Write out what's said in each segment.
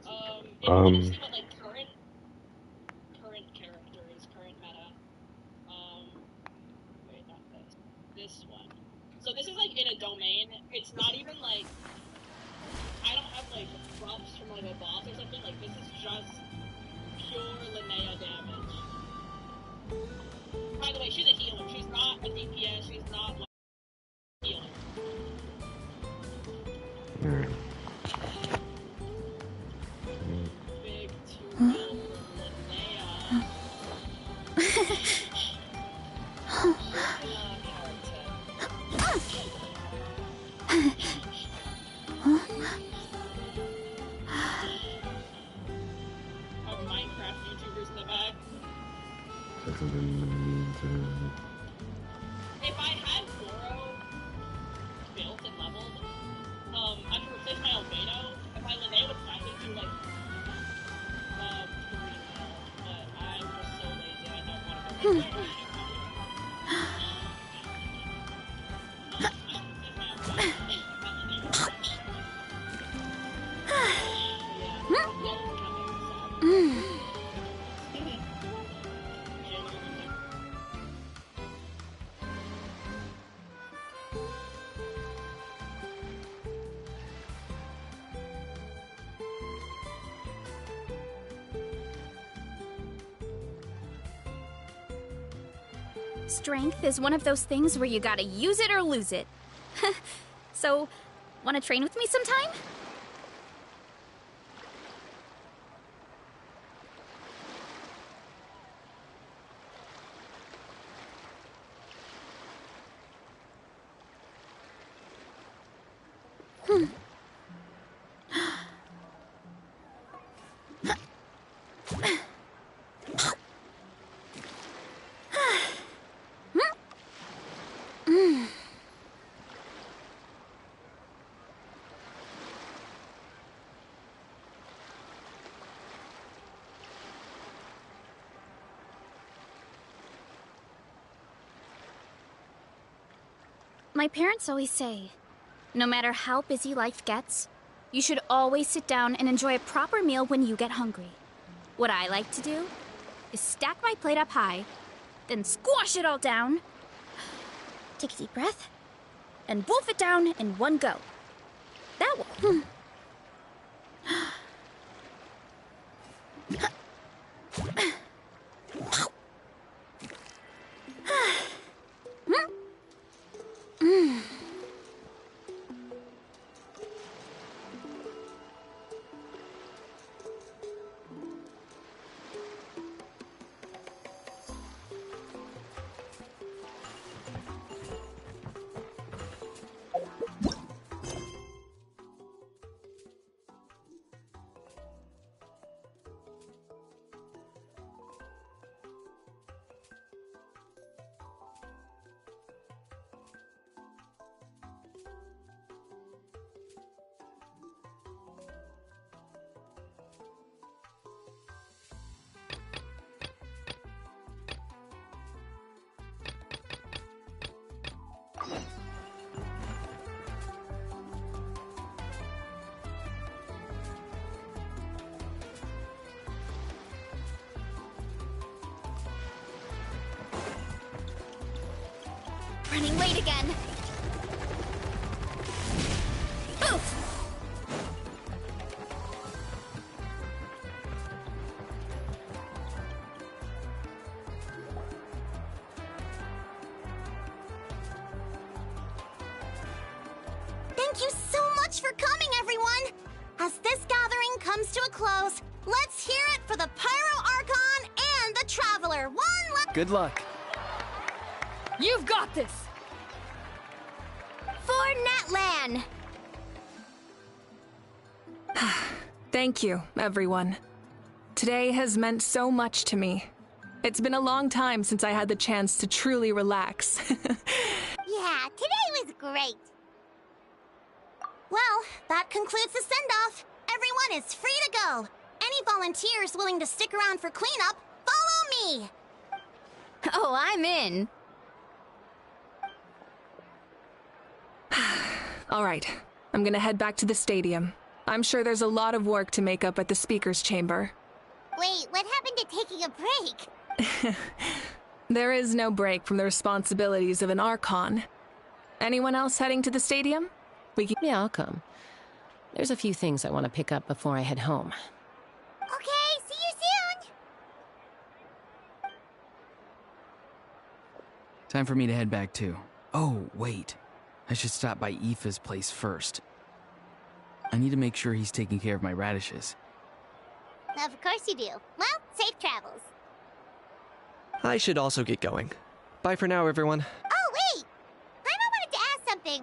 Let me Um, see what like current characters, current meta. Wait, not this. This one. So this is like in a domain. It's not even like I don't have like buffs from like a boss or something. Like this is just pure Linnea damage. By the way, she's a healer. She's not a DPS. She's not like a healer. alright. Big 2L for Linnea. Our Minecraft YouTubers in the back. That's something in the meantime. If I had Goro built and leveled, I could replace my Albedo, and my Linnea would finally do like 3 mil, but I'm just so lazy. I don't want to go back there. Strength is one of those things where you gotta use it or lose it. So, wanna train with me sometime? My parents always say, no matter how busy life gets, you should always sit down and enjoy a proper meal when you get hungry. What I like to do is stack my plate up high, then squash it all down, take a deep breath, and wolf it down in one go. That will. Running late again. Oof! Thank you so much for coming, everyone! As this gathering comes to a close, let's hear it for the Pyro Archon and the Traveler. Good luck. You've got this! For Natlan! Thank you, everyone. Today has meant so much to me. It's been a long time since I had the chance to truly relax. Yeah, today was great. Well, that concludes the send-off. Everyone is free to go. Any volunteers willing to stick around for cleanup, follow me! Oh, I'm in. All right, I'm gonna head back to the stadium. I'm sure there's a lot of work to make up at the speaker's chamber. Wait, what happened to taking a break? There is no break from the responsibilities of an Archon. Anyone else heading to the stadium? Yeah, I'll come. There's a few things I want to pick up before I head home. Okay, see you soon! Time for me to head back too. Oh, wait. I should stop by Aoife's place first. I need to make sure he's taking care of my radishes. Of course you do. Well, safe travels. I should also get going. Bye for now, everyone. Oh, wait! I wanted to ask something.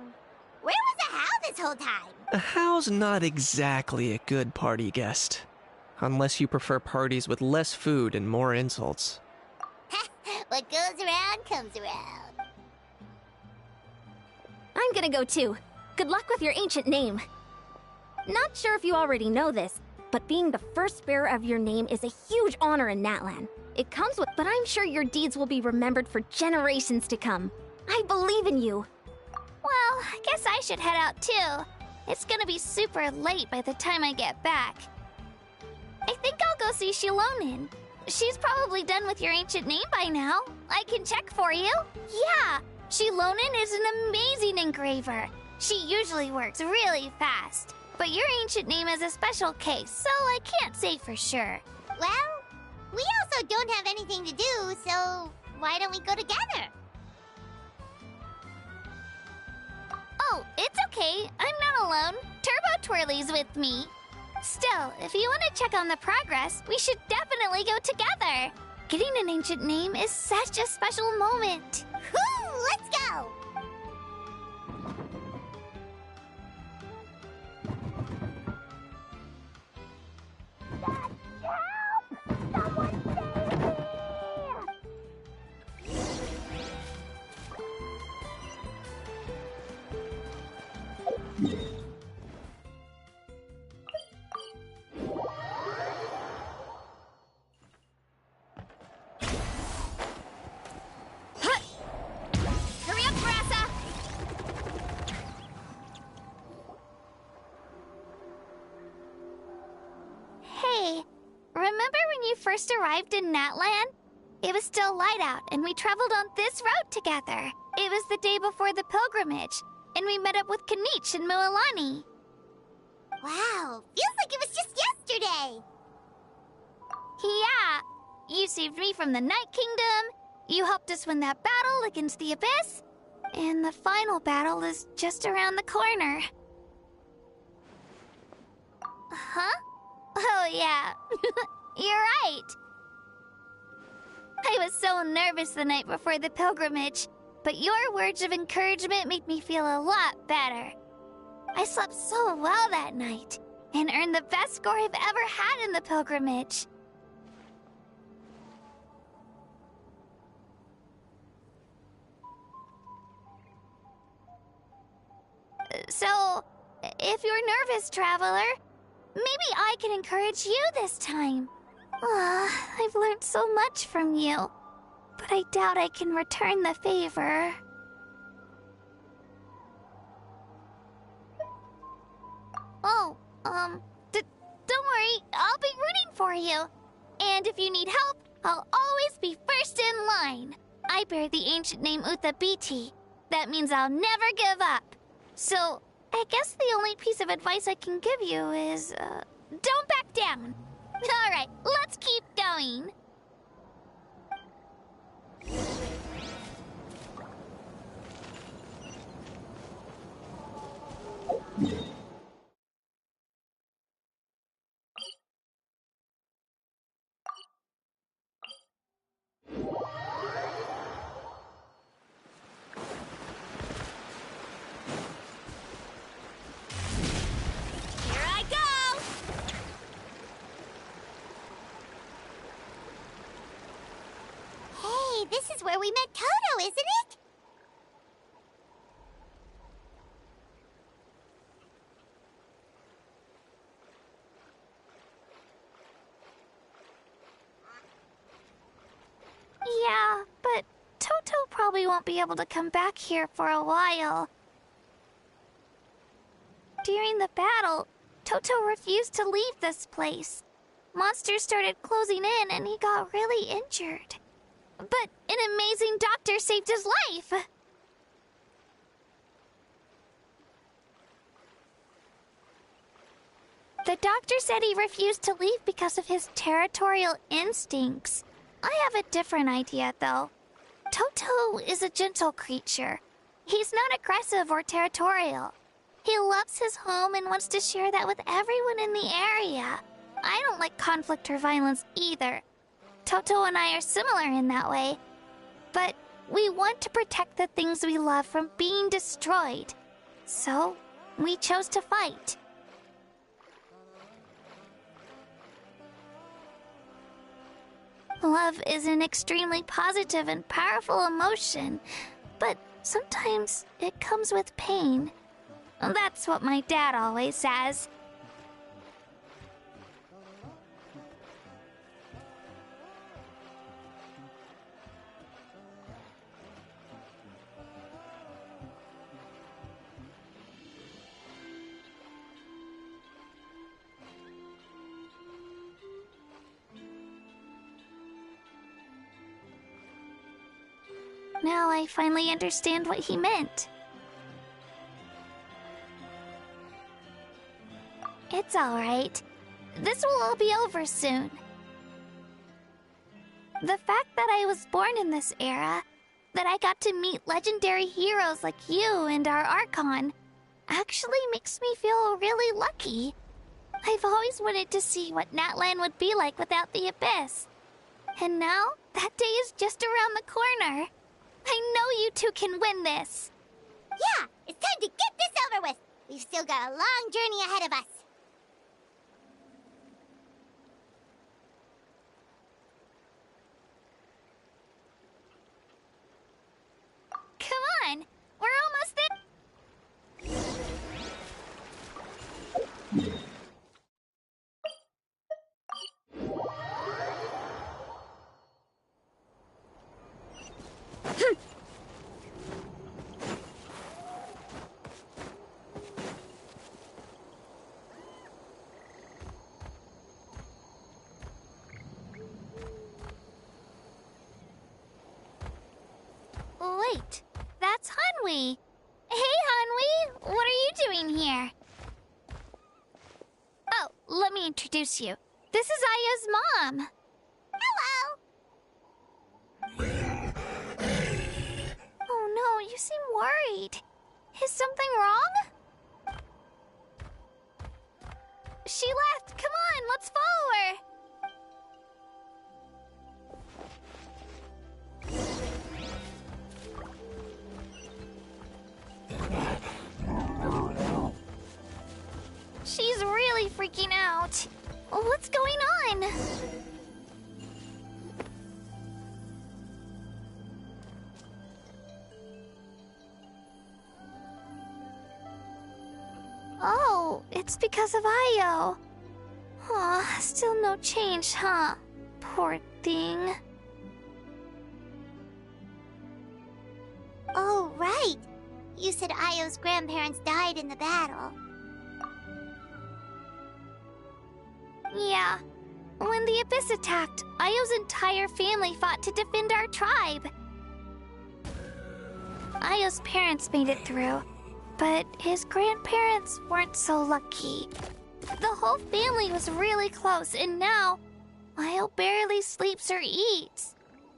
Where was the How this whole time? A How's not exactly a good party guest. Unless you prefer parties with less food and more insults. What goes around comes around. I'm gonna go too. Good luck with your ancient name. Not sure if you already know this, but being the first bearer of your name is a huge honor in Natlan. It comes with, but I'm sure your deeds will be remembered for generations to come. I believe in you. Well, I guess I should head out too. It's gonna be super late by the time I get back. I think I'll go see Shilonin. She's probably done with your ancient name by now. I can check for you. Yeah, Shilonin is an amazing engraver. She usually works really fast. But your ancient name is a special case, so I can't say for sure. Well, we also don't have anything to do, so why don't we go together? Oh, it's okay. I'm not alone. Turbo Twirly's with me. Still, if you want to check on the progress, we should definitely go together. Getting an ancient name is such a special moment. Whoo, let's go! Hurry up, Brassa! Hey, remember when you first arrived in Natlan? It was still light out, and we traveled on this road together. It was the day before the pilgrimage, and we met up with Kanich and Mualani. Wow, feels like it was just yesterday. Yeah, you saved me from the Night Kingdom, you helped us win that battle against the Abyss, and the final battle is just around the corner. Huh? Oh yeah, you're right. I was so nervous the night before the pilgrimage, but your words of encouragement made me feel a lot better. I slept so well that night, and earned the best score I've ever had in the pilgrimage. So, if you're nervous, traveler, maybe I can encourage you this time. I've learned so much from you, but I doubt I can return the favor. Oh, don't worry, I'll be rooting for you. And if you need help, I'll always be first in line. I bear the ancient name Uthabiti. That means I'll never give up. So, I guess the only piece of advice I can give you is, don't back down. Alright, let's keep going. Here I go! Hey, this is where we met Toto, isn't it? Yeah, but Toto probably won't be able to come back here for a while. During the battle, Toto refused to leave this place. Monsters started closing in and he got really injured. But an amazing doctor saved his life! The doctor said he refused to leave because of his territorial instincts. I have a different idea, though. Toto is a gentle creature. He's not aggressive or territorial. He loves his home and wants to share that with everyone in the area. I don't like conflict or violence either. Toto and I are similar in that way. But we want to protect the things we love from being destroyed. So, we chose to fight. Love is an extremely positive and powerful emotion, but sometimes it comes with pain. That's what my dad always says. Now I finally understand what he meant. It's alright. This will all be over soon. The fact that I was born in this era, that I got to meet legendary heroes like you and our Archon, actually makes me feel really lucky. I've always wanted to see what Natlan would be like without the Abyss. And now, that day is just around the corner. I know you two can win this. Yeah, it's time to get this over with. We've still got a long journey ahead of us. Come on, we're almost there. Wait, that's Hanwi. Hey, Hanwi, what are you doing here? Oh, let me introduce you. This is Aya's mom. Hello! Oh no, you seem worried. Is something wrong? She left. Come on, let's follow her. She's really freaking out. What's going on? Oh, it's because of Io. Aw, still no change, huh? Poor thing. Oh, right. You said Io's grandparents died in the battle. Yeah. When the Abyss attacked, Io's entire family fought to defend our tribe. Io's parents made it through, but his grandparents weren't so lucky. The whole family was really close, and now Io barely sleeps or eats.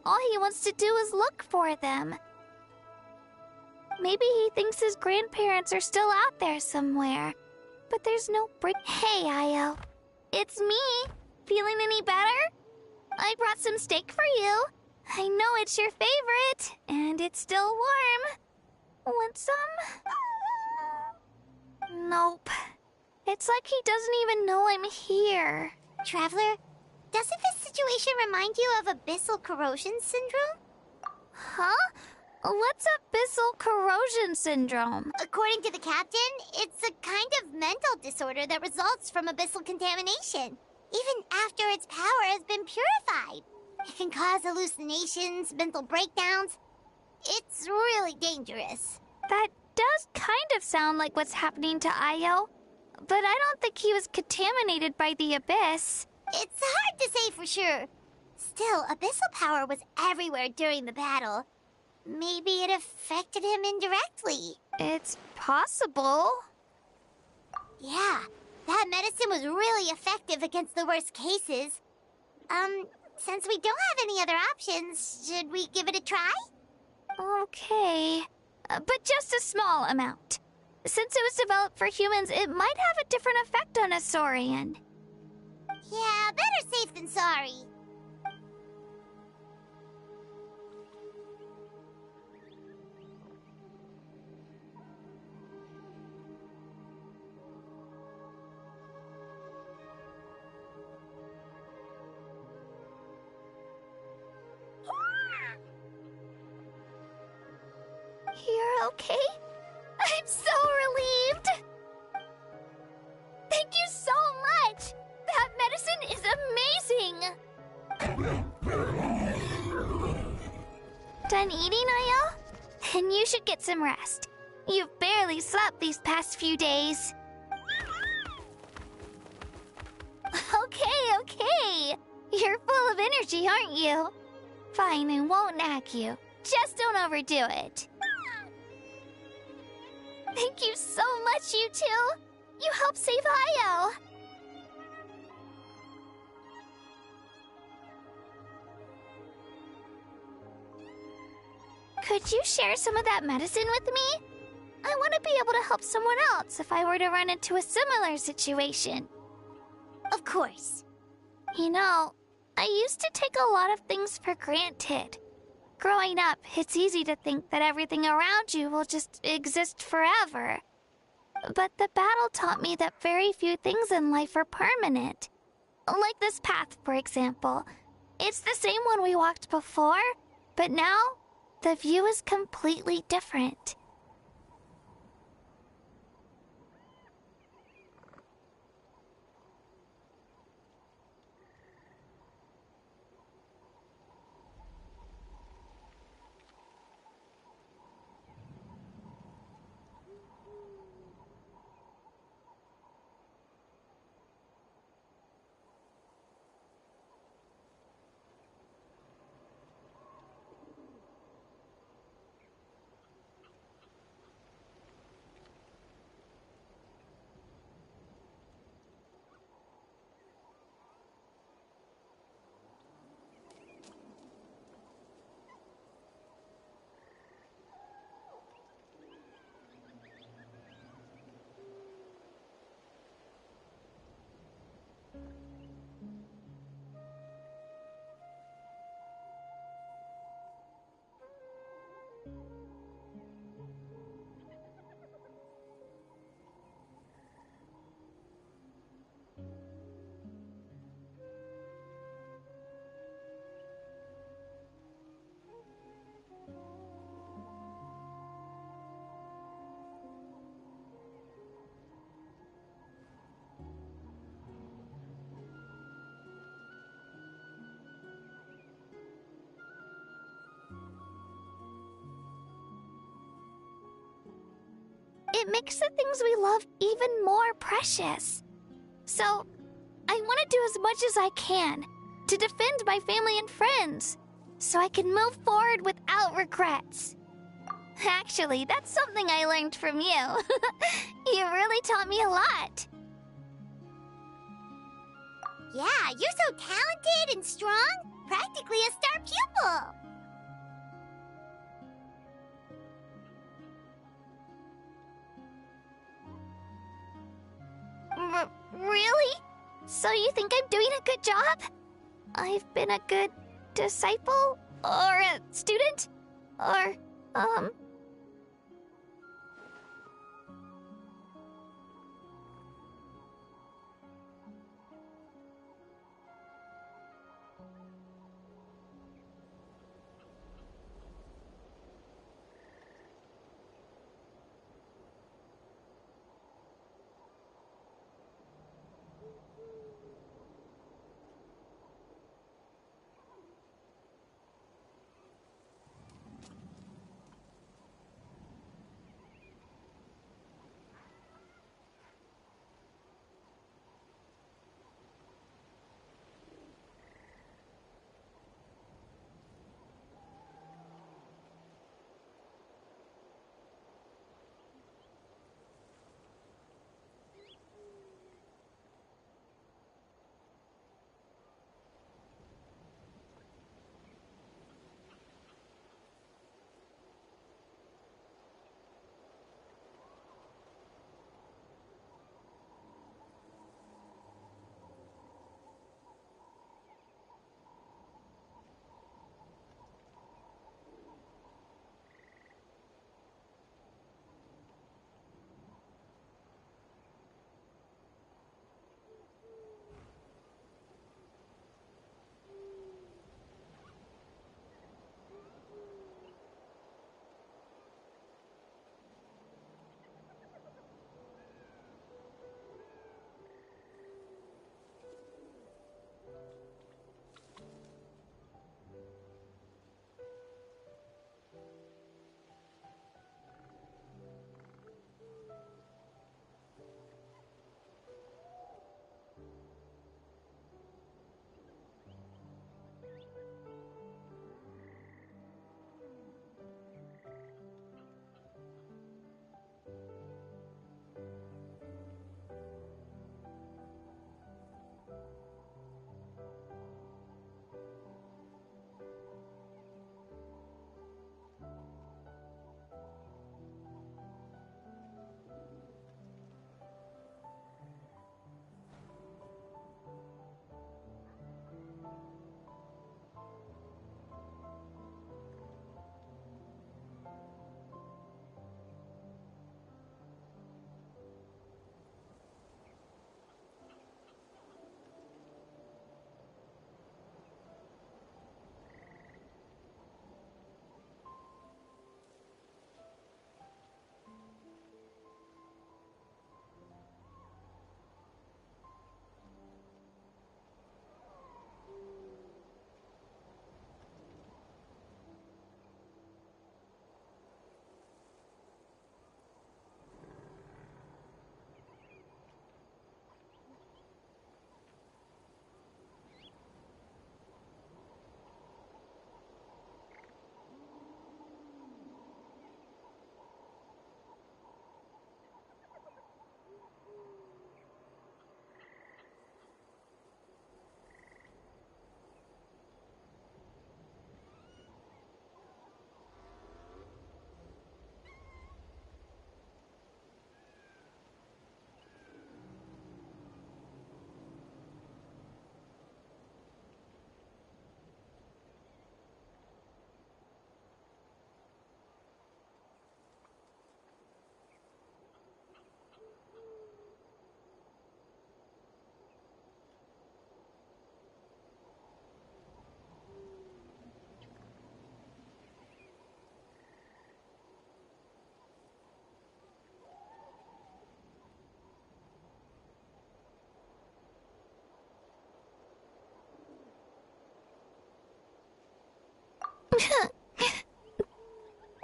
All he wants to do is look for them. Maybe he thinks his grandparents are still out there somewhere, but there's no break. Hey, Io. It's me. Feeling any better? I brought some steak for you. I know it's your favorite, and it's still warm. Want some? Nope. It's like he doesn't even know I'm here. Traveler, doesn't this situation remind you of abyssal corrosion syndrome? Huh? What's abyssal corrosion syndrome? According to the captain, it's a kind of mental disorder that results from abyssal contamination. Even after its power has been purified. It can cause hallucinations, mental breakdowns. It's really dangerous. That does kind of sound like what's happening to Io. but I don't think he was contaminated by the Abyss. It's hard to say for sure. Still, abyssal power was everywhere during the battle. Maybe it affected him indirectly. It's possible. Yeah, that medicine was really effective against the worst cases. Since we don't have any other options, should we give it a try? Okay. But just a small amount. Since it was developed for humans, it might have a different effect on a Saurian. Yeah, better safe than sorry. You're okay? I'm so relieved! Thank you so much! That medicine is amazing! Done eating, Ayel? Then you should get some rest. You've barely slept these past few days. Okay. You're full of energy, aren't you? Fine, I won't nag you. Just don't overdo it. Thank you so much, you two! You helped save Ayel! Could you share some of that medicine with me? I want to be able to help someone else if I were to run into a similar situation. Of course. You know, I used to take a lot of things for granted. Growing up, it's easy to think that everything around you will just exist forever. But the battle taught me that very few things in life are permanent. Like this path, for example. It's the same one we walked before, but now, the view is completely different. It makes the things we love even more precious. So, I want to do as much as I can to defend my family and friends, so I can move forward without regrets. Actually, that's something I learned from you. You really taught me a lot. Yeah, you're so talented and strong. Practically a star pupil. Really? So you think I'm doing a good job? I've been a good disciple? Or a student? Or,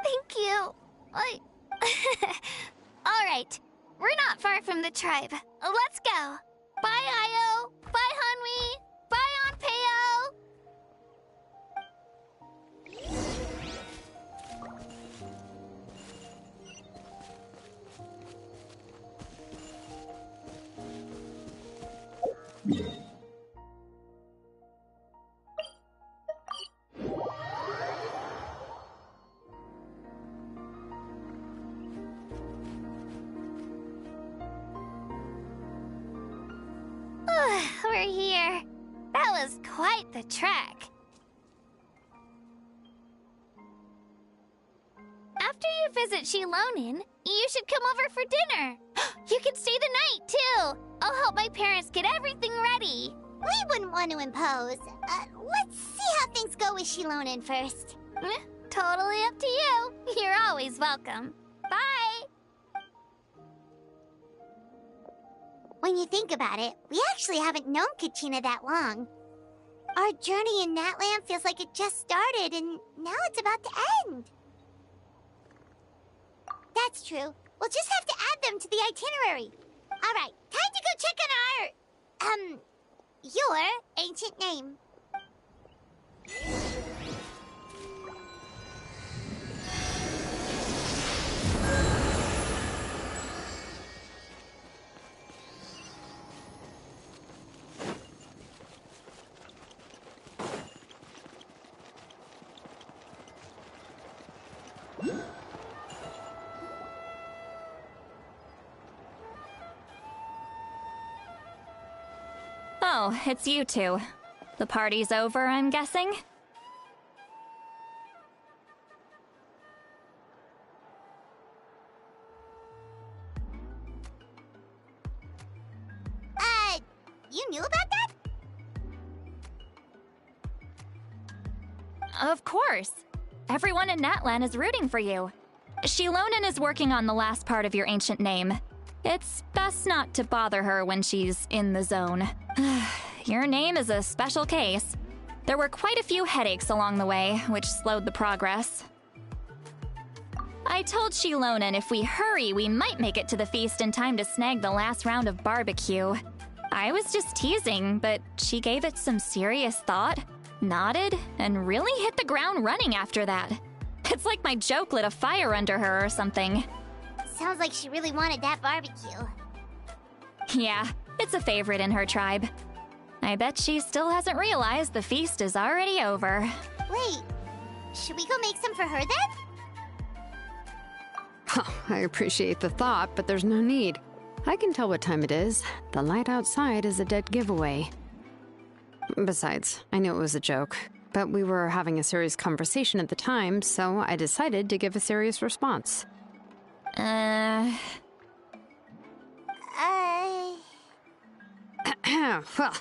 Thank you. Alright, we're not far from the tribe. Let's go. Bye, Io. Bye, Hanwi. Bye, Onpeo. We're here. That was quite the trek. After you visit Shilonin, you should come over for dinner. You can stay the night, too. I'll help my parents get everything ready. We wouldn't want to impose. Let's see how things go with Shilonin first. Totally up to you. You're always welcome. Bye. When you think about it, we actually haven't known Kachina that long. Our journey in Natland feels like it just started, and now it's about to end. That's true. We'll just have to add them to the itinerary. All right, time to go check on your ancient name. Oh, it's you two. The party's over, I'm guessing? You knew about that? Of course. Everyone in Natlan is rooting for you. Shilonin is working on the last part of your ancient name. It's best not to bother her when she's in the zone. Your name is a special case. There were quite a few headaches along the way, which slowed the progress. I told Shilonin if we hurry, we might make it to the feast in time to snag the last round of barbecue. I was just teasing, but she gave it some serious thought, nodded, and really hit the ground running after that. It's like my joke lit a fire under her or something. Sounds like she really wanted that barbecue. Yeah, it's a favorite in her tribe. I bet she still hasn't realized the feast is already over. Wait, should we go make some for her then? Oh, I appreciate the thought, but there's no need. I can tell what time it is. The light outside is a dead giveaway. Besides, I knew it was a joke, but we were having a serious conversation at the time, so I decided to give a serious response. Well,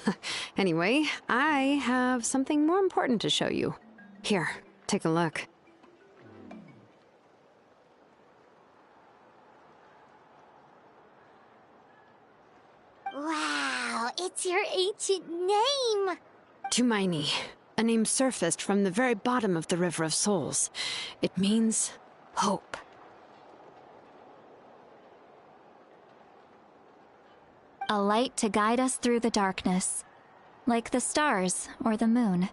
anyway, I have something more important to show you. Here, take a look. Wow, it's your ancient name! Tumaini, a name surfaced from the very bottom of the River of Souls. It means hope. A light to guide us through the darkness, like the stars or the moon.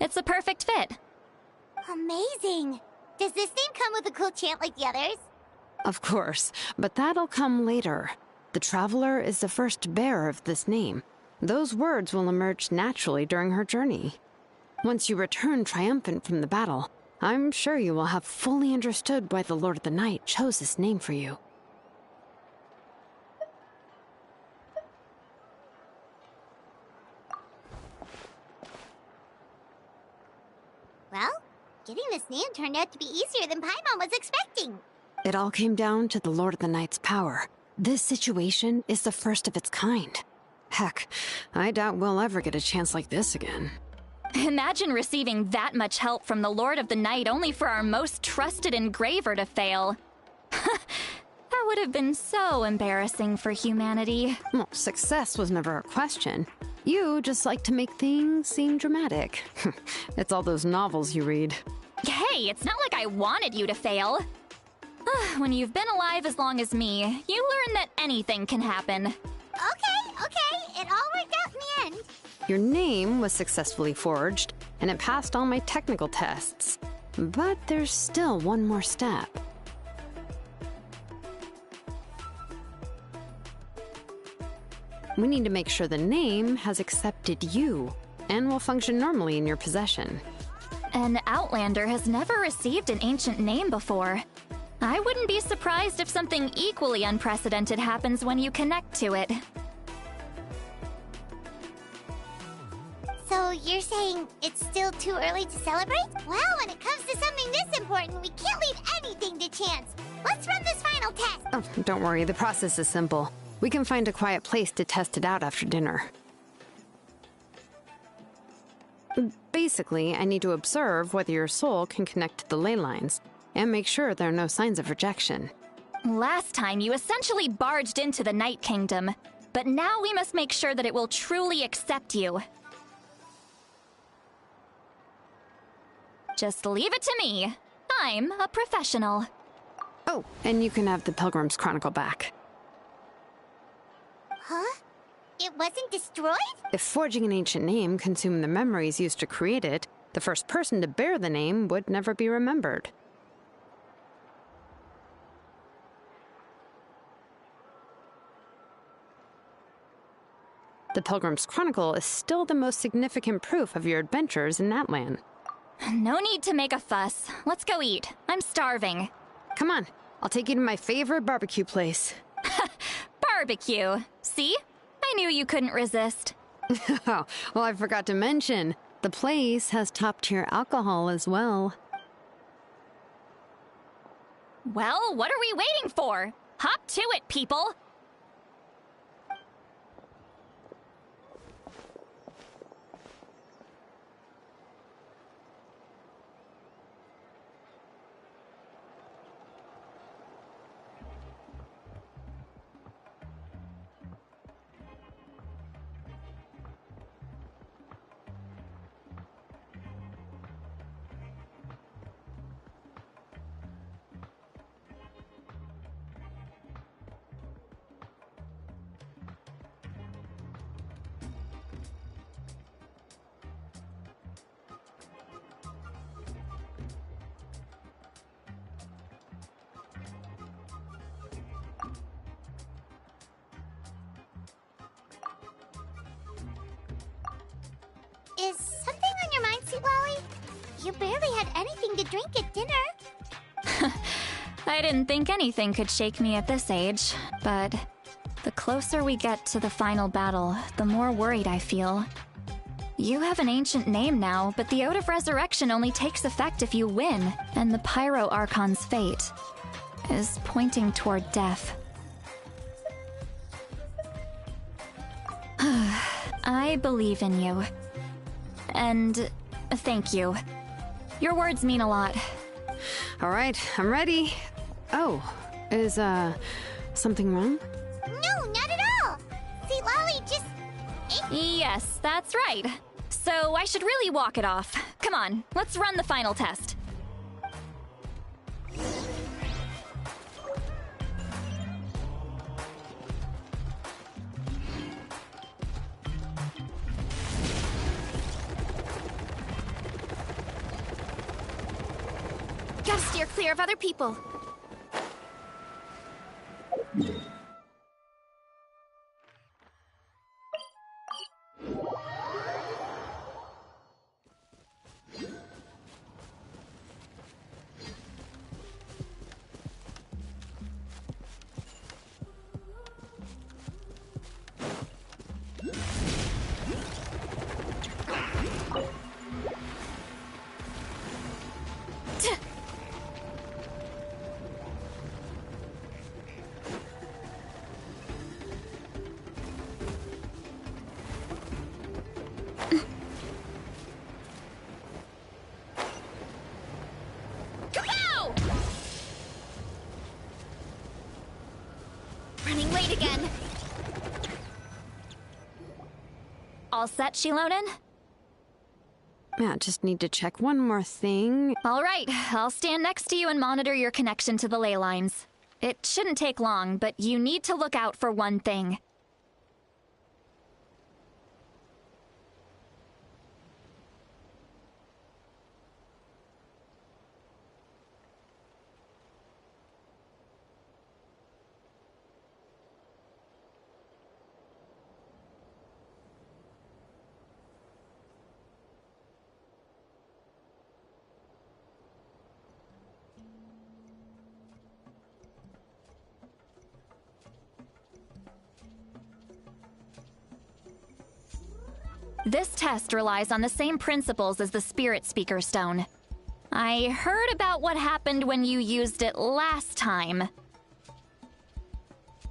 It's a perfect fit. Amazing! Does this name come with a cool chant like the others? Of course, but that'll come later. The Traveler is the first bearer of this name. Those words will emerge naturally during her journey. Once you return triumphant from the battle, I'm sure you will have fully understood why the Lord of the Night chose this name for you. Well, getting this name turned out to be easier than Paimon was expecting. It all came down to the Lord of the Night's power. This situation is the first of its kind. Heck, I doubt we'll ever get a chance like this again. Imagine receiving that much help from the Lord of the Night only for our most trusted engraver to fail. That would have been so embarrassing for humanity. Well, success was never a question. You just like to make things seem dramatic. It's all those novels you read. Hey, it's not like I wanted you to fail. When you've been alive as long as me, you learn that anything can happen. Okay. It all worked out in the end. Your name was successfully forged, and it passed all my technical tests. But there's still one more step. We need to make sure the name has accepted you, and will function normally in your possession. An Outlander has never received an ancient name before. I wouldn't be surprised if something equally unprecedented happens when you connect to it. So you're saying it's still too early to celebrate? Well, when it comes to something this important, we can't leave anything to chance. Let's run this final test. Oh, don't worry, the process is simple. We can find a quiet place to test it out after dinner. Basically, I need to observe whether your soul can connect to the ley lines, and make sure there are no signs of rejection. Last time, you essentially barged into the Night Kingdom, but now we must make sure that it will truly accept you. Just leave it to me. I'm a professional. Oh, and you can have the Pilgrim's Chronicle back. Huh? It wasn't destroyed? If forging an ancient name consumed the memories used to create it, the first person to bear the name would never be remembered. The Pilgrim's Chronicle is still the most significant proof of your adventures in that land. No need to make a fuss. Let's go eat. I'm starving. Come on, I'll take you to my favorite barbecue place. Barbecue. See? I knew you couldn't resist. Oh, well, I forgot to mention, the place has top-tier alcohol as well. Well, what are we waiting for? Hop to it, people! Is something on your mind, Sweet Lolly? You barely had anything to drink at dinner. I didn't think anything could shake me at this age, but the closer we get to the final battle, the more worried I feel. You have an ancient name now, but the Oath of Resurrection only takes effect if you win, and the Pyro Archon's fate is pointing toward death. I believe in you. And thank you. Your words mean a lot. All right, I'm ready. Oh, is, something wrong? No, not at all. Sweet Lolly just... Yes, that's right. So I should really walk it off. Come on, let's run the final test. Gotta steer clear of other people. All set, Shilonen? Yeah, just need to check one more thing. All right, I'll stand next to you and monitor your connection to the ley lines. It shouldn't take long, but you need to look out for one thing. This test relies on the same principles as the Spirit Speaker Stone. I heard about what happened when you used it last time.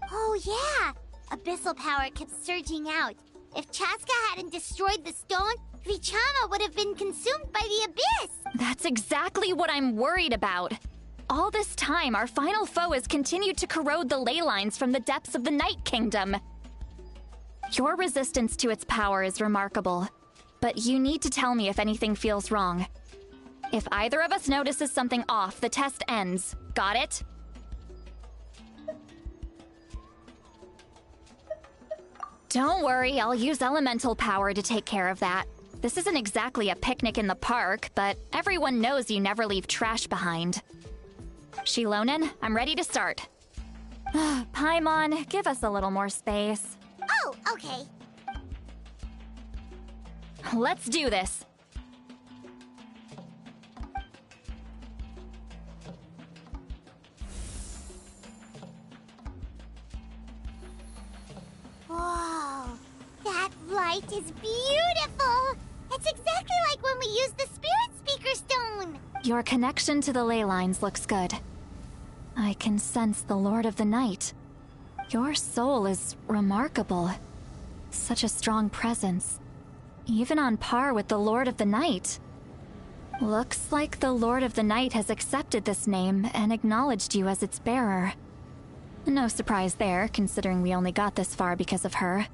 Oh yeah! Abyssal power kept surging out. If Chaska hadn't destroyed the stone, Vichama would have been consumed by the abyss! That's exactly what I'm worried about. All this time, our final foe has continued to corrode the ley lines from the depths of the Night Kingdom. Your resistance to its power is remarkable, but you need to tell me if anything feels wrong. If either of us notices something off, the test ends. Got it? Don't worry, I'll use elemental power to take care of that. This isn't exactly a picnic in the park, but everyone knows you never leave trash behind. Shilonen, I'm ready to start. Paimon, give us a little more space. Oh, okay. Let's do this. Whoa, that light is beautiful! It's exactly like when we used the Spirit Speaker Stone! Your connection to the ley lines looks good. I can sense the Lord of the Night. Your soul is remarkable. Such a strong presence. Even on par with the Lord of the Night. Looks like the Lord of the Night has accepted this name and acknowledged you as its bearer. No surprise there, considering we only got this far because of her.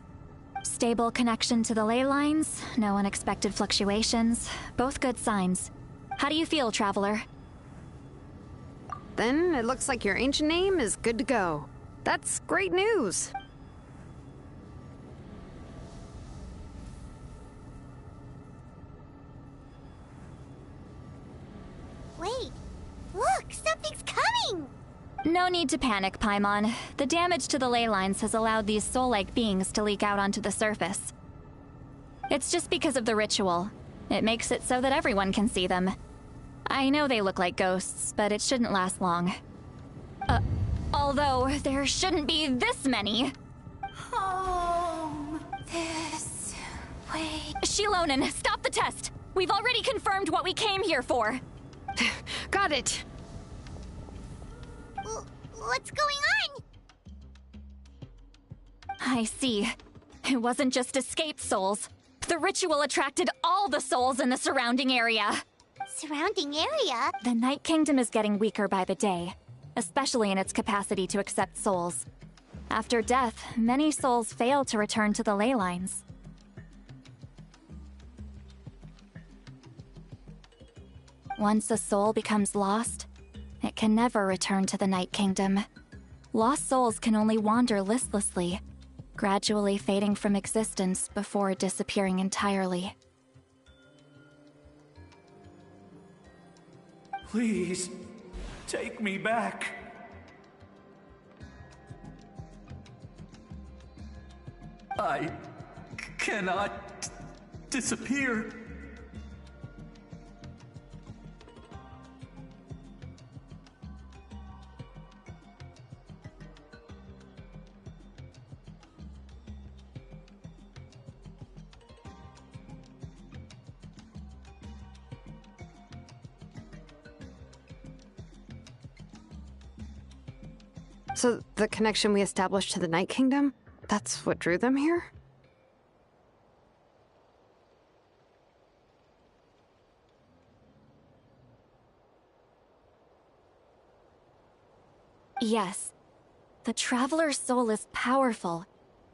Stable connection to the ley lines, no unexpected fluctuations, both good signs. How do you feel, Traveler? Then it looks like your ancient name is good to go. That's great news. Wait, look, something's coming! No need to panic, Paimon. The damage to the ley lines has allowed these soul-like beings to leak out onto the surface. It's just because of the ritual. It makes it so that everyone can see them. I know they look like ghosts, but it shouldn't last long. Although, there shouldn't be this many. Home. This way. Shilonen, stop the test! We've already confirmed what we came here for. Got it. What's going on? I see. It wasn't just escaped souls. The ritual attracted all the souls in the surrounding area. Surrounding area? The Night Kingdom is getting weaker by the day, especially in its capacity to accept souls. After death, many souls fail to return to the ley lines. Once a soul becomes lost, it can never return to the Night Kingdom. Lost souls can only wander listlessly, gradually fading from existence before disappearing entirely. Please, take me back. I cannot disappear. So the connection we established to the Night Kingdom, that's what drew them here? Yes. The Traveler's soul is powerful.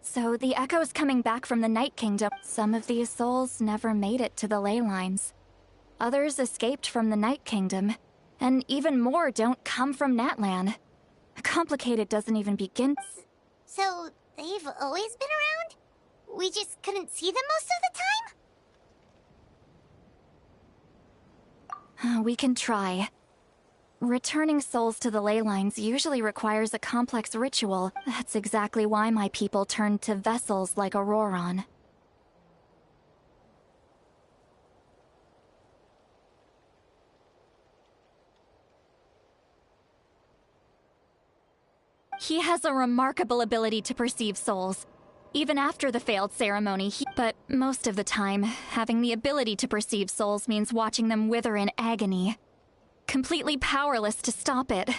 So the echoes coming back from the Night Kingdom, some of these souls never made it to the ley lines. Others escaped from the Night Kingdom, and even more don't come from Natlan. Complicated doesn't even begin. So they've always been around? We just couldn't see them most of the time? We can try. Returning souls to the ley lines usually requires a complex ritual. That's exactly why my people turned to vessels like Auroron. He has a remarkable ability to perceive souls. Even after the failed ceremony, but most of the time, having the ability to perceive souls means watching them wither in agony. Completely powerless to stop it.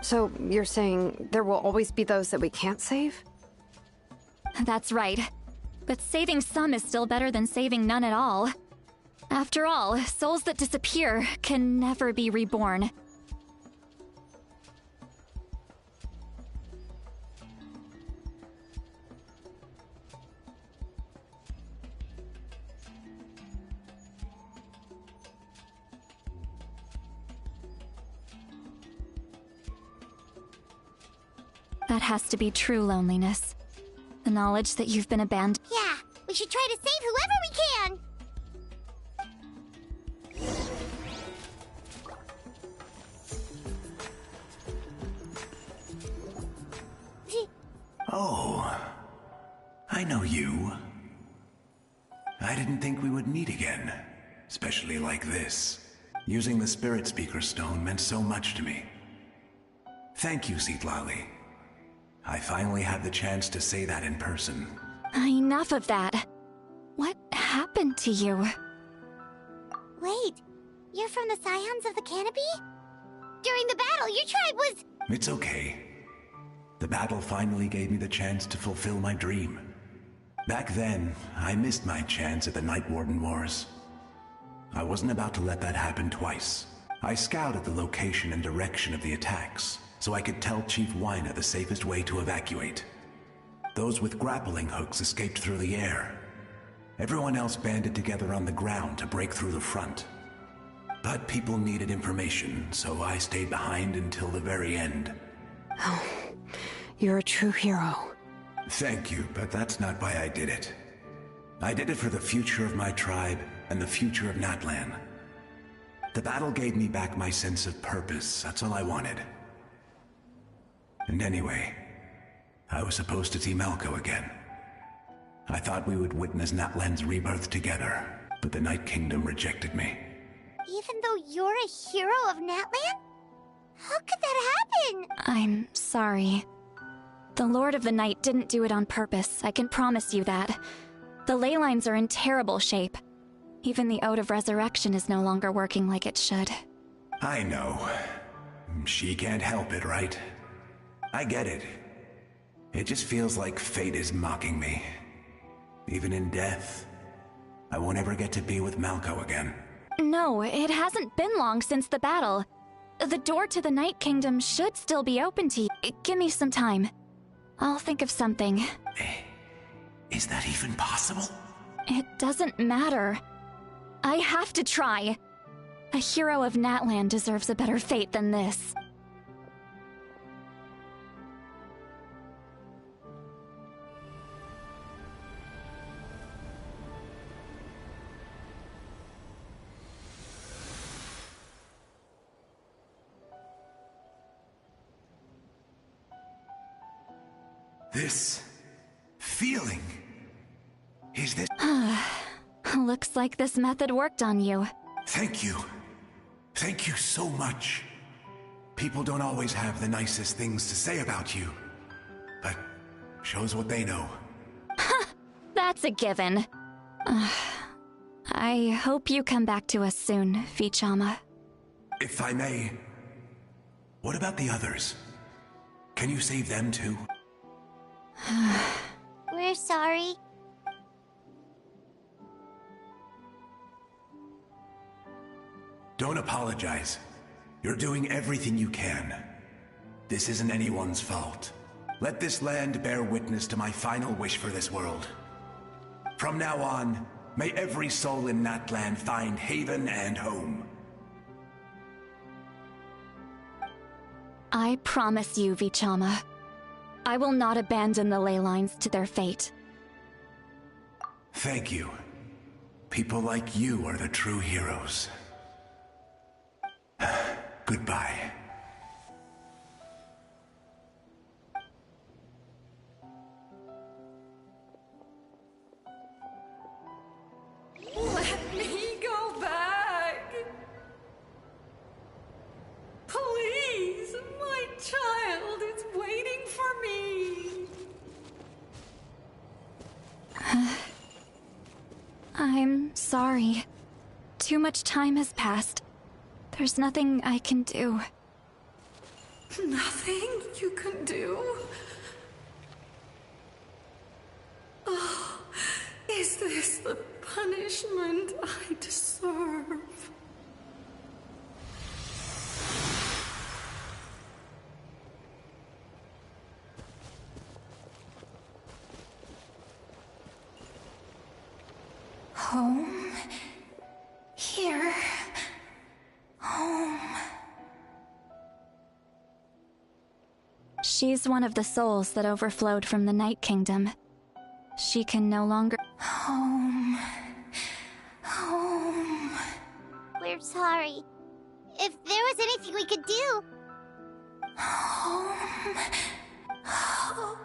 So, you're saying there will always be those that we can't save? That's right. But saving some is still better than saving none at all. After all, souls that disappear can never be reborn. That has to be true loneliness. The knowledge that you've been abandoned. Yeah, we should try to save whoever we can! Oh, I know you. I didn't think we would meet again, especially like this. Using the Spirit Speaker Stone meant so much to me. Thank you, Citlali. I finally had the chance to say that in person. Enough of that. What happened to you? Wait, you're from the Scions of the Canopy? During the battle, your tribe was... It's okay. The battle finally gave me the chance to fulfill my dream. Back then, I missed my chance at the Night Warden Wars. I wasn't about to let that happen twice. I scouted the location and direction of the attacks, so I could tell Chief Wyna the safest way to evacuate. Those with grappling hooks escaped through the air. Everyone else banded together on the ground to break through the front. But people needed information, so I stayed behind until the very end. Oh, you're a true hero. Thank you, but that's not why I did it. I did it for the future of my tribe and the future of Natlan. The battle gave me back my sense of purpose, that's all I wanted. And anyway, I was supposed to see Malco again. I thought we would witness Natlan's rebirth together, but the Night Kingdom rejected me. Even though you're a hero of Natlan? How could that happen? I'm sorry. The Lord of the Night didn't do it on purpose, I can promise you that. The ley lines are in terrible shape. Even the Ode of Resurrection is no longer working like it should. I know. She can't help it, right? I get it. It just feels like fate is mocking me. Even in death, I won't ever get to be with Malco again. No, it hasn't been long since the battle. The door to the Night Kingdom should still be open to you. Give me some time. I'll think of something. Is that even possible? It doesn't matter. I have to try. A hero of Natlan deserves a better fate than this. This feeling. Is this... Looks like this method worked on you. Thank you. Thank you so much. People don't always have the nicest things to say about you, but shows what they know. That's a given. I hope you come back to us soon, Vichama. If I may, what about the others? Can you save them too? We're sorry. Don't apologize. You're doing everything you can. This isn't anyone's fault. Let this land bear witness to my final wish for this world. From now on, may every soul in Natlan find haven and home. I promise you, Vichama, I will not abandon the ley lines to their fate. Thank you. People like you are the true heroes. Goodbye. Let me go back! Please, my child is waiting for me! I'm sorry. Too much time has passed. There's nothing I can do. Nothing you can do? Oh, is this the punishment I deserve? Home? Here? Home? She's one of the souls that overflowed from the Night Kingdom. She can no longer— Home. Home. We're sorry. If there was anything we could do... Home. Home.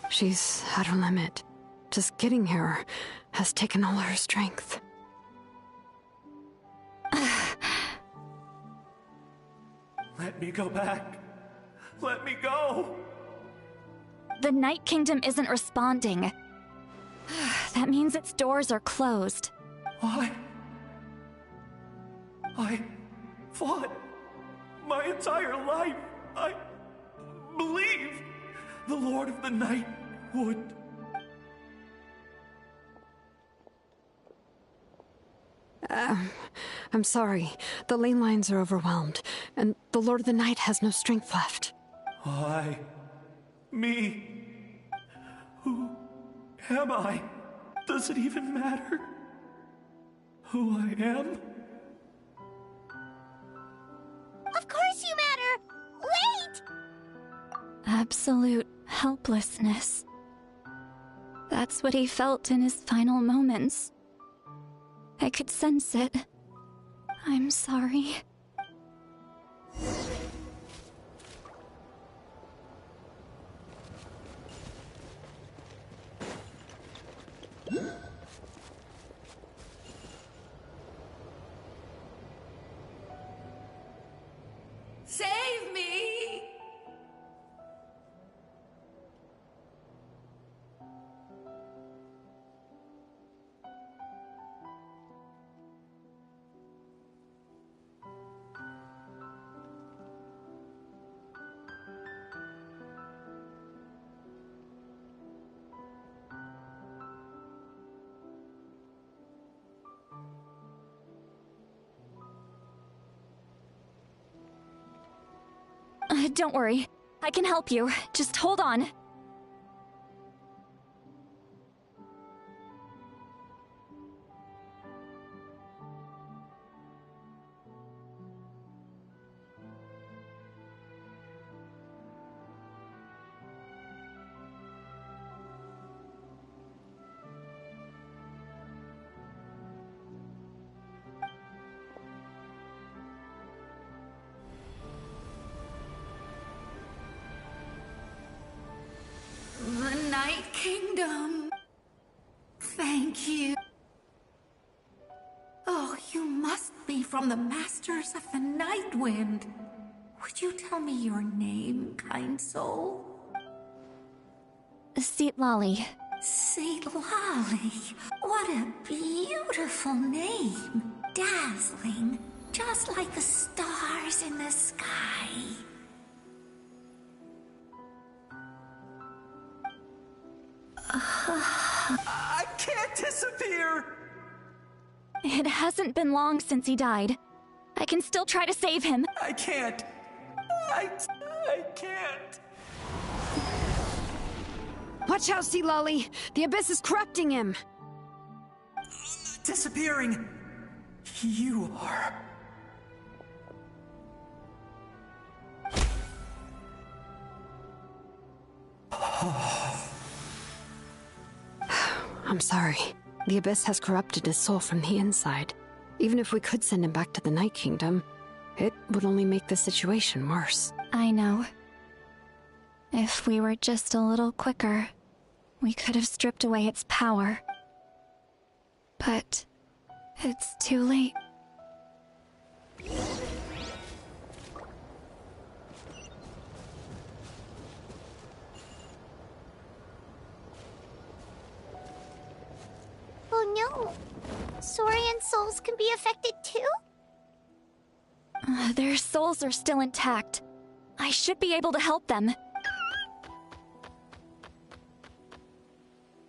She's at her limit. Just getting here has taken all her strength. Let me go back. Let me go. The Night Kingdom isn't responding. That means its doors are closed. I fought my entire life. I believed the Lord of the Night would. I'm sorry. The ley lines are overwhelmed, and the Lord of the Night has no strength left. Me. Who am I? Does it even matter who I am? Of course you matter! Wait! Absolute helplessness. That's what he felt in his final moments. I could sense it. I'm sorry. Save me! Don't worry. I can help you. Just hold on. The Night Kingdom. Thank you. Oh, you must be from the Masters of the Night Wind. Would you tell me your name, kind soul? Seatlali. Seatlali. What a beautiful name. Dazzling. Just like the stars in the sky. I can't disappear! It hasn't been long since he died. I can still try to save him. I can't. I can't. Watch out, Sea Lolly! The Abyss is corrupting him! I'm not disappearing. You are. I'm sorry. The Abyss has corrupted his soul from the inside. Even if we could send him back to the Night Kingdom, it would only make the situation worse. I know. If we were just a little quicker, we could have stripped away its power. But it's too late. Oh no! Saurian souls can be affected too? Their souls are still intact. I should be able to help them.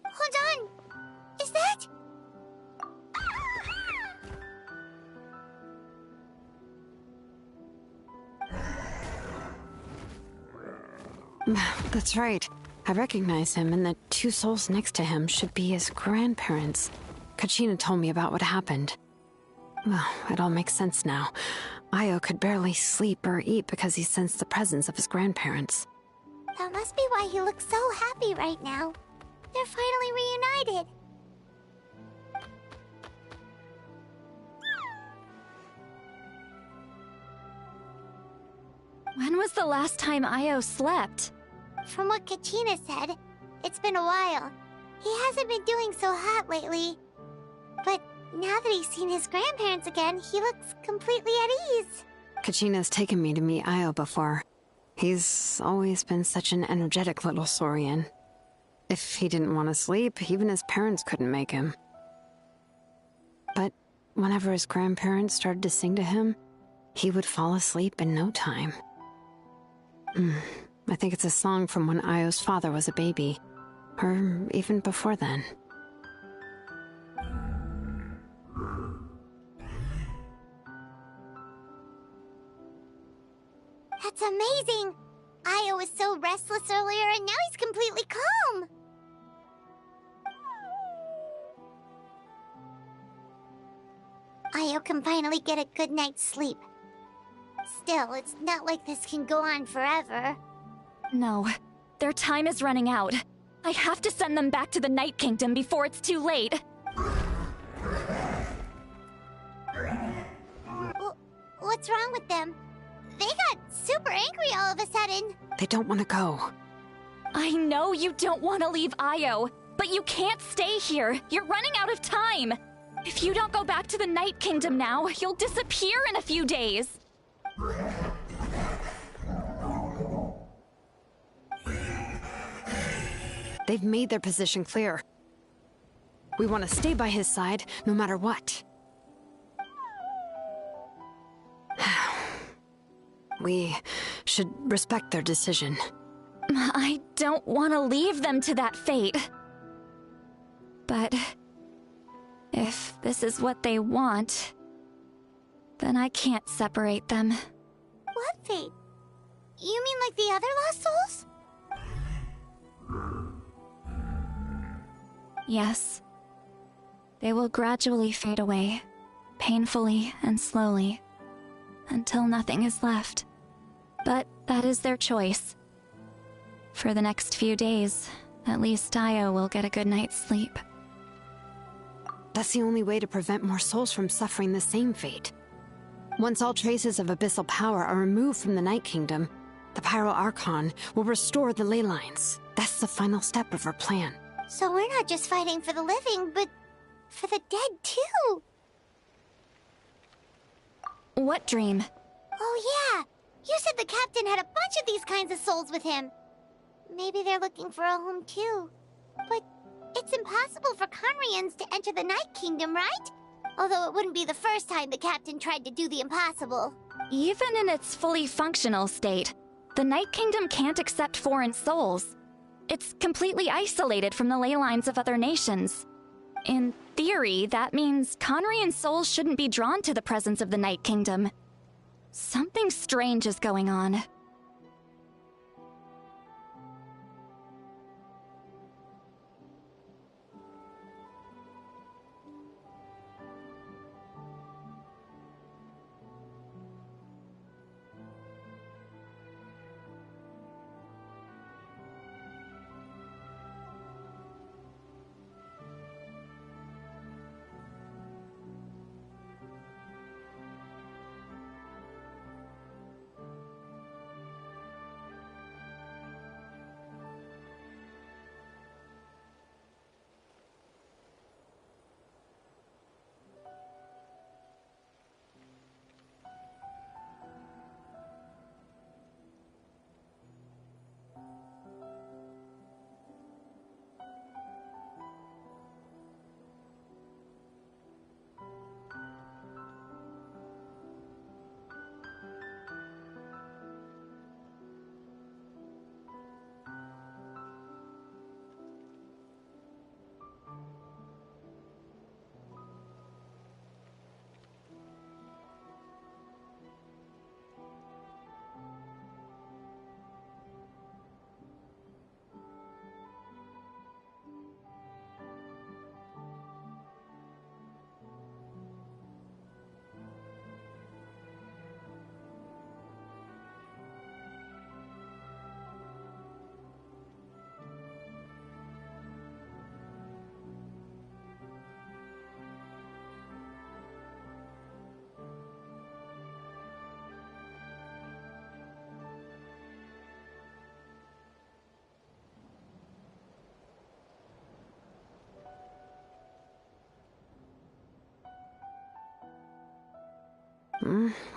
Hold on! Is that... That's right. I recognize him, and the two souls next to him should be his grandparents. Kachina told me about what happened. Well, it all makes sense now. Io could barely sleep or eat because he sensed the presence of his grandparents. That must be why he looks so happy right now. They're finally reunited. When was the last time Io slept? From what Kachina said, it's been a while. He hasn't been doing so hot lately. But now that he's seen his grandparents again, he looks completely at ease. Kachina's taken me to meet Io before. He's always been such an energetic little Saurian. If he didn't want to sleep, even his parents couldn't make him. But whenever his grandparents started to sing to him, he would fall asleep in no time. I think it's a song from when Io's father was a baby, or even before then. That's amazing! Io was so restless earlier and now he's completely calm! Io can finally get a good night's sleep. Still, it's not like this can go on forever. No, their time is running out. I have to send them back to the Night Kingdom before it's too late. What's wrong with them? They got super angry all of a sudden. They don't want to go. I know you don't want to leave Io, but you can't stay here. You're running out of time. If you don't go back to the Night Kingdom now, you'll disappear in a few days. They've made their position clear. We want to stay by his side, no matter what. We should respect their decision. I don't want to leave them to that fate. But if this is what they want, then I can't separate them. What fate? You mean like the other lost souls? Yes. They will gradually fade away, painfully and slowly, until nothing is left. But that is their choice. For the next few days, at least Io will get a good night's sleep. That's the only way to prevent more souls from suffering the same fate. Once all traces of abyssal power are removed from the Night Kingdom, the Pyro Archon will restore the ley lines. That's the final step of our plan. So we're not just fighting for the living, but for the dead too. What dream? Oh yeah, you said the captain had a bunch of these kinds of souls with him. Maybe they're looking for a home too. But it's impossible for Conrians to enter the Night Kingdom, right? Although it wouldn't be the first time the captain tried to do the impossible. Even in its fully functional state, the Night Kingdom can't accept foreign souls. It's completely isolated from the ley lines of other nations. In theory, that means Conrian souls shouldn't be drawn to the presence of the Night Kingdom. Something strange is going on.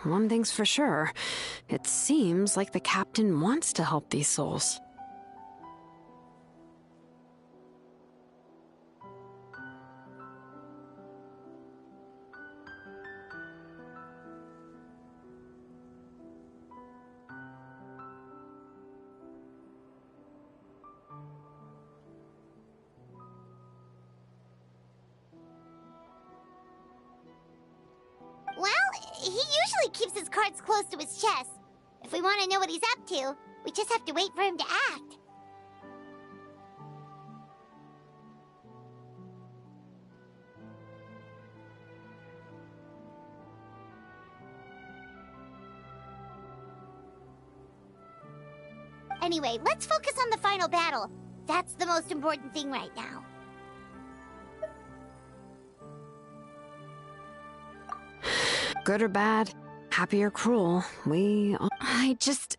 One thing's for sure. It seems like the captain wants to help these souls. Well, he usually keeps his cards close to his chest. If we want to know what he's up to, we just have to wait for him to act. Anyway, let's focus on the final battle. That's the most important thing right now. Good or bad, happy or cruel, I just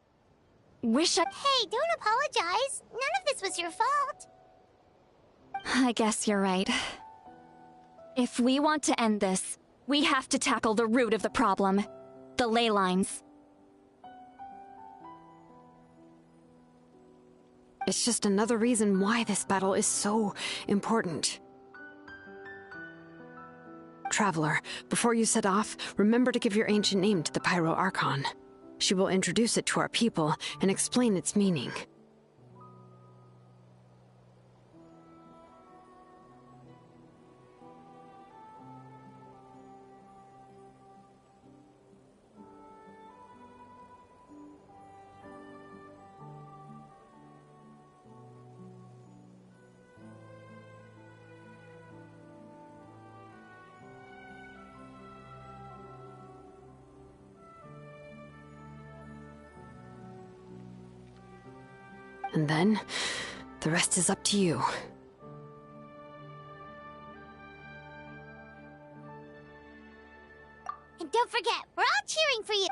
wish I... Hey, don't apologize. None of this was your fault. I guess you're right. If we want to end this, we have to tackle the root of the problem. The ley lines. It's just another reason why this battle is so important. Traveler, before you set off, remember to give your ancient name to the Pyro Archon. She will introduce it to our people and explain its meaning. And then, the rest is up to you. And don't forget, we're all cheering for you.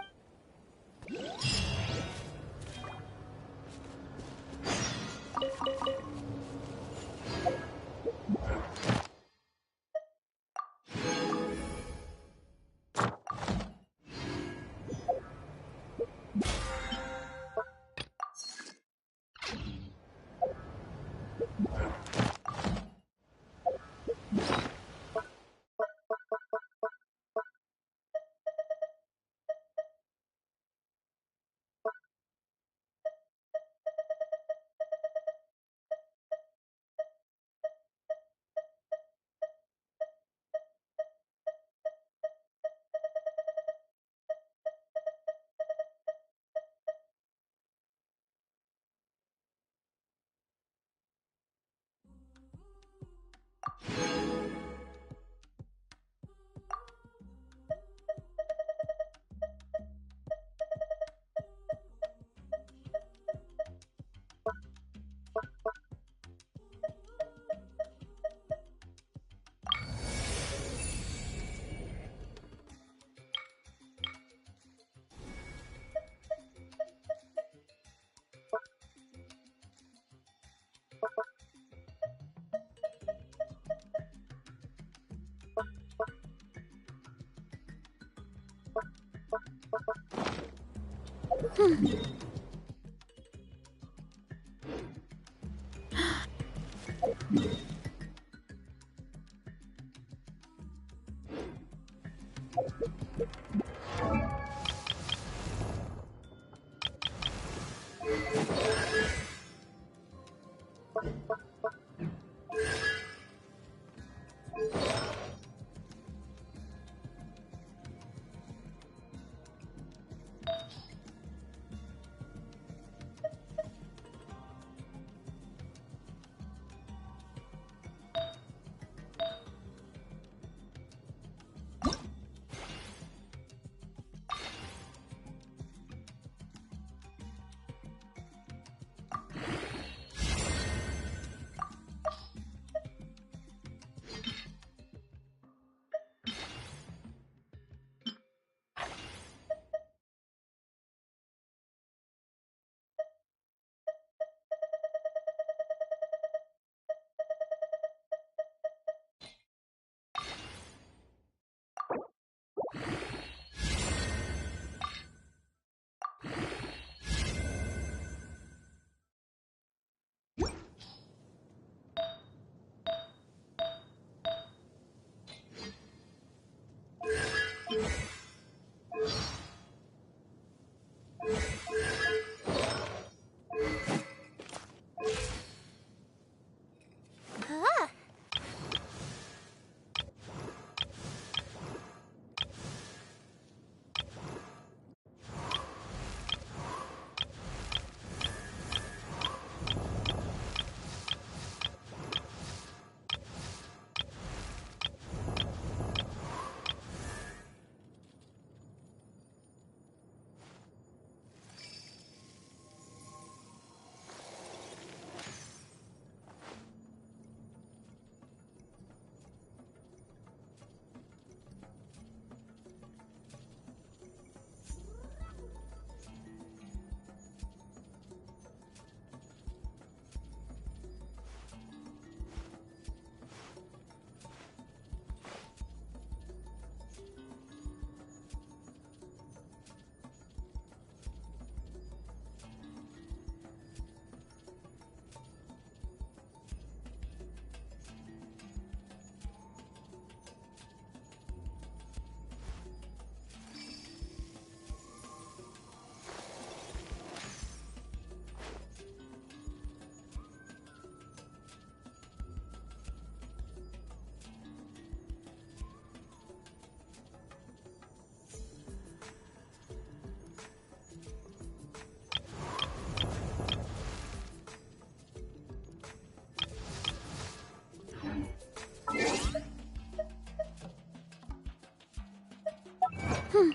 Huh.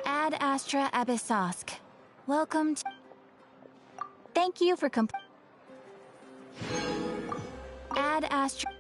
Ad Astra Abyssosk. Welcome to... Thank you for Ad Astra...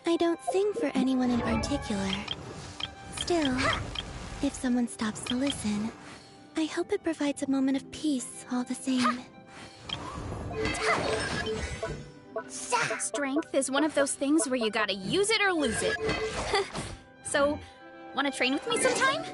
I don't sing for anyone in particular. Still, if someone stops to listen, I hope it provides a moment of peace all the same. Strength is one of those things where you gotta use it or lose it. So, wanna train with me sometime?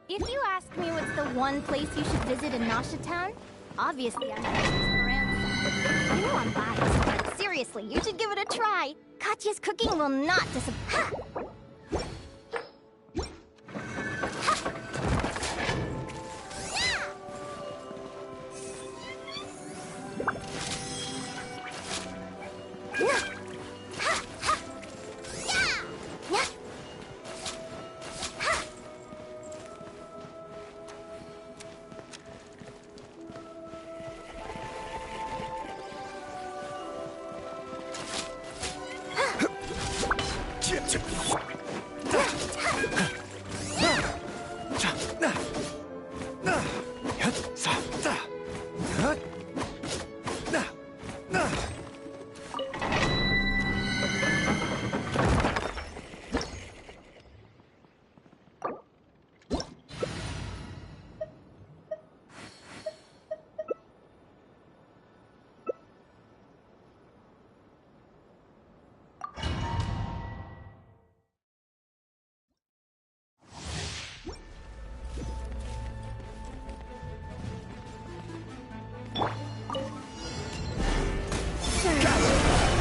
If you ask me what's the one place you should visit in Nasha Town, obviously I'm gonna choose Esperanza. You know I'm biased, but seriously, you should give it a try. Katya's cooking will not disappoint.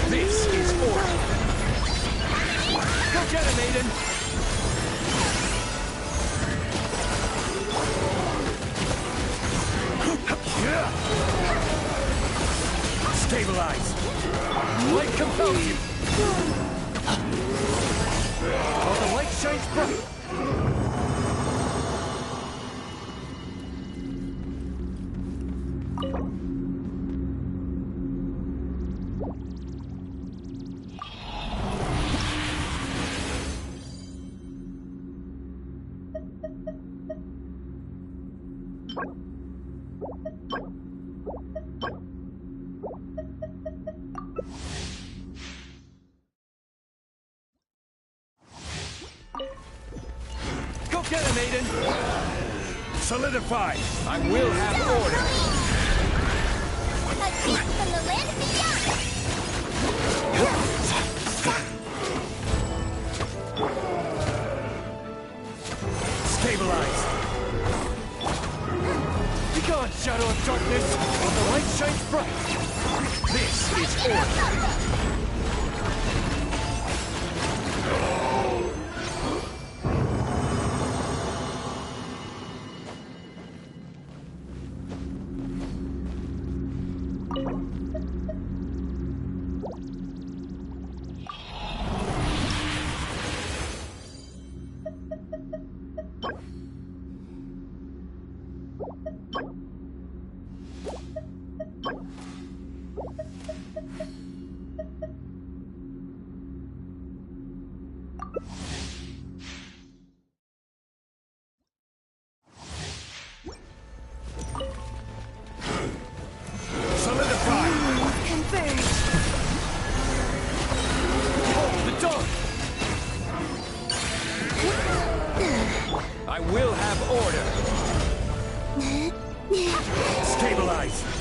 This is order. Go get him, Aiden! Stabilize. Light compels you. While the light shines bright. Go get him, Aiden! Solidify! I will have order! A gift from the land of beyond! Stabilize! Be gone, shadow of darkness, while the light shines bright! This is order! I will have order. Stabilize.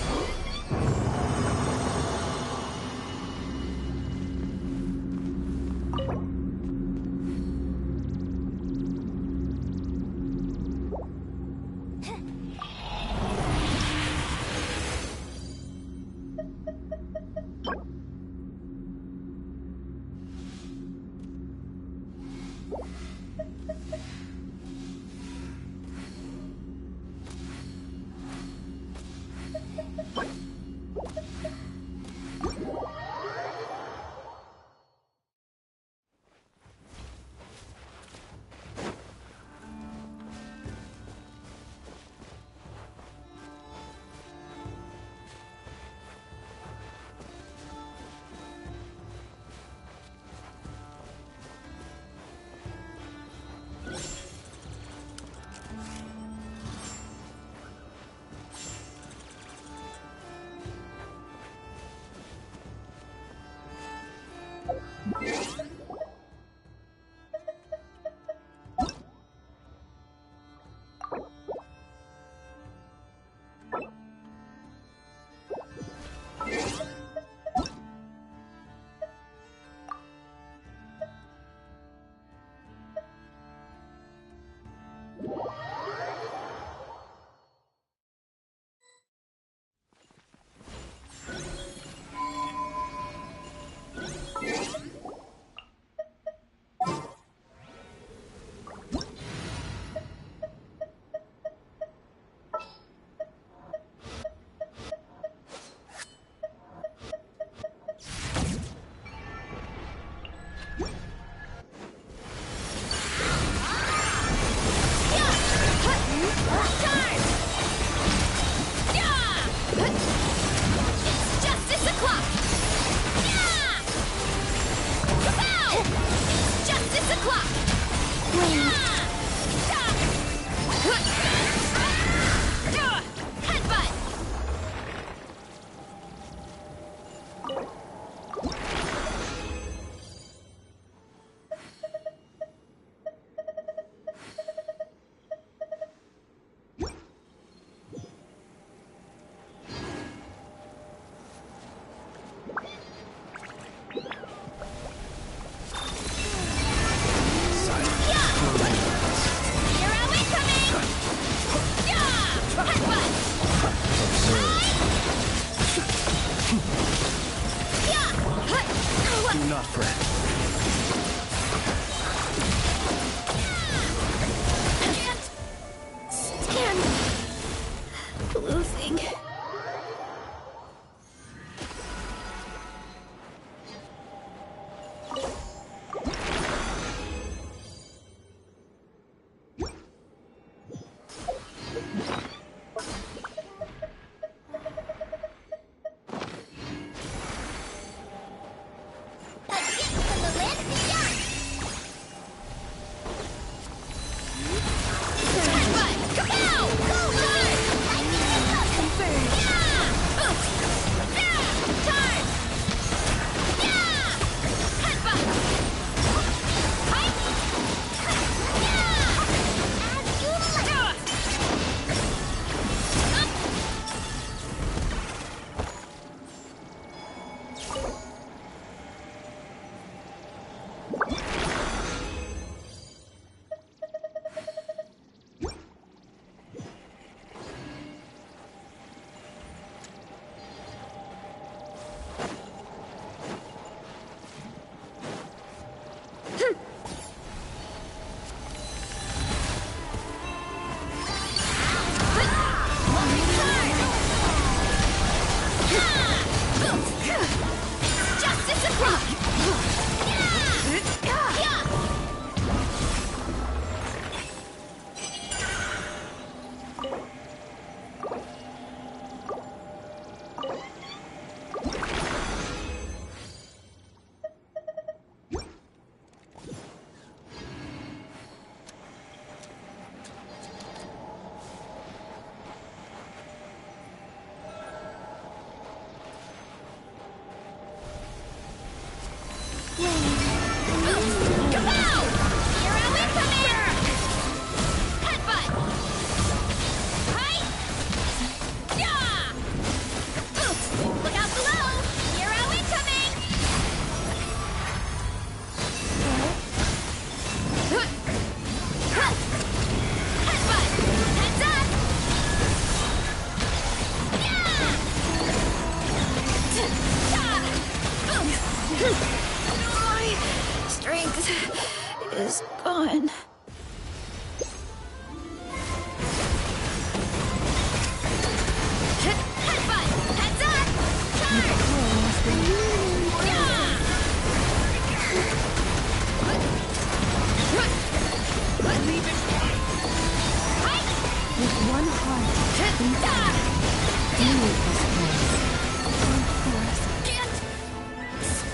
With one heart,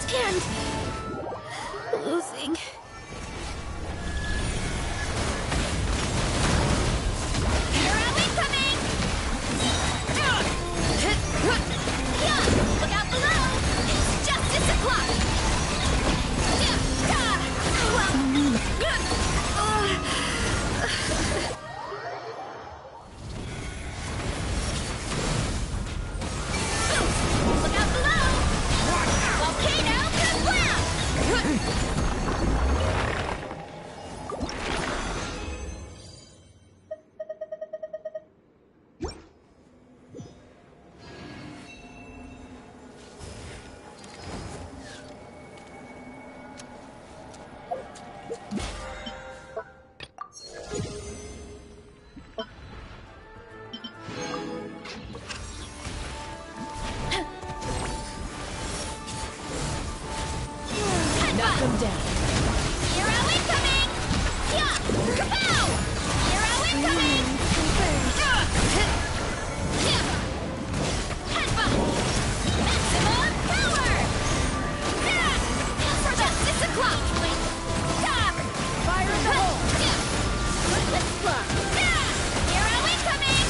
Stand! Losing. Look out below! It's justice o'clock! Look out below! Volcano kablam! Knock them down. Hero incoming! Yeah! Kapow! Hero incoming! Yeah! Headbutt! Maximum power! Yeah! For justice o'clock! Fire in the hole! Let's fly! Yeah! Hero incoming!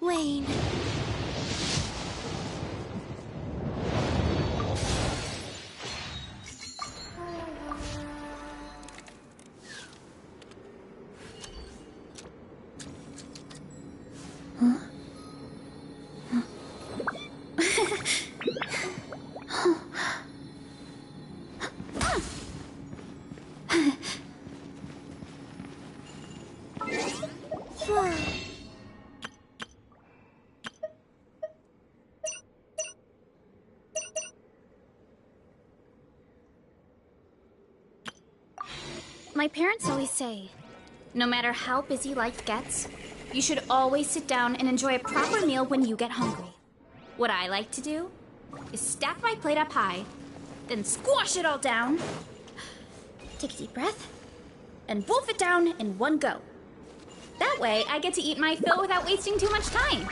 Wayne. My parents always say, no matter how busy life gets, you should always sit down and enjoy a proper meal when you get hungry. What I like to do is stack my plate up high, then squash it all down, take a deep breath, and wolf it down in one go. That way, I get to eat my fill without wasting too much time.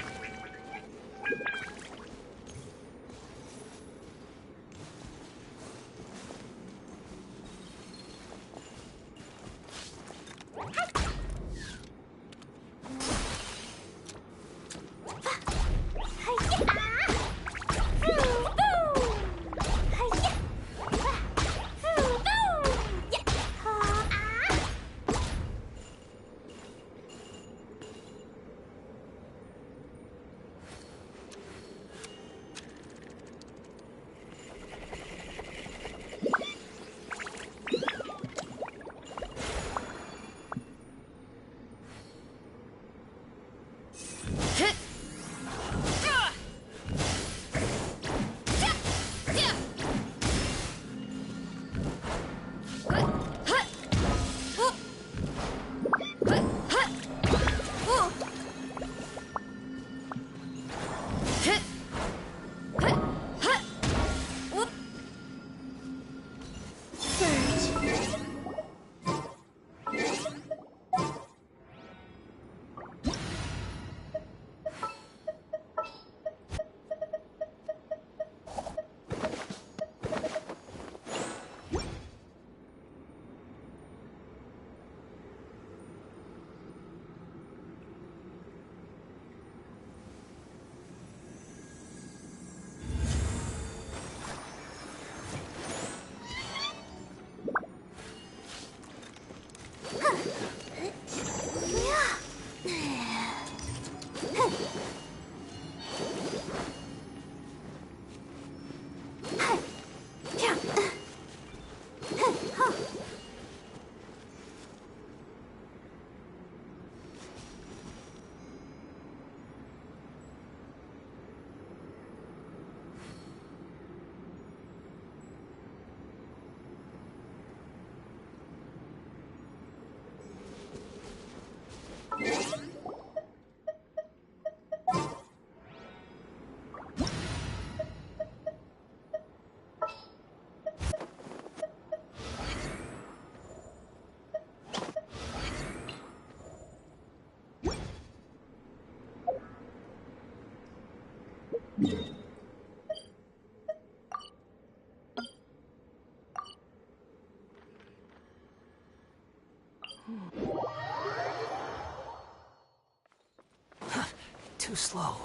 Too slow.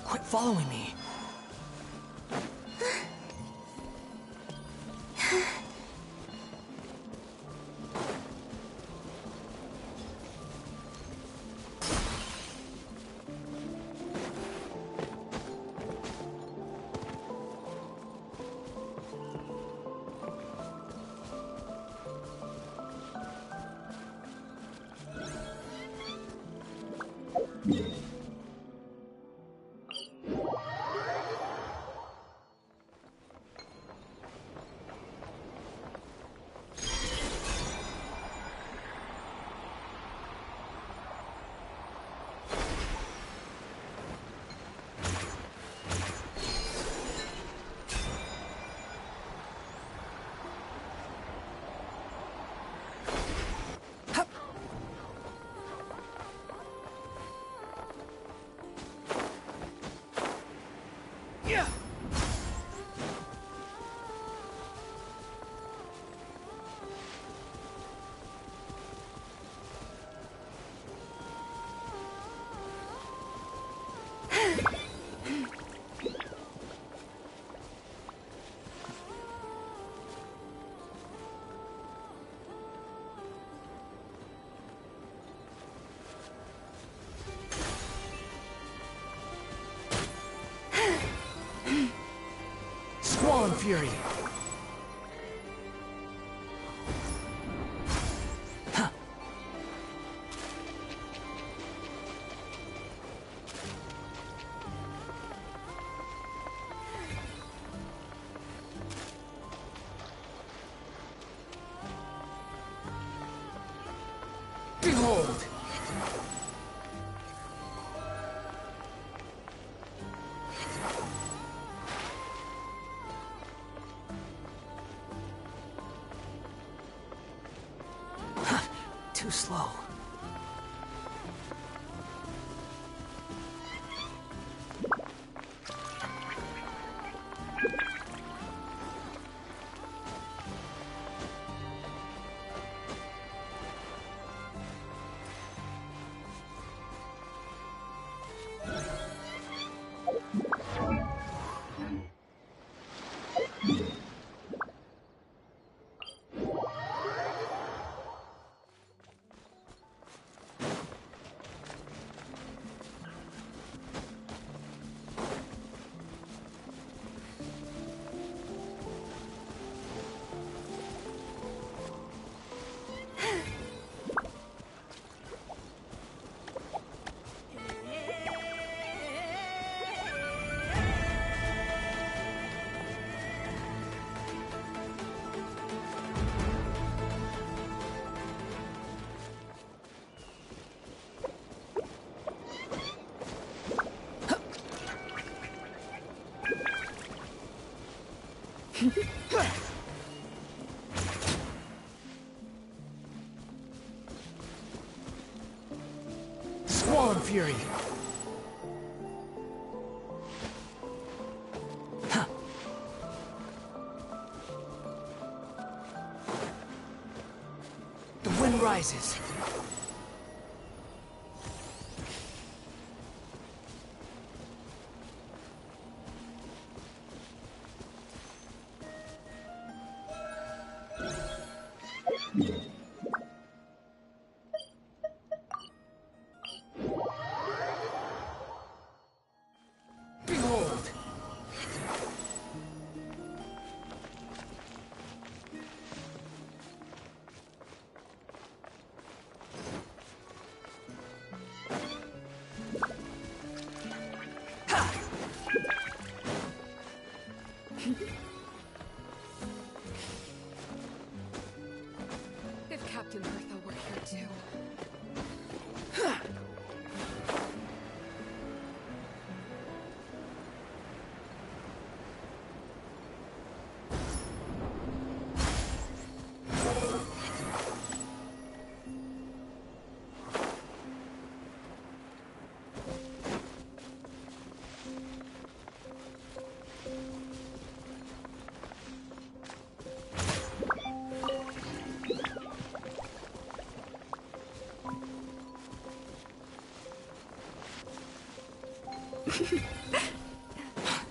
Quit following me. Squall Fury! Behold! Too slow. fury! Huh. The wind rises. Behold! If Captain Bertha were here too.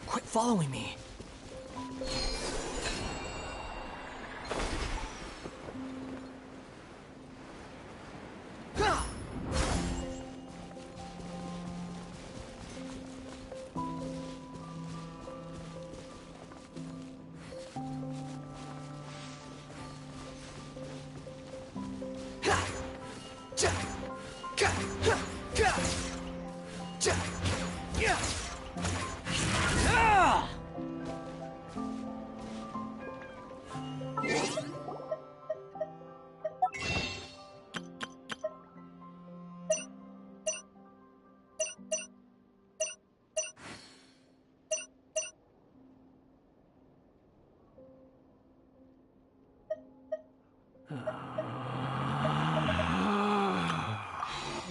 Quit following me.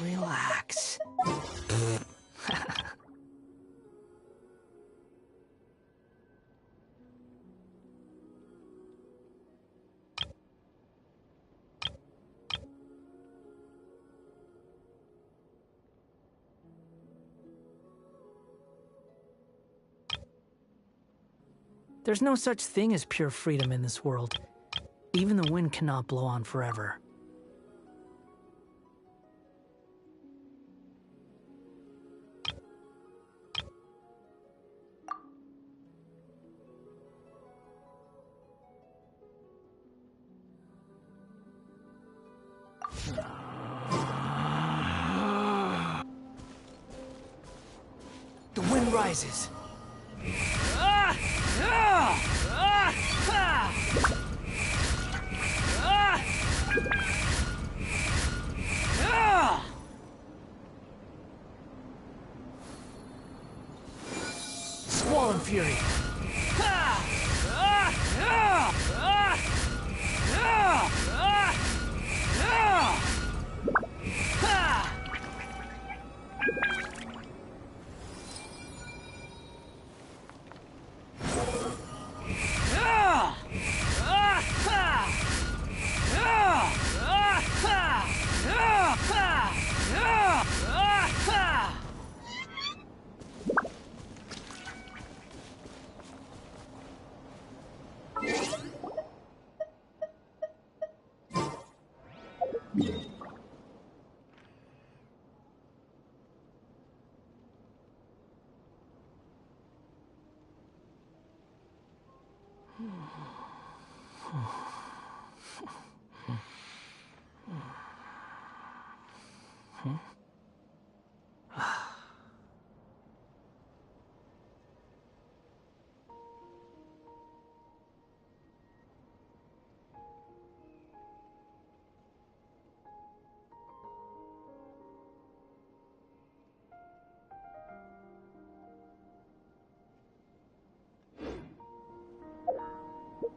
Relax. There's no such thing as pure freedom in this world. Even the wind cannot blow on forever. The wind rises. Squall and fury.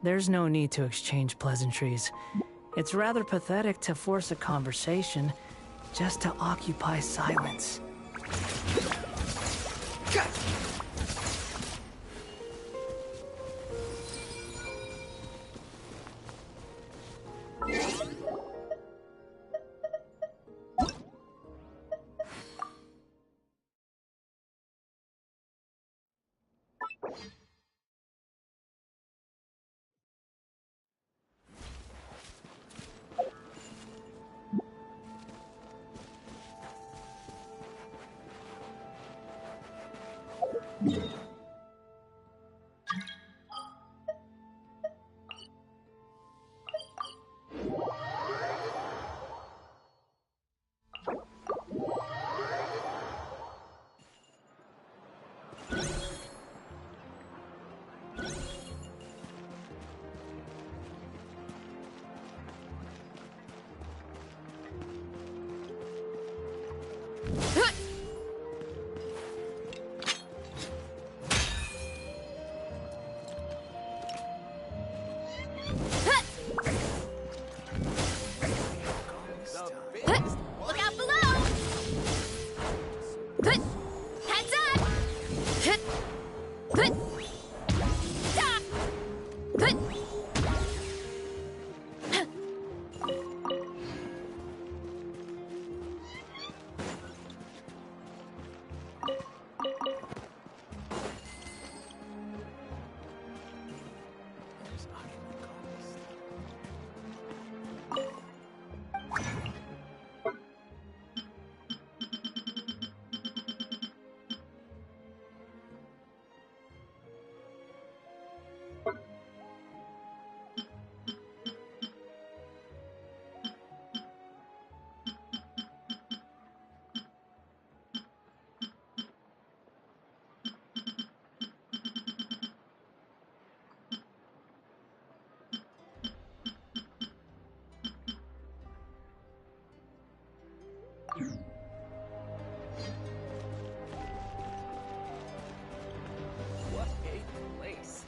There's no need to exchange pleasantries. It's rather pathetic to force a conversation just to occupy silence. Look out below! Heads up! What a place.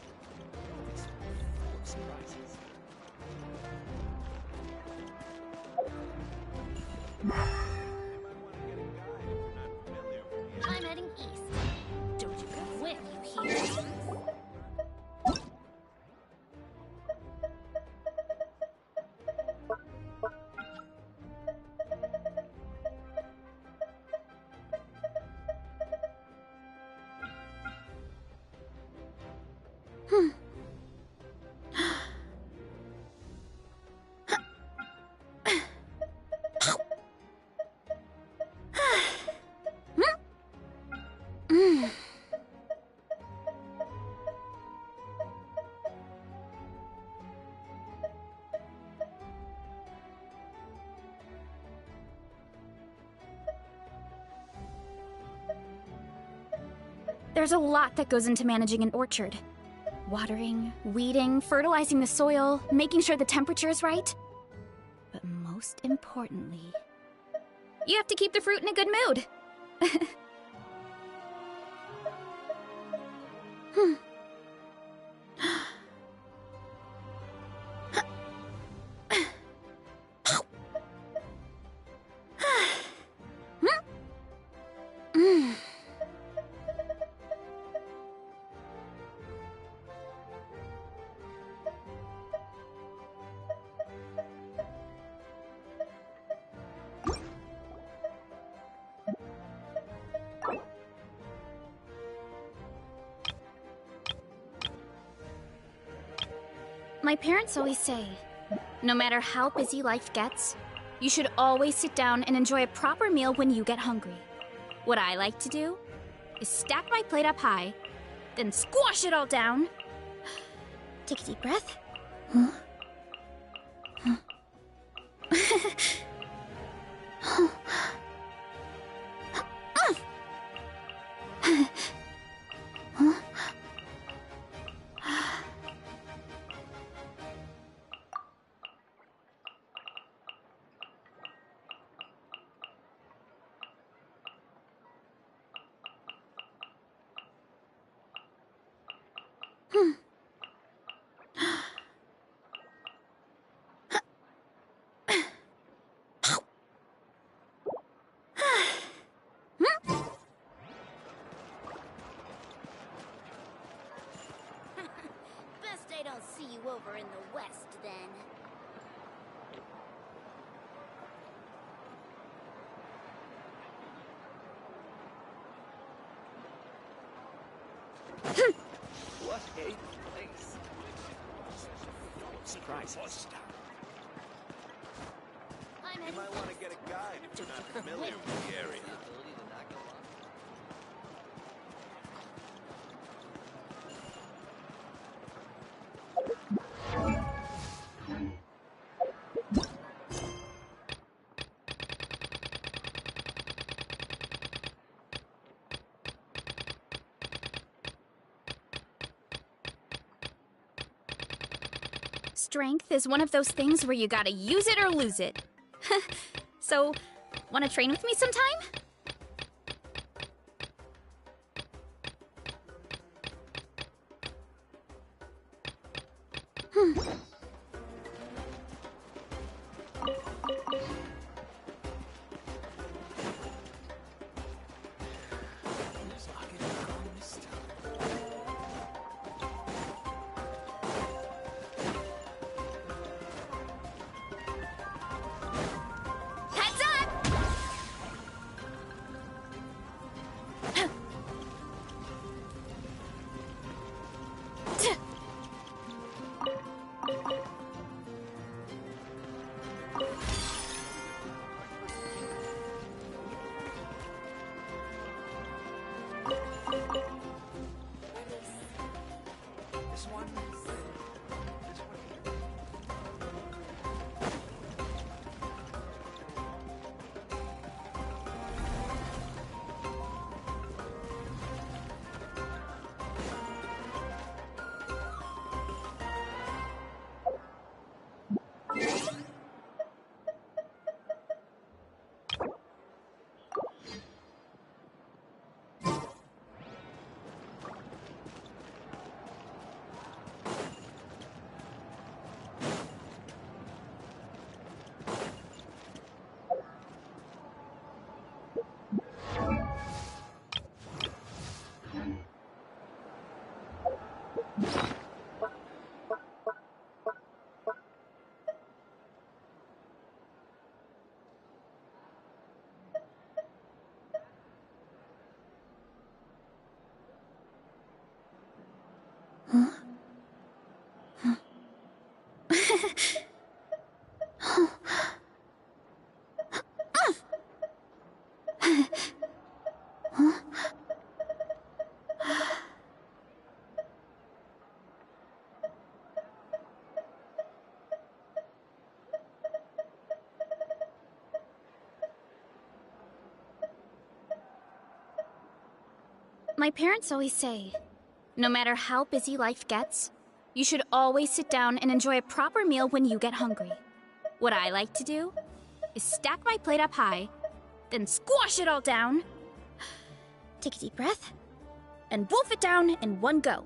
It's full of surprises. I'm heading east. Don't you go with you here. There's a lot that goes into managing an orchard. Watering, weeding, fertilizing the soil, making sure the temperature is right. But most importantly, you have to keep the fruit in a good mood. My parents always say, no matter how busy life gets, you should always sit down and enjoy a proper meal when you get hungry. What I like to do is stack my plate up high, then squash it all down. Take a deep breath. don't see you over in the west, then. What a place. Surprises. I'm You might want to get a guide if you're not familiar with the area. Strength is one of those things where you gotta use it or lose it. So, wanna train with me sometime? Heads up! This one. This one. My parents always say, no matter how busy life gets, you should always sit down and enjoy a proper meal when you get hungry. What I like to do is stack my plate up high, then squash it all down, take a deep breath, and wolf it down in one go.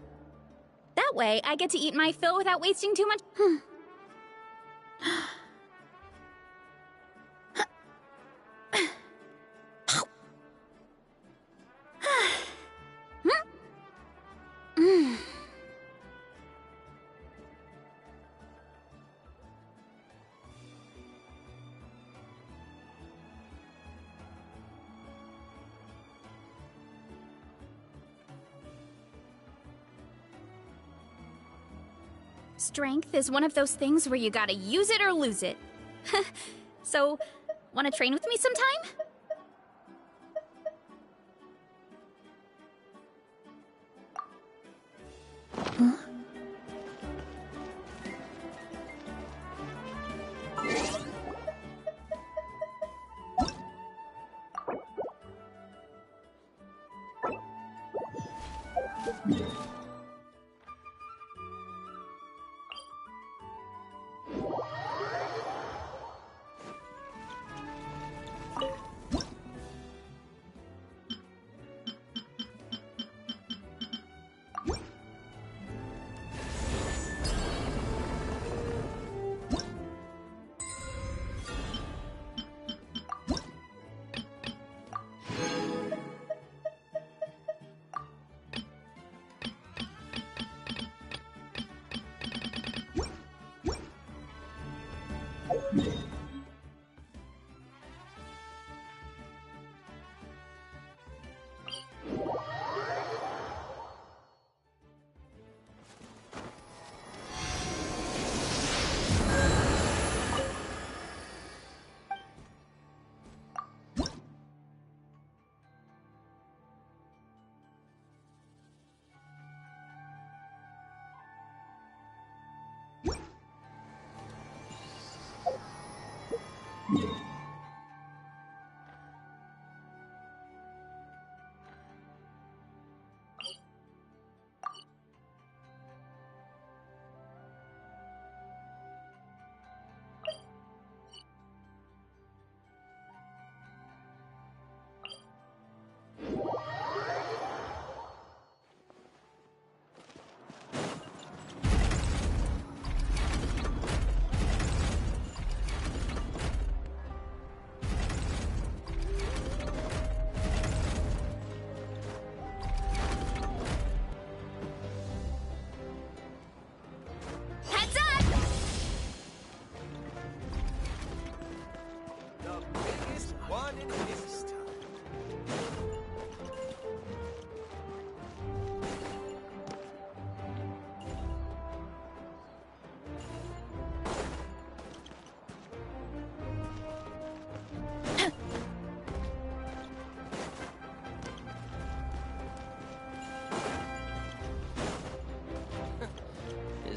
That way, I get to eat my fill without wasting too much. Strength is one of those things where you gotta use it or lose it. So, wanna train with me sometime?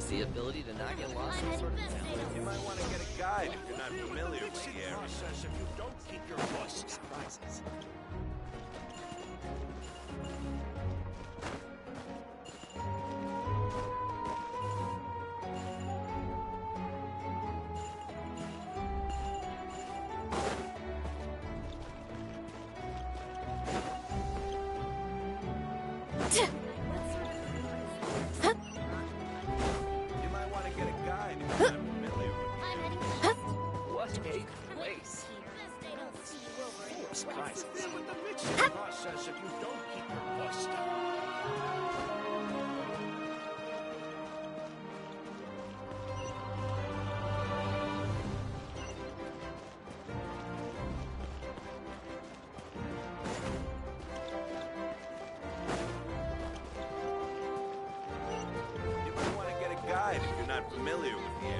The ability to not get lost in sort of talent. You might want to get a guide if you're not familiar with the area. Process if you don't keep your voice surprises. Process if you don't keep your voice down. You might want to get a guide if you're not familiar with the area.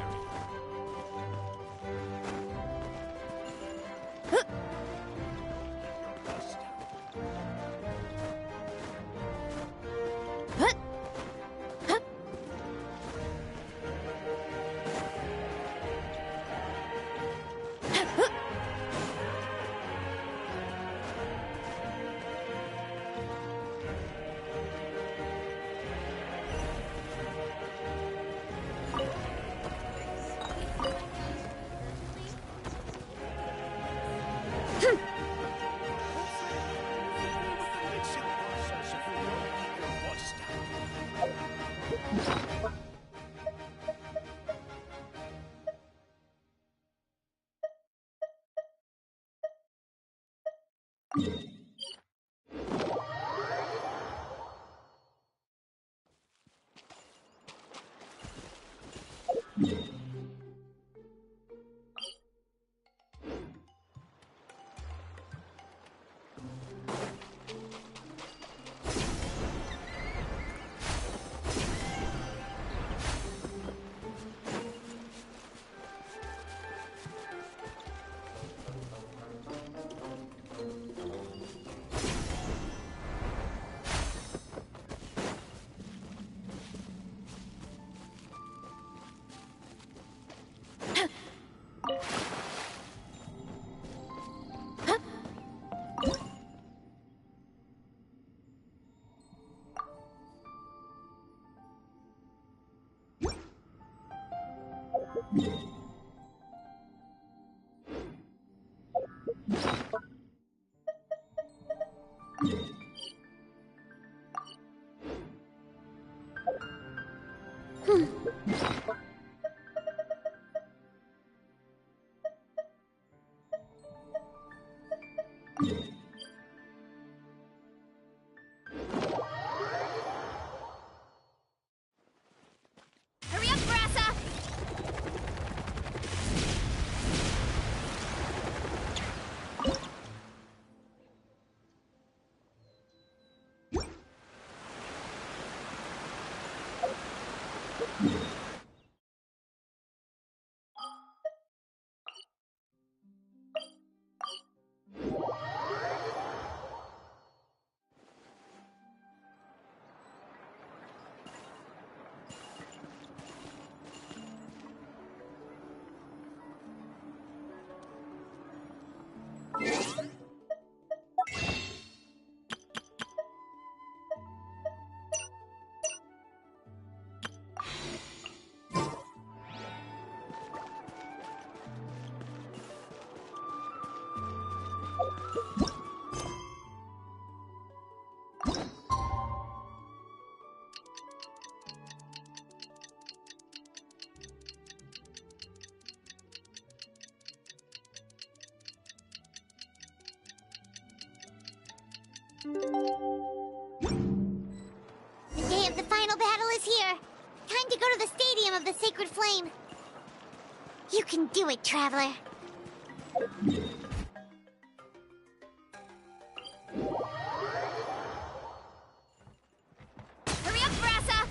The day of the final battle is here. Time to go to the Stadium of the Sacred Flame. You can do it, Traveler. Hurry up, Brassa!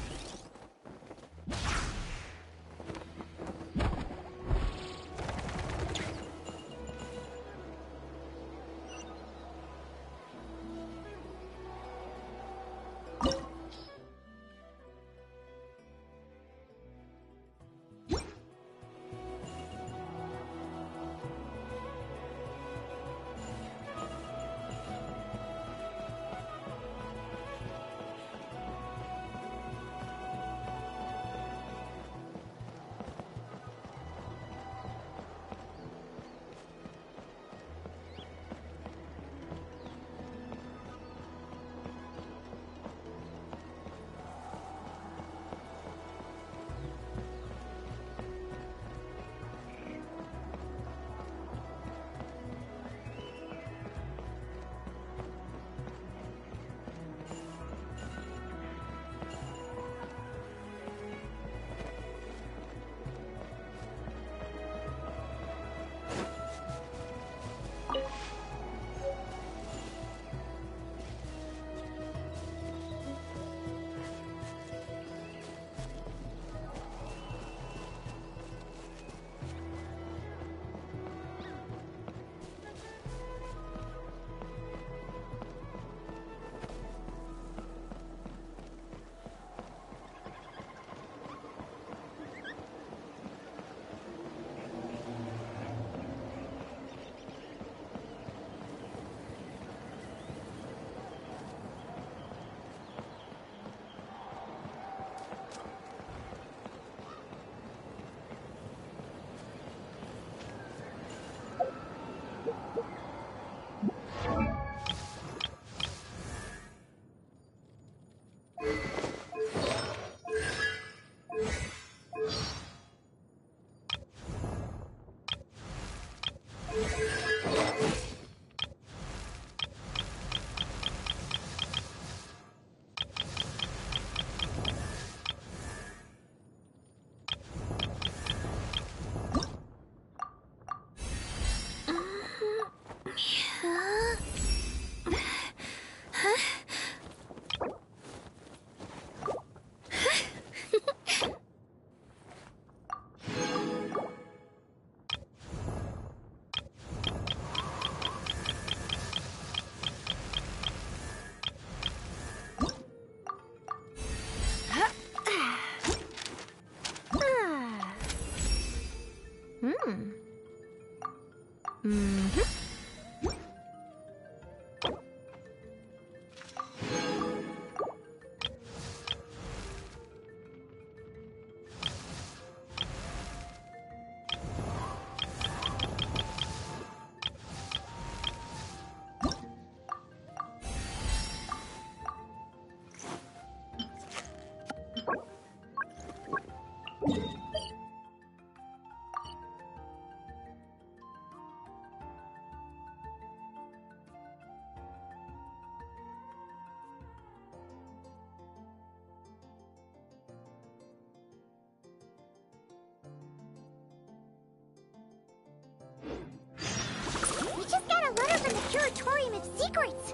We just got a letter from the Curatorium of Secrets.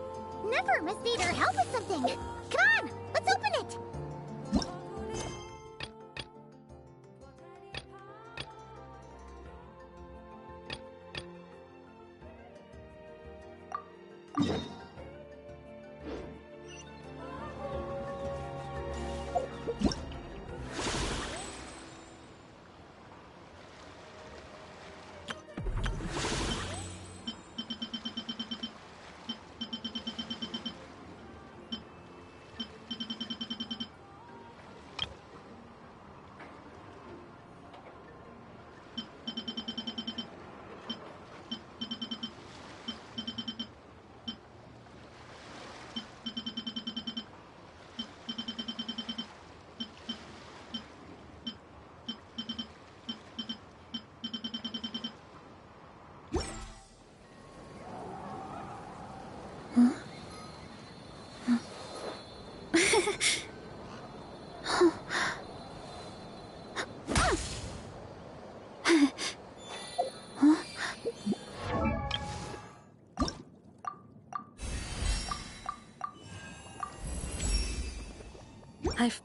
Never must need our help with something. Come on, let's open it. I've...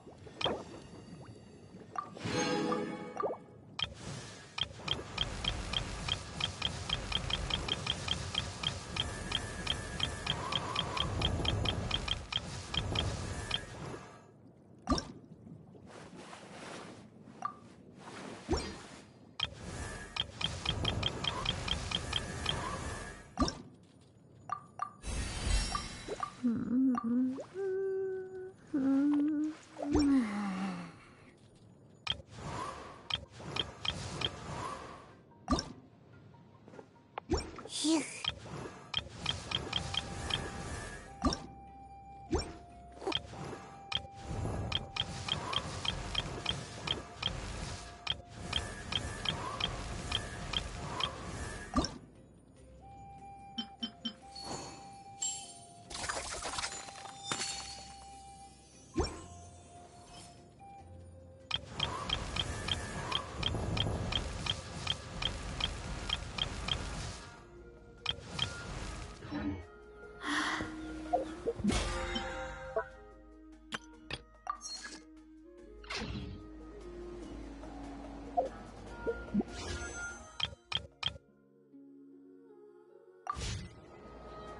Phew.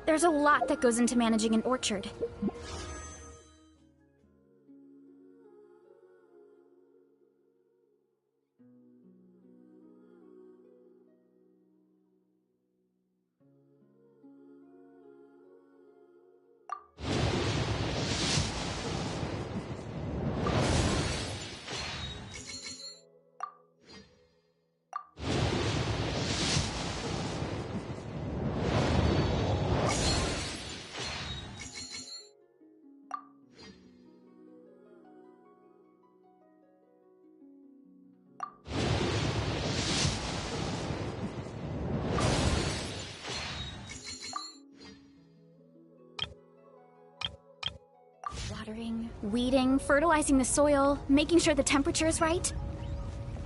There's a lot that goes into managing an orchard. Watering, weeding, fertilizing the soil, making sure the temperature is right.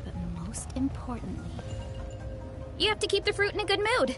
But most importantly, you have to keep the fruit in a good mood.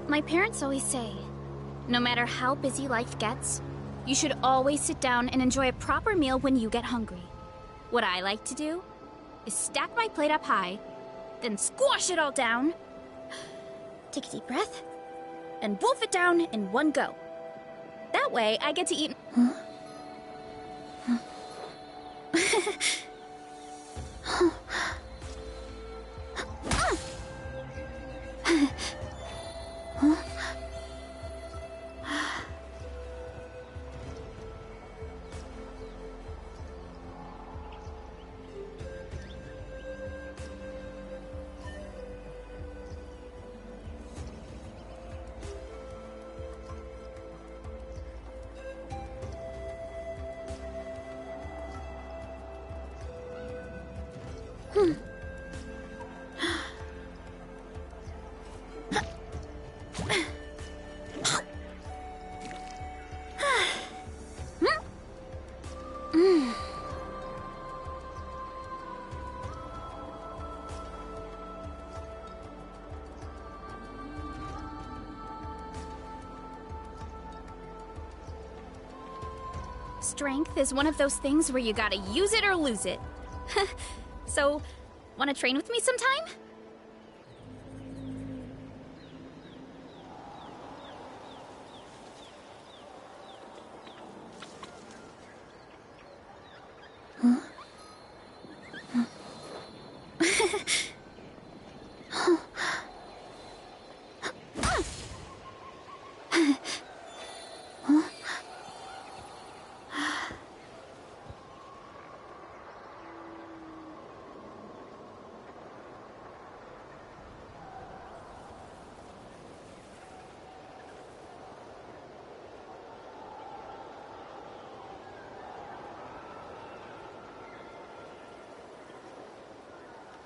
My parents always say, no matter how busy life gets, you should always sit down and enjoy a proper meal when you get hungry. What I like to do is stack my plate up high, then squash it all down, take a deep breath, and wolf it down in one go. That way, I get to eat... Huh? Strength is one of those things where you gotta use it or lose it. So, wanna train with me sometime?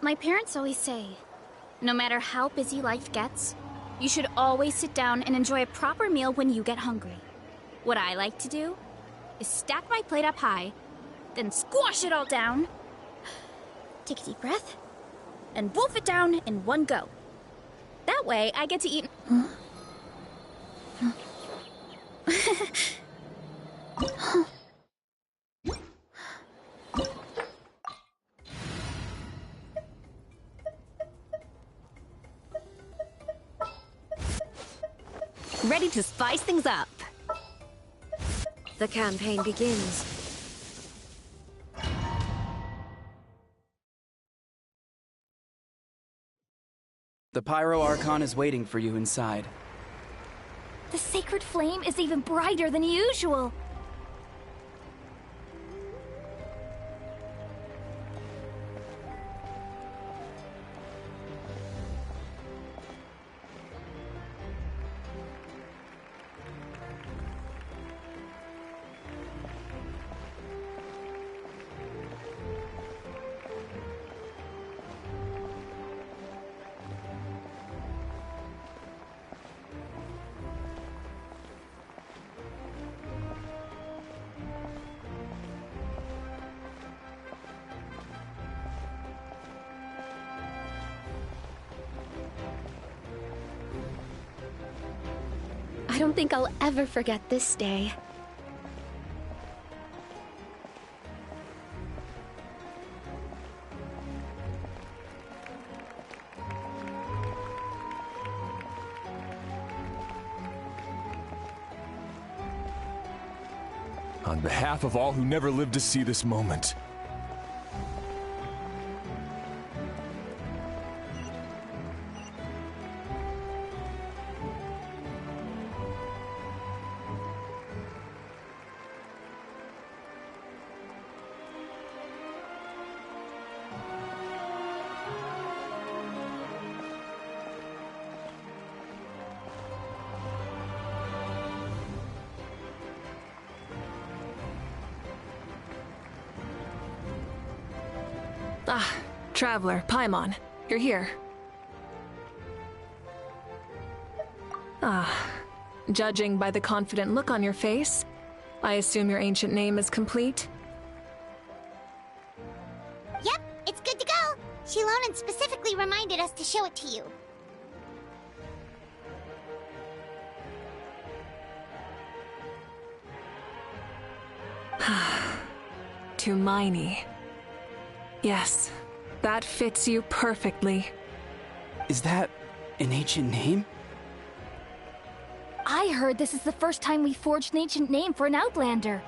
My parents always say, no matter how busy life gets, you should always sit down and enjoy a proper meal when you get hungry. What I like to do is stack my plate up high, then squash it all down, take a deep breath, and wolf it down in one go. That way, I get to eat... Ready to spice things up. The campaign begins. The Pyro Archon is waiting for you inside. The sacred flame is even brighter than usual. I don't think I'll ever forget this day. On behalf of all who never lived to see this moment, Ah, Traveler, Paimon, you're here. Ah, judging by the confident look on your face, I assume your ancient name is complete? Yep, it's good to go. Shilonen specifically reminded us to show it to you. To Miney. Yes, that fits you perfectly. is that an ancient name? I heard this is the first time we forged an ancient name for an Outlander.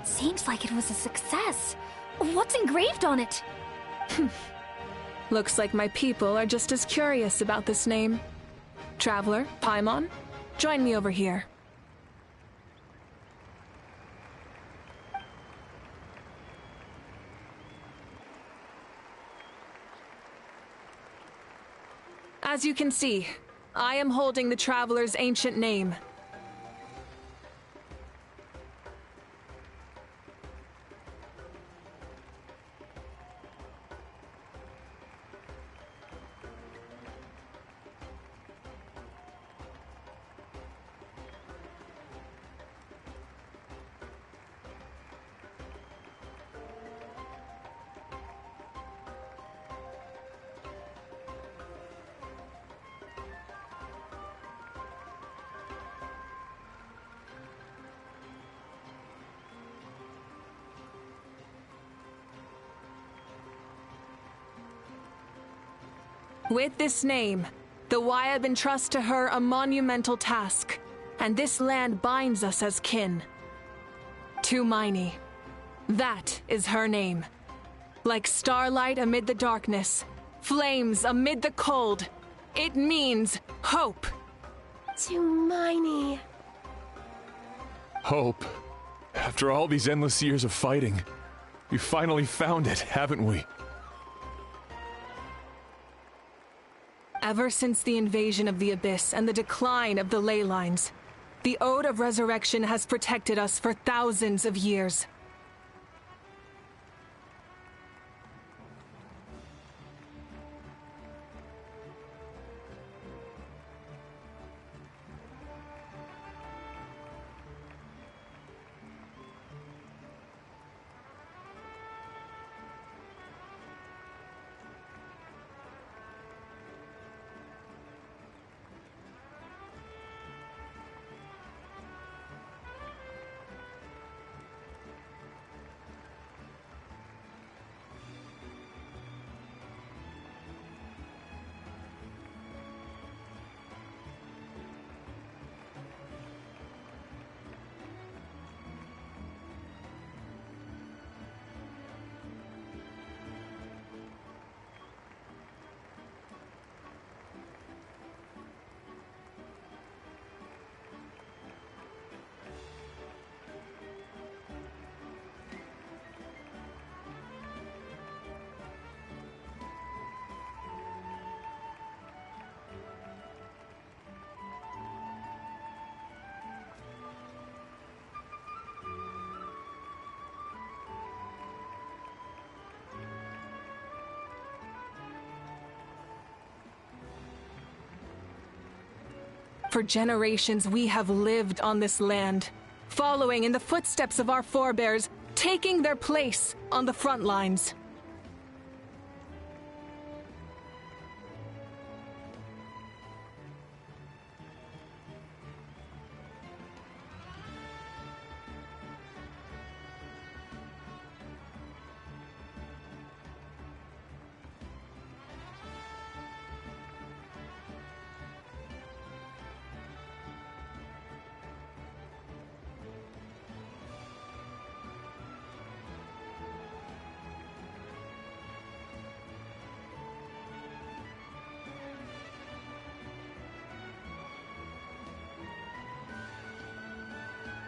Seems like it was a success. What's engraved on it? Looks like my people are just as curious about this name. Traveler, Paimon, join me over here. As you can see, I am holding the Traveler's ancient name. With this name, the Wyab entrusts to her a monumental task, and this land binds us as kin. To Miney. That is her name. Like starlight amid the darkness, flames amid the cold, it means hope. To Miney. Hope. After all these endless years of fighting, we finally found it, haven't we? Ever since the invasion of the Abyss and the decline of the ley lines, the Ode of Resurrection has protected us for thousands of years. For generations, we have lived on this land, following in the footsteps of our forebears, taking their place on the front lines.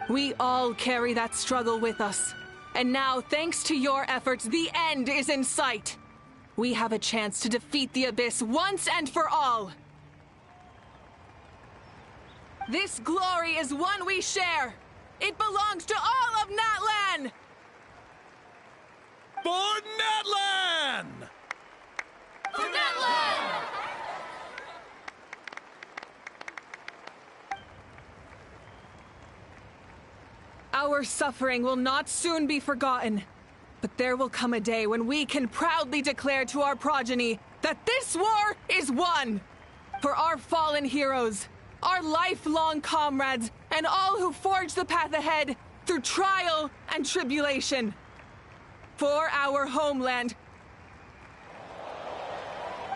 We all carry that struggle with us. And now, thanks to your efforts, the end is in sight. We have a chance to defeat the Abyss once and for all. This glory is one we share. It belongs to all of Natlan! For Natlan! For Natlan! Our suffering will not soon be forgotten, but there will come a day when we can proudly declare to our progeny that this war is won! For our fallen heroes, our lifelong comrades, and all who forge the path ahead through trial and tribulation. For our homeland,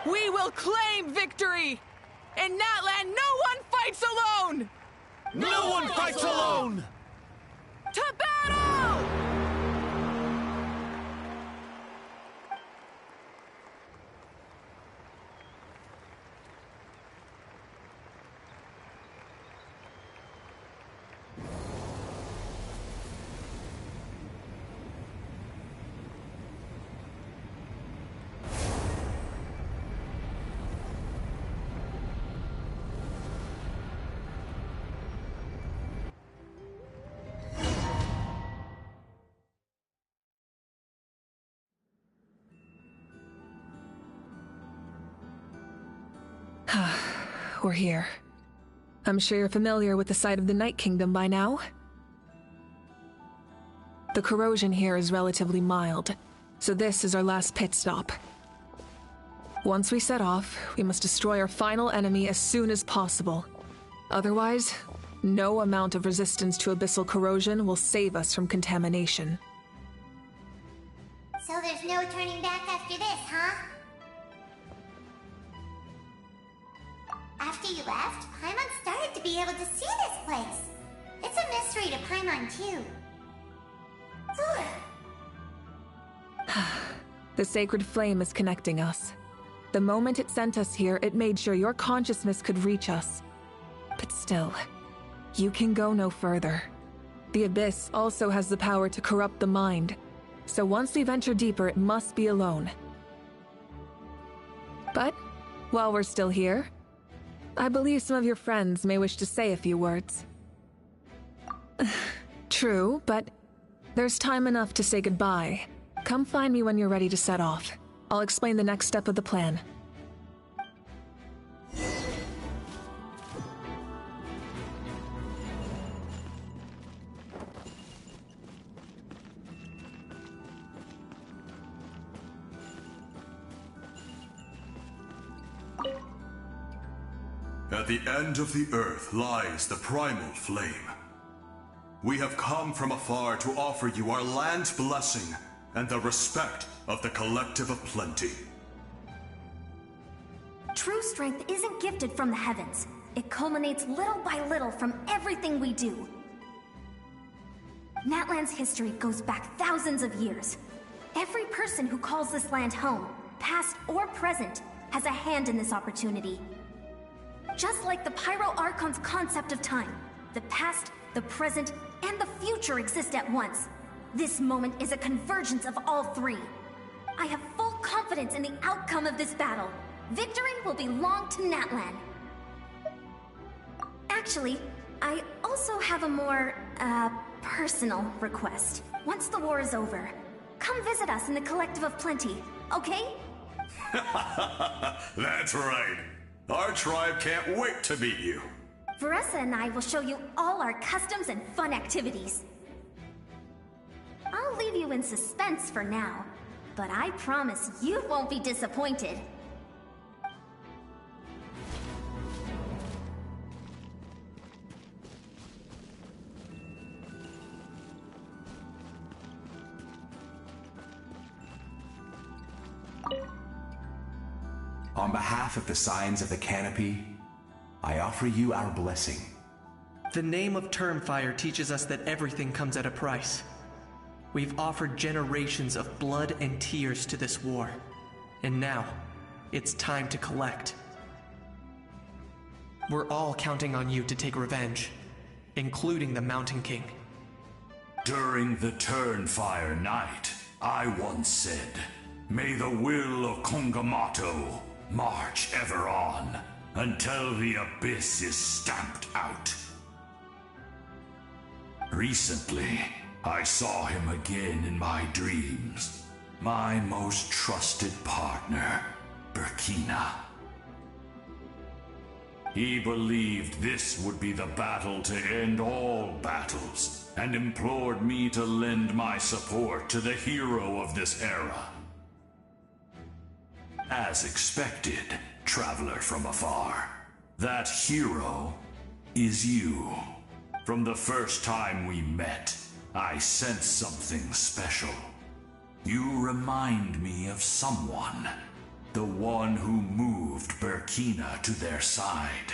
we will claim victory! In Natlan, no one fights alone! No one fights alone! To battle! We're here. I'm sure you're familiar with the site of the Night Kingdom by now. The corrosion here is relatively mild, so this is our last pit stop. Once we set off, we must destroy our final enemy as soon as possible. Otherwise, no amount of resistance to abyssal corrosion will save us from contamination. So there's no turning back after this, huh? you left, Paimon started to be able to see this place. It's a mystery to Paimon, too. The sacred flame is connecting us. The moment it sent us here, it made sure your consciousness could reach us. But still, you can go no further. The Abyss also has the power to corrupt the mind, so once we venture deeper, it must be alone. But, while we're still here, I believe some of your friends may wish to say a few words. True, but there's time enough to say goodbye. Come find me when you're ready to set off. I'll explain the next step of the plan. At the end of the earth lies the primal flame. We have come from afar to offer you our land's blessing and the respect of the Collective of Plenty. True strength isn't gifted from the heavens. It culminates little by little from everything we do. Natlan's history goes back thousands of years. Every person who calls this land home, past or present, has a hand in this opportunity. Just like the Pyro Archon's concept of time, the past, the present, and the future exist at once. This moment is a convergence of all three. I have full confidence in the outcome of this battle. Victory will belong to Natlan. Actually, I also have a more, personal request. Once the war is over, come visit us in the Collective of Plenty, okay? That's right. Our tribe can't wait to meet you. Veressa and I will show you all our customs and fun activities. I'll leave you in suspense for now, but I promise you won't be disappointed. On behalf of the Signs of the Canopy, I offer you our blessing. The name of Termfire teaches us that everything comes at a price. We've offered generations of blood and tears to this war, and now, it's time to collect. We're all counting on you to take revenge, including the Mountain King. During the Turnfire Night, I once said, "May the will of Kongamato march ever on, until the Abyss is stamped out." Recently, I saw him again in my dreams. My most trusted partner, Burkina. He believed this would be the battle to end all battles, and implored me to lend my support to the hero of this era. As expected, traveler from afar, that hero is you. From the first time we met, I sensed something special. You remind me of someone. The one who moved Burkina to their side.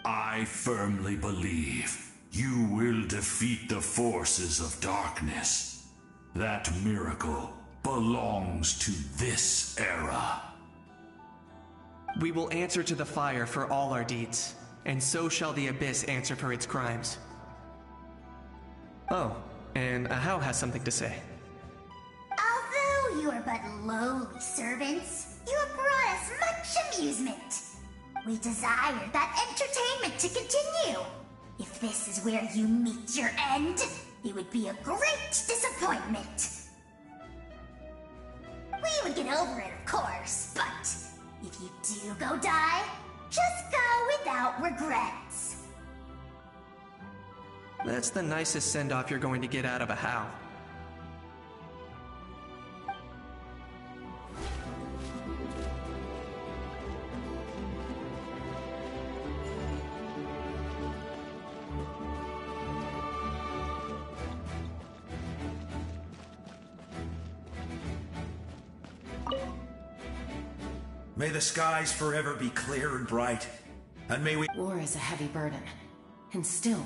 I firmly believe you will defeat the forces of darkness. That miracle belongs to this era. We will answer to the fire for all our deeds, and so shall the Abyss answer for its crimes. Oh, and Ahau has something to say. Although you are but lowly servants, you have brought us much amusement. We desire that entertainment to continue. If this is where you meet your end, it would be a great disappointment. We would get over it, of course, but if you do go die, just go without regrets. That's the nicest send-off you're going to get out of Ahau. May the skies forever be clear and bright, And may we— War is a heavy burden. And still,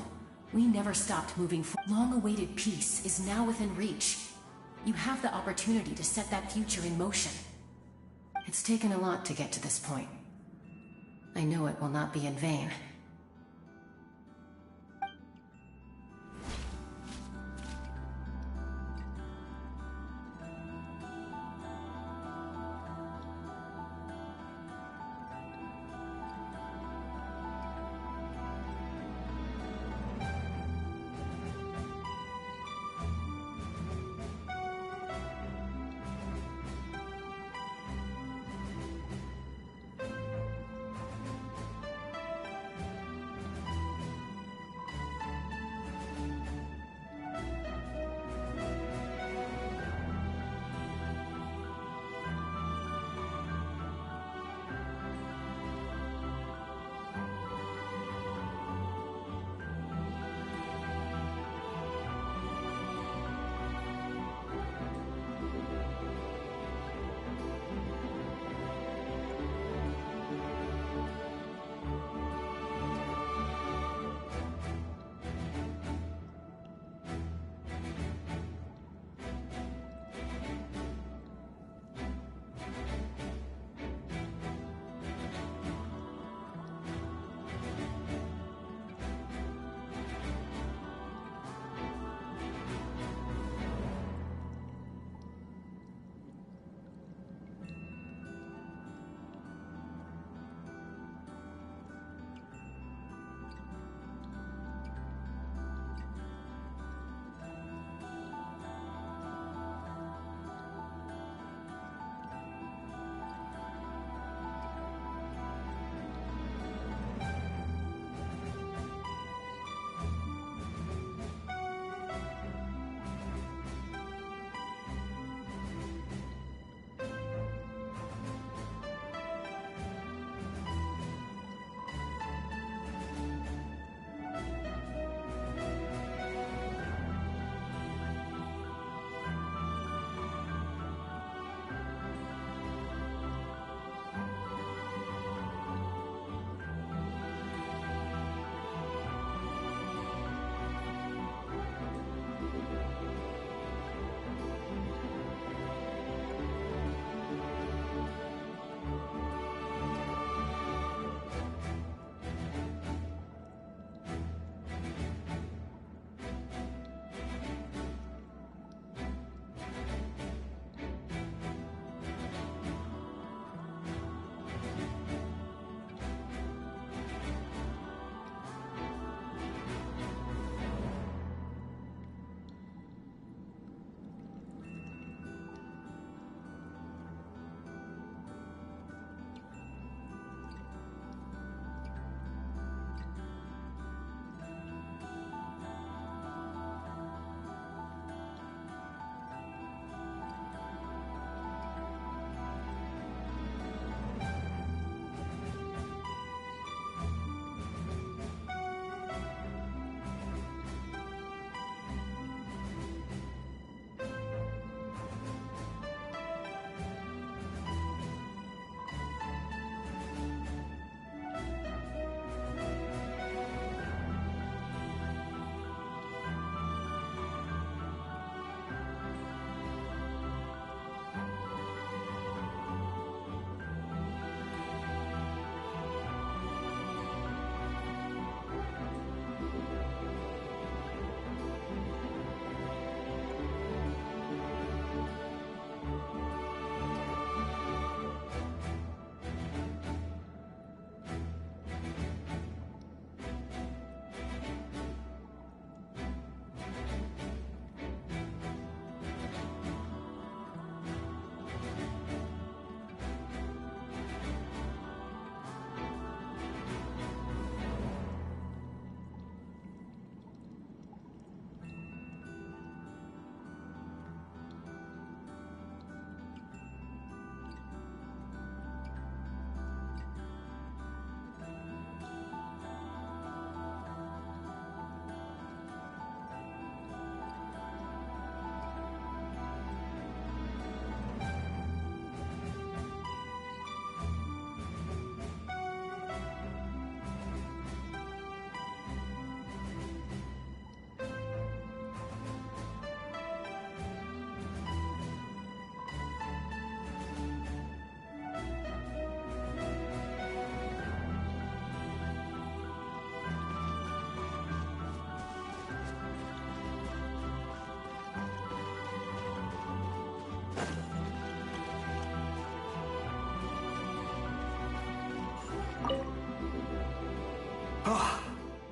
we never stopped moving forward. Long-awaited peace is now within reach. You have the opportunity to set that future in motion. It's taken a lot to get to this point. I know it will not be in vain.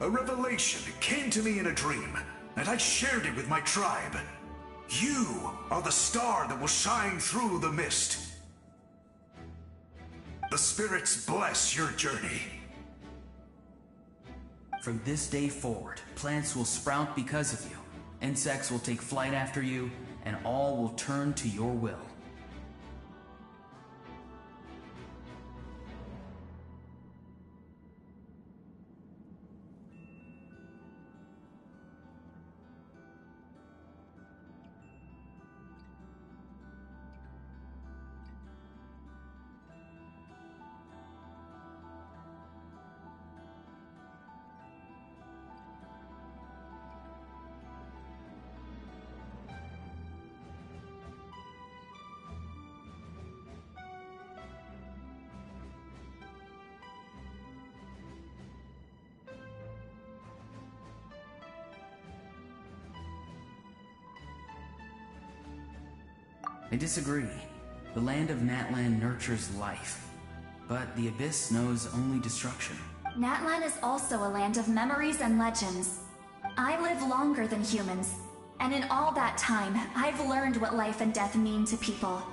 A revelation came to me in a dream, and I shared it with my tribe. You are the star that will shine through the mist. The spirits bless your journey. From this day forward, plants will sprout because of you, insects will take flight after you, and all will turn to your will. I disagree. The land of Natlan nurtures life, but the Abyss knows only destruction. Natlan is also a land of memories and legends. I live longer than humans, and in all that time, I've learned what life and death mean to people.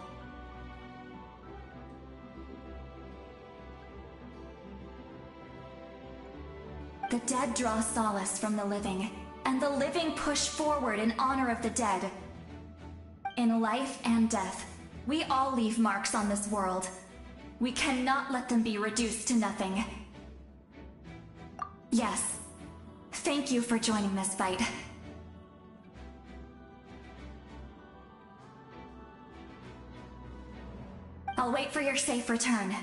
The dead draw solace from the living, and the living push forward in honor of the dead. In life and death, we all leave marks on this world. We cannot let them be reduced to nothing. Yes. Thank you for joining this fight. I'll wait for your safe return.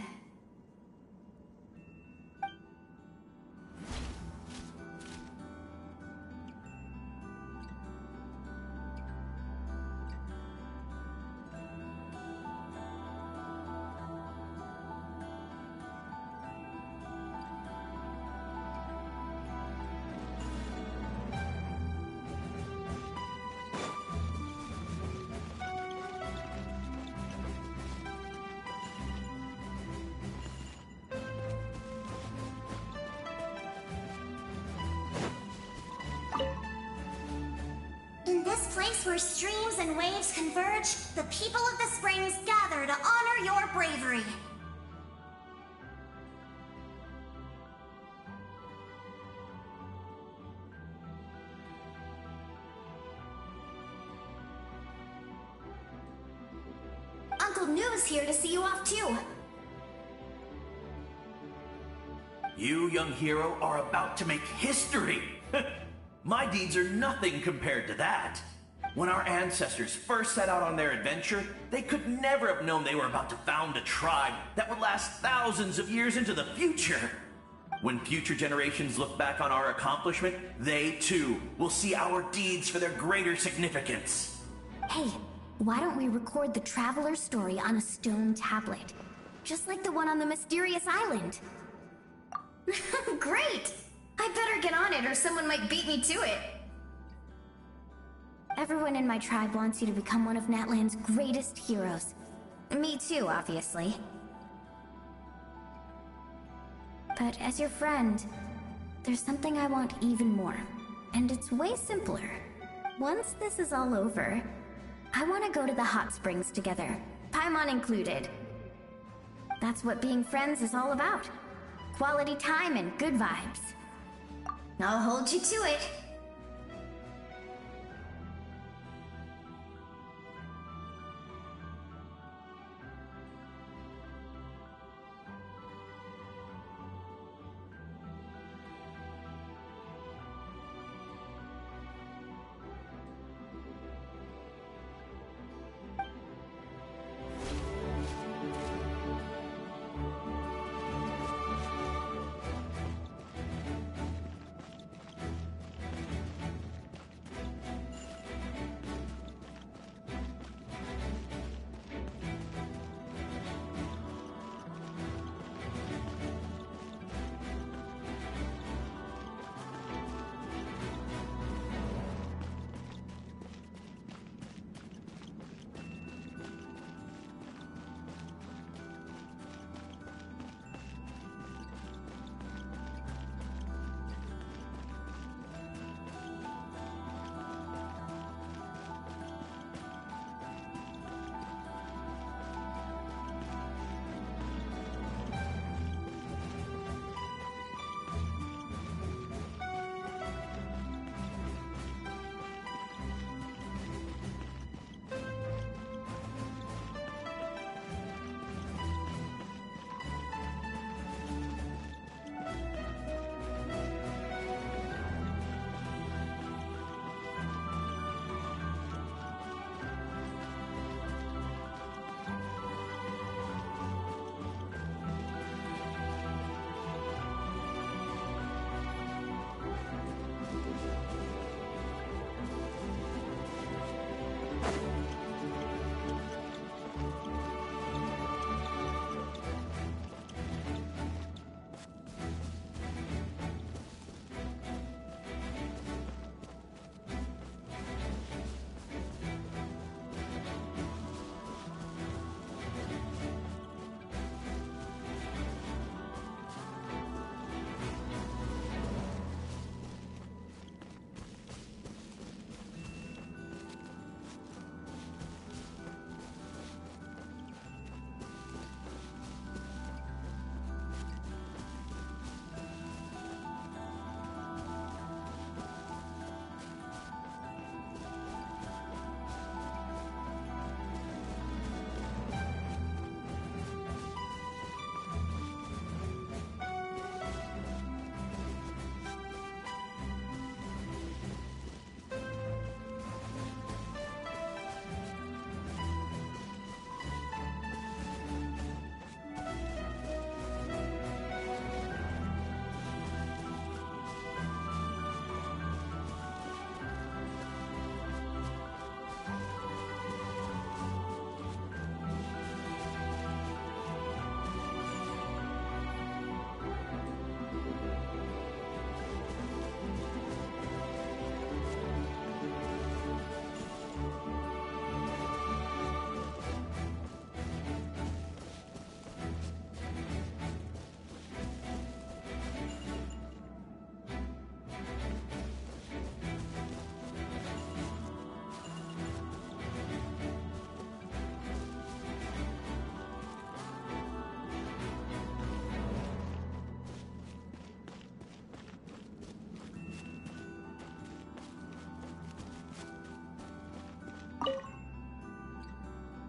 In this place where streams and waves converge, the people of the springs gather to honor your bravery. Uncle Noo's here to see you off too. You, young hero, are about to make history. My deeds are nothing compared to that. When our ancestors first set out on their adventure, they could never have known they were about to found a tribe that would last thousands of years into the future. When future generations look back on our accomplishment, they too will see our deeds for their greater significance. Hey, why don't we record the traveler's story on a stone tablet? Just like the one on the mysterious island. Great! I better get on it or someone might beat me to it. Everyone in my tribe wants you to become one of Natlan's greatest heroes. Me too, obviously. But as your friend, there's something I want even more. And it's way simpler. Once this is all over, I want to go to the hot springs together, Paimon included. That's what being friends is all about. Quality time and good vibes. I'll hold you to it.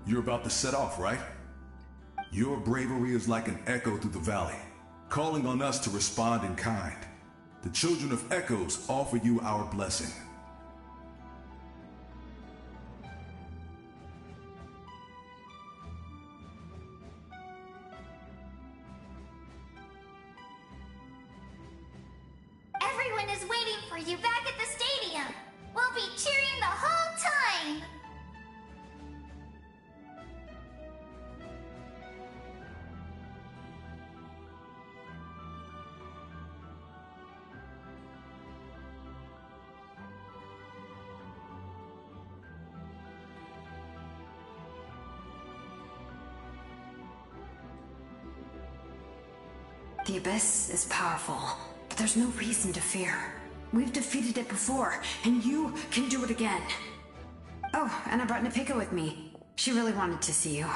You're about to set off, right? Your bravery is like an echo through the valley, calling on us to respond in kind. The children of Echoes offer you our blessing. Everyone is waiting for you back at the stadium. We'll be cheering the whole time. The Abyss is powerful, but there's no reason to fear. We've defeated it before, and you can do it again. Oh, and I brought Napika with me. She really wanted to see you.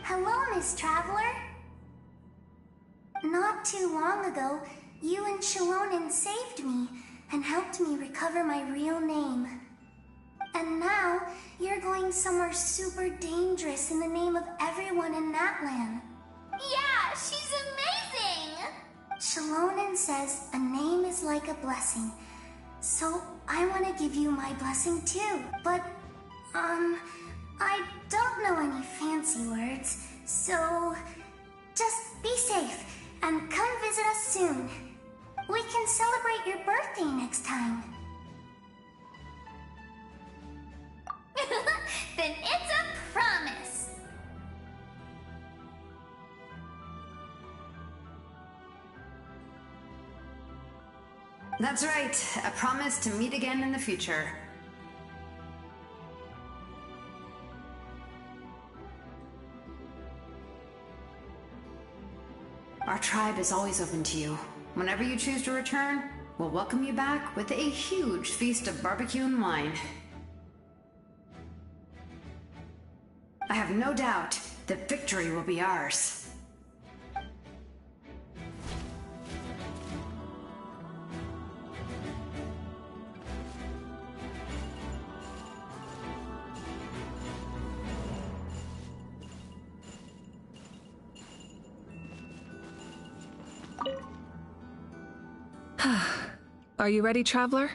Hello, Miss Traveler. Not too long ago, you and Shalonen saved me and helped me recover my real name. And now, you're going somewhere super dangerous in the name of everyone in Natlan. Yeah, she's amazing! Shalonen says a name is like a blessing. So, I want to give you my blessing too. But, I don't know any fancy words. So, just be safe and come visit us soon. We can celebrate your birthday next time. Then it's a promise. That's right, a promise to meet again in the future. Our tribe is always open to you. Whenever you choose to return, we'll welcome you back with a huge feast of barbecue and wine. I have no doubt that victory will be ours. Are you ready, Traveler?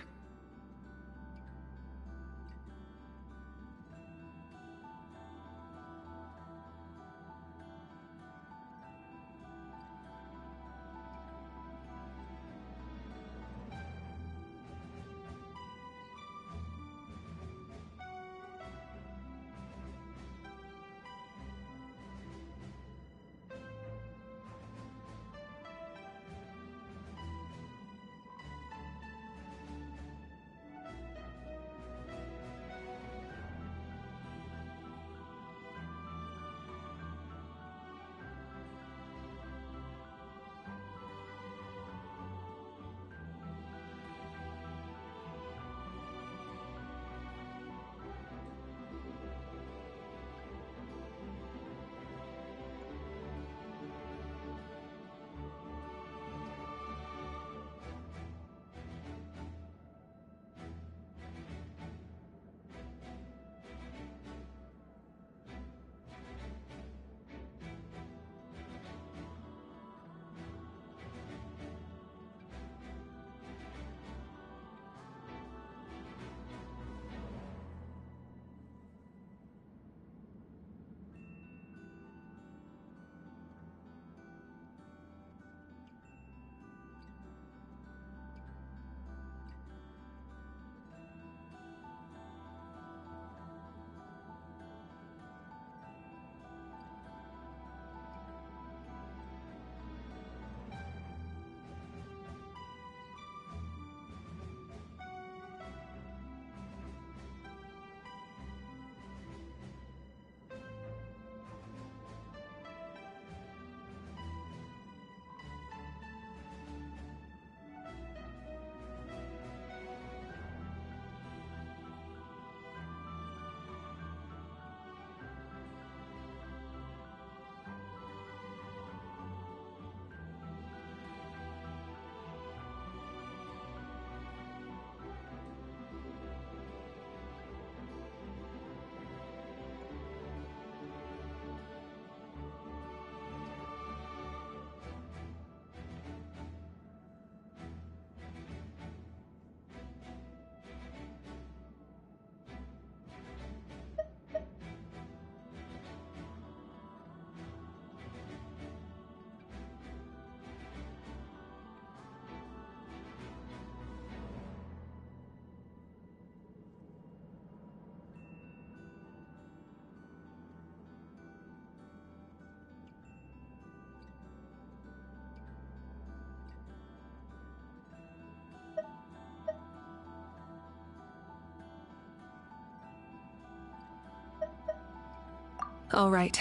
All right.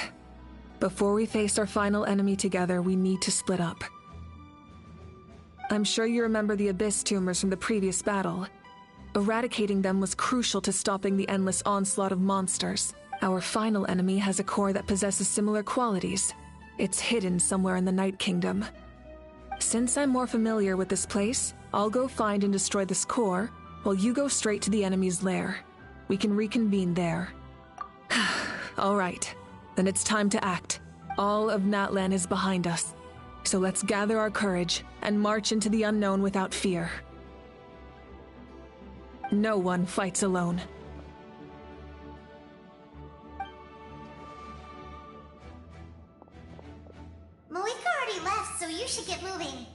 Before we face our final enemy together, we need to split up. I'm sure you remember the Abyss tumors from the previous battle. Eradicating them was crucial to stopping the endless onslaught of monsters. Our final enemy has a core that possesses similar qualities. It's hidden somewhere in the Night Kingdom. Since I'm more familiar with this place, I'll go find and destroy this core, while you go straight to the enemy's lair. We can reconvene there. All right, then it's time to act. All of Natlan is behind us. So let's gather our courage and march into the unknown without fear. No one fights alone. Malika already left, so you should get moving.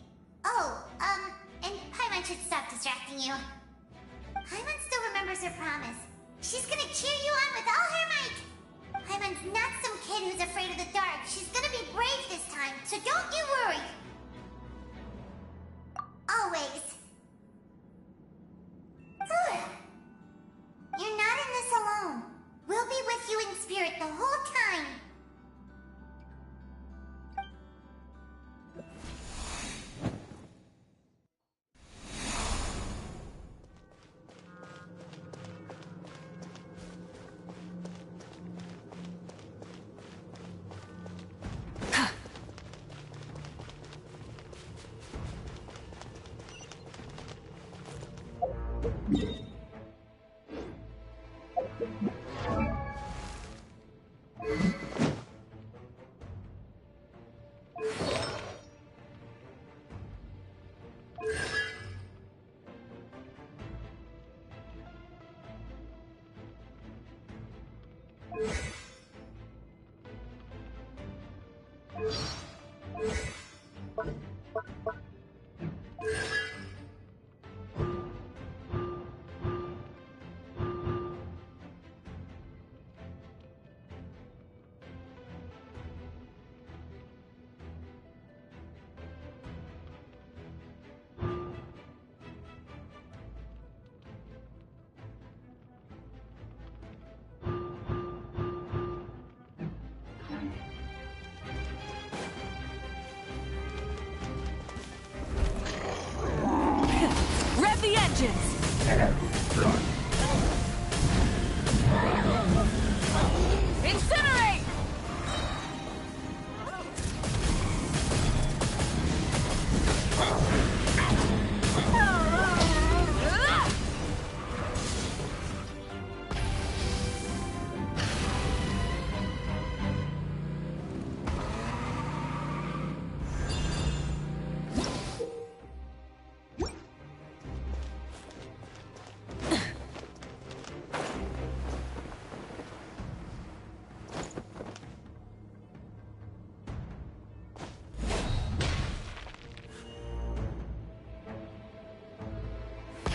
Oh, and Paimon should stop distracting you. Paimon still remembers her promise. She's gonna cheer you on with all her might. Paimon's not some kid who's afraid of the dark. She's gonna be brave this time, so don't you worry. Always. You're not in this alone. We'll be with you in spirit the whole time. Rev the engines! Incinerate!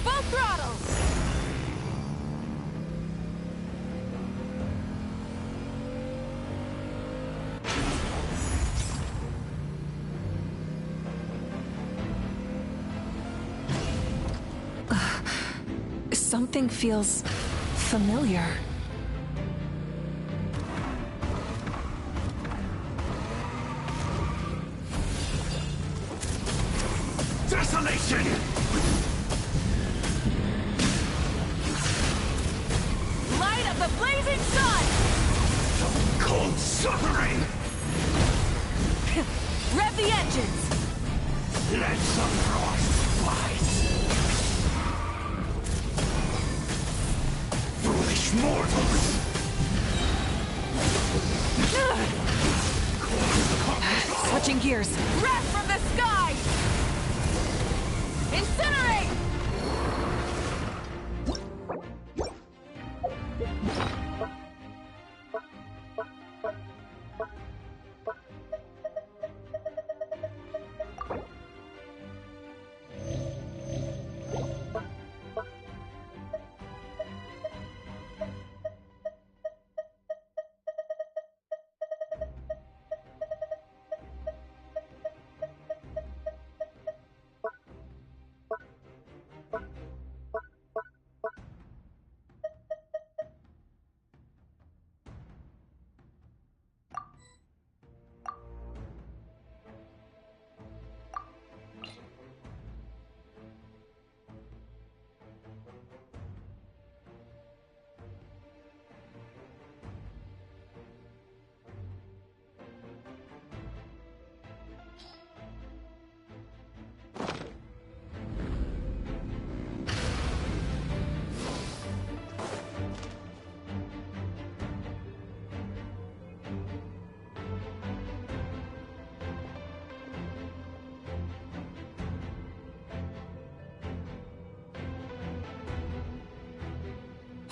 Full throttle! Something feels familiar. Desolation! Light of the blazing sun! Cold suffering! Rev the engines! Let some frost slice! Foolish mortals! Switching gears. Wrath from the sky! Incinerate!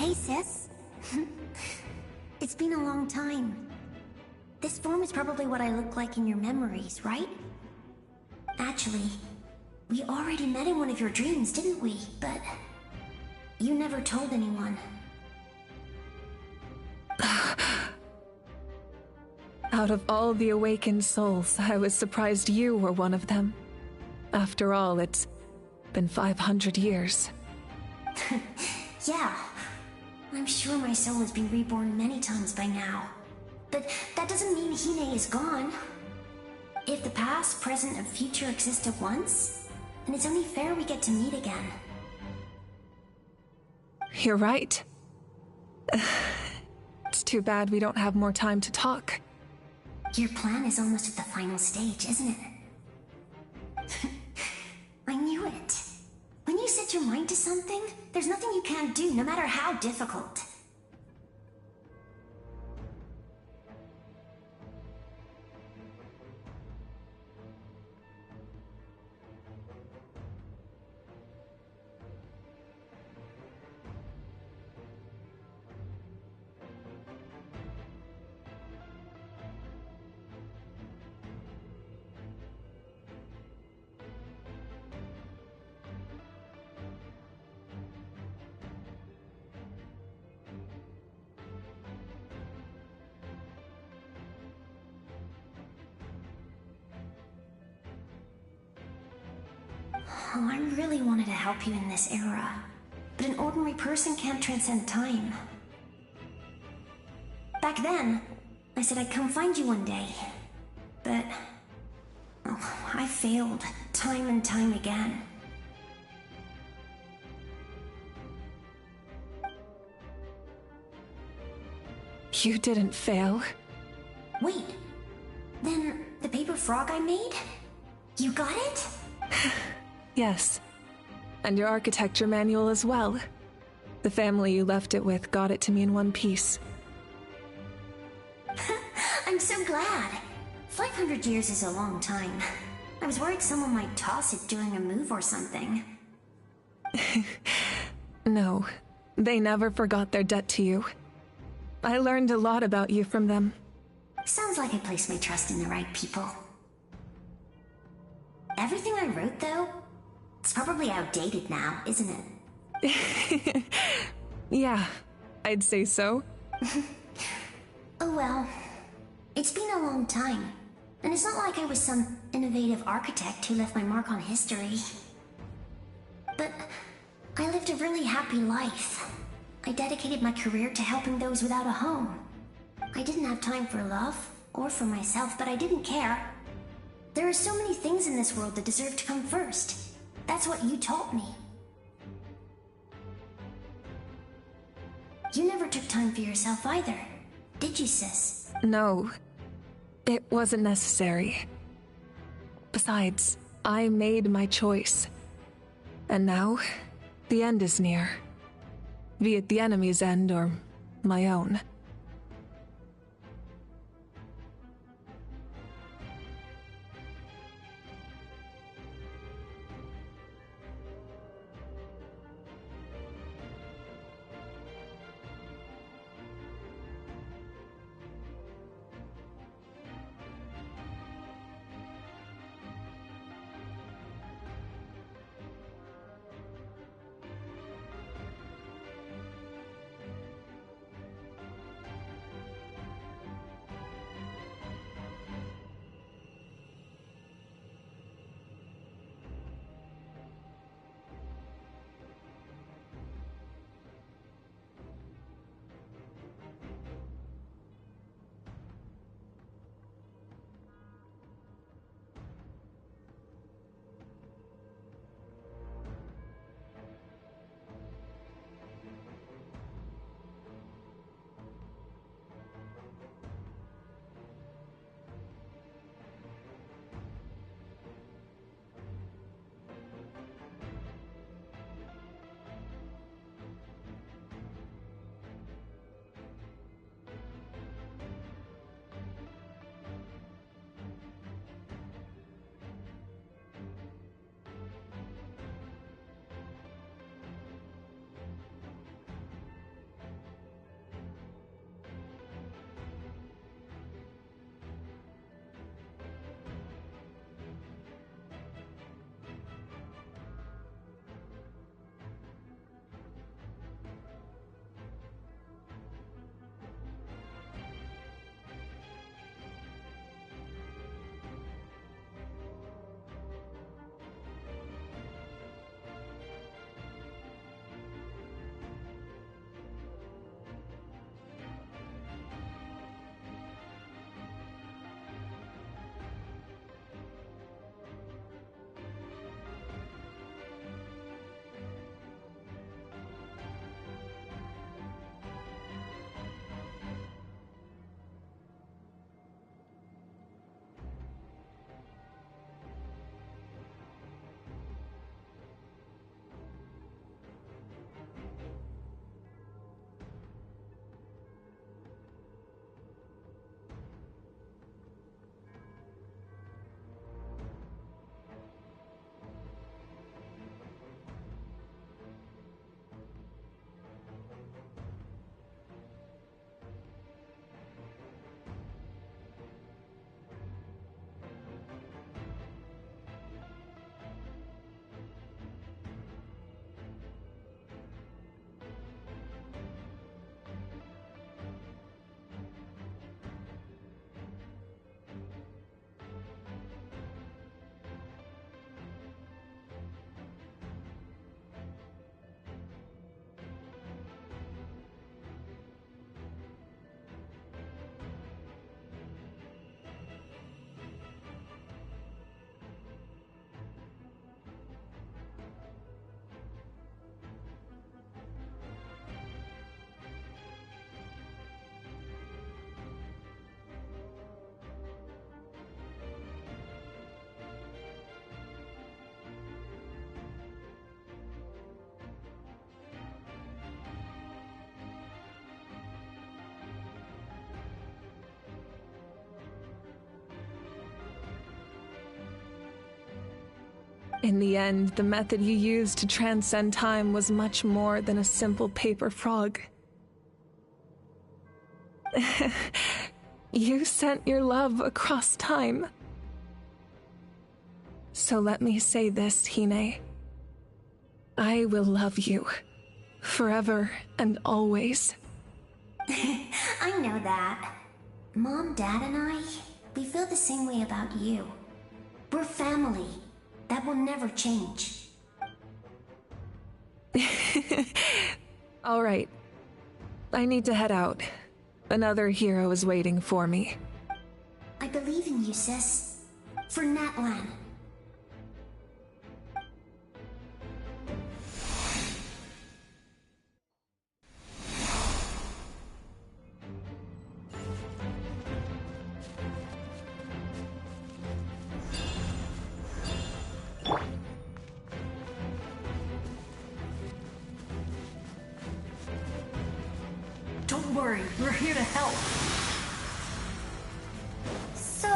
Hey, sis. It's been a long time. This form is probably what I look like in your memories, right? Actually, we already met in one of your dreams, didn't we? But you never told anyone. Out of all the awakened souls, I was surprised you were one of them. After all, it's been 500 years. Yeah. I'm sure my soul has been reborn many times by now. But that doesn't mean Hine is gone. If the past, present, and future exist at once, then it's only fair we get to meet again. You're right. It's too bad we don't have more time to talk. Your plan is almost at the final stage, isn't it? I knew it. When you set your mind to something, there's nothing you can't do, no matter how difficult. Oh, I really wanted to help you in this era, but an ordinary person can't transcend time. Back then, I said I'd come find you one day, but I failed time and time again. You didn't fail. Wait, then the paper frog I made? You got it? Yes. And your architecture manual as well. The family you left it with got it to me in one piece. I'm so glad. 500 years is a long time. I was worried someone might toss it during a move or something. No, they never forgot their debt to you. I learned a lot about you from them. Sounds like I placed my trust in the right people. Everything I wrote, though, it's probably outdated now, isn't it? Yeah, I'd say so. Oh well. It's been a long time. And it's not like I was some innovative architect who left my mark on history. But I lived a really happy life. I dedicated my career to helping those without a home. I didn't have time for love, or for myself, but I didn't care. There are so many things in this world that deserve to come first. That's what you taught me. You never took time for yourself either, did you, sis? No, it wasn't necessary. Besides, I made my choice. And now, the end is near. Be it the enemy's end or my own. In the end, the method you used to transcend time was much more than a simple paper frog. You sent your love across time. So let me say this, Hine. I will love you. Forever and always. I know that. Mom, Dad, and I, we feel the same way about you. We're family. That will never change. All right. I need to head out. Another hero is waiting for me. I believe in you, sis. For Natlan. Don't worry, we're here to help. So...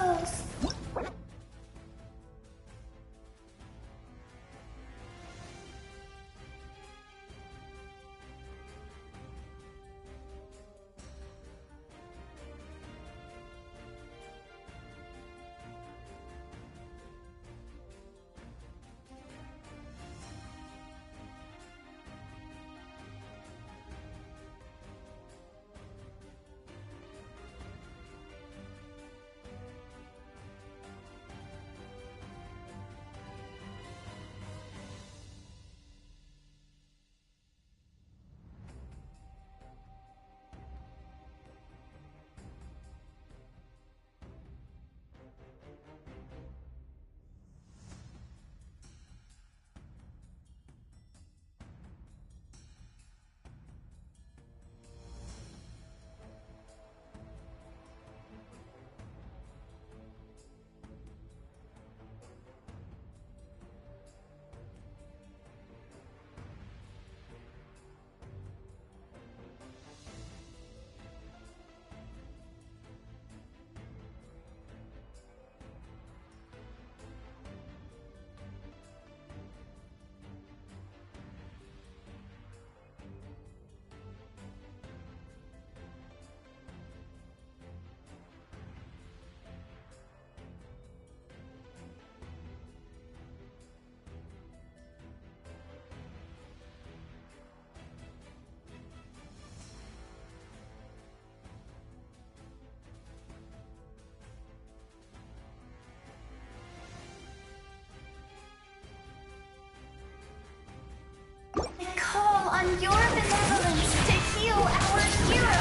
call on your benevolence to heal our hero!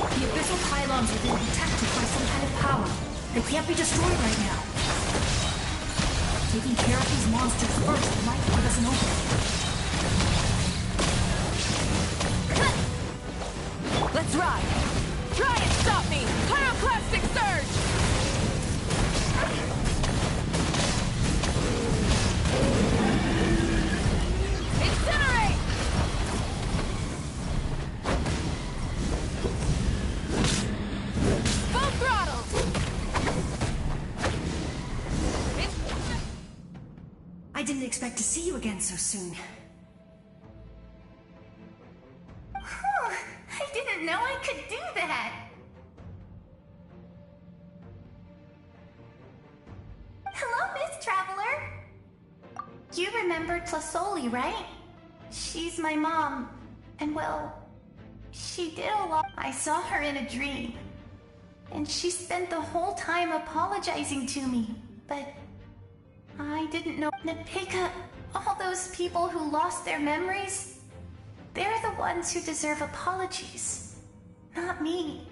The abyssal pylons have been protected by some kind of power. They can't be destroyed right now. Taking care of these monsters first might give us an opening. Let's ride! Try and stop me! Pyroclastic surge! Incinerate! Full throttle! I didn't expect to see you again so soon. I didn't know I could do that! Hello, Miss Traveler! You remember Tlasoli, right? She's my mom, and well, she did a lot. I saw her in a dream, and she spent the whole time apologizing to me, but I didn't know. Napika, all those people who lost their memories, they're the ones who deserve apologies, not me.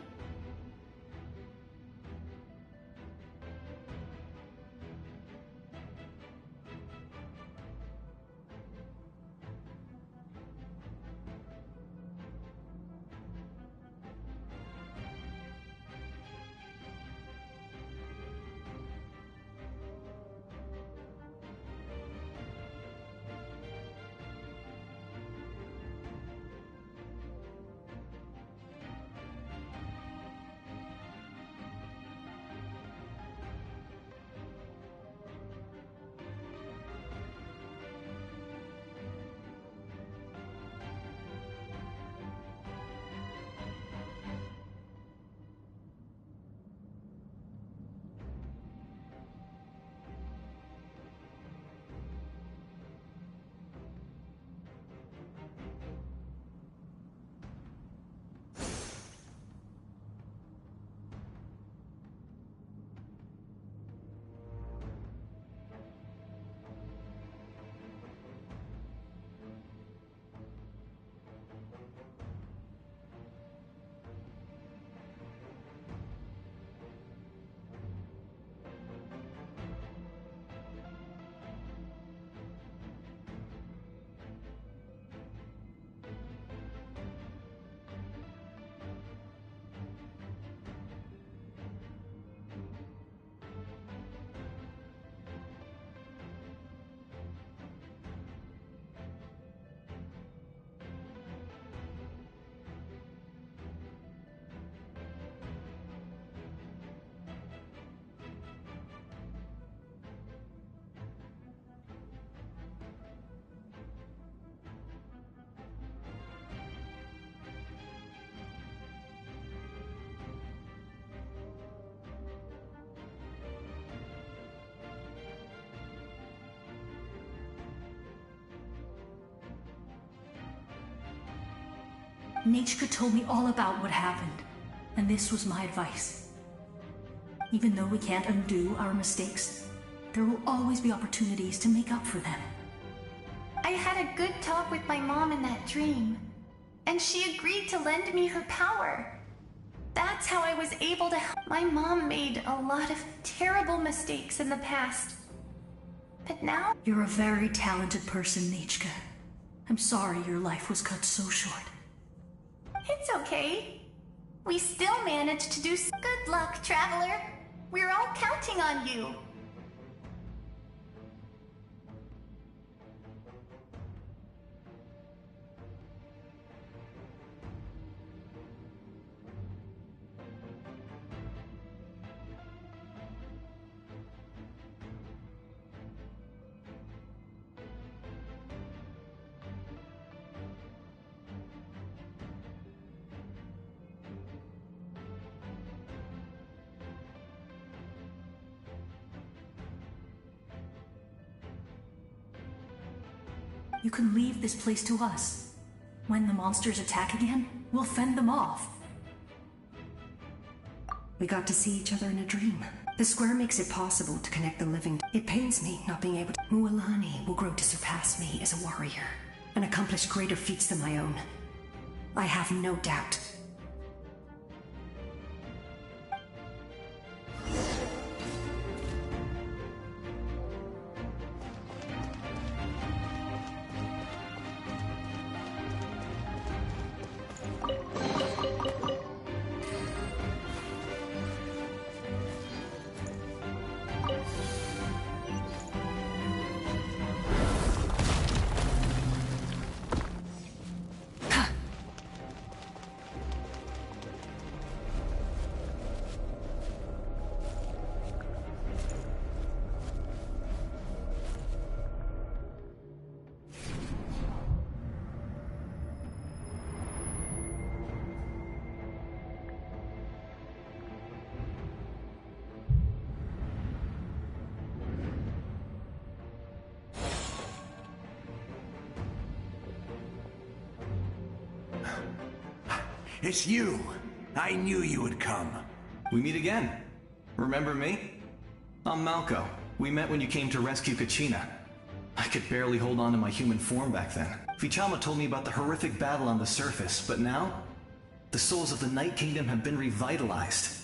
Nichka told me all about what happened, and this was my advice. Even though we can't undo our mistakes, there will always be opportunities to make up for them. I had a good talk with my mom in that dream, and she agreed to lend me her power. That's how I was able to help. My mom made a lot of terrible mistakes in the past. But now... You're a very talented person, Nichka. I'm sorry your life was cut so short. It's okay. We still managed to do... Good luck, Traveler. We're all counting on you. You can leave this place to us. When the monsters attack again, we'll fend them off. We got to see each other in a dream. The square makes it possible to connect the living. It pains me not being able to. Mualani will grow to surpass me as a warrior and accomplish greater feats than my own. I have no doubt. It's you! I knew you would come. We meet again. Remember me? I'm Malco. We met when you came to rescue Kachina. I could barely hold on to my human form back then. Vichama told me about the horrific battle on the surface, but now, the souls of the Night Kingdom have been revitalized.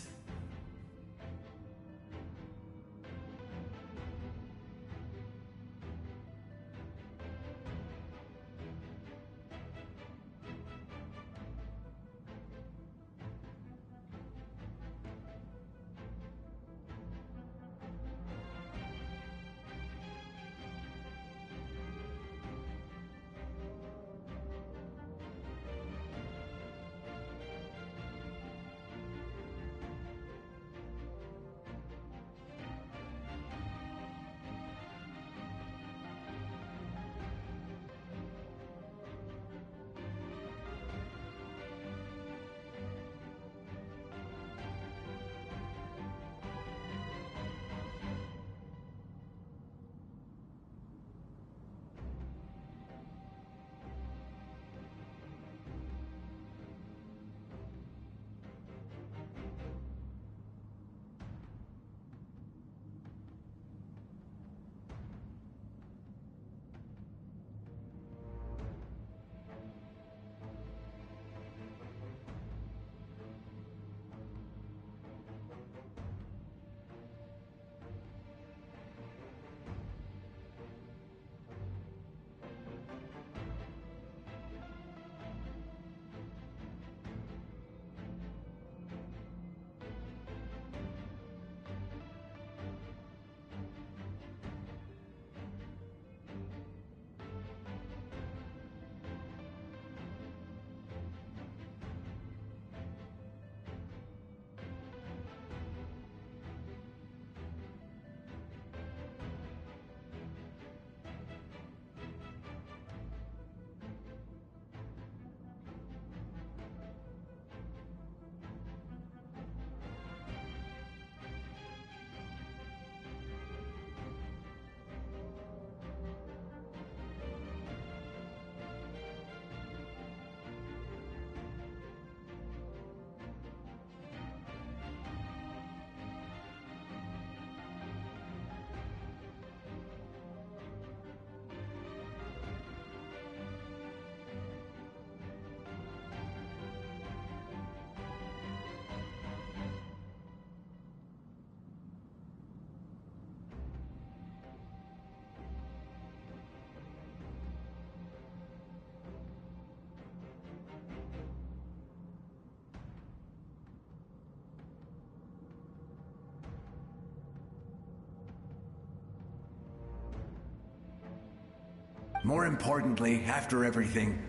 More importantly, after everything,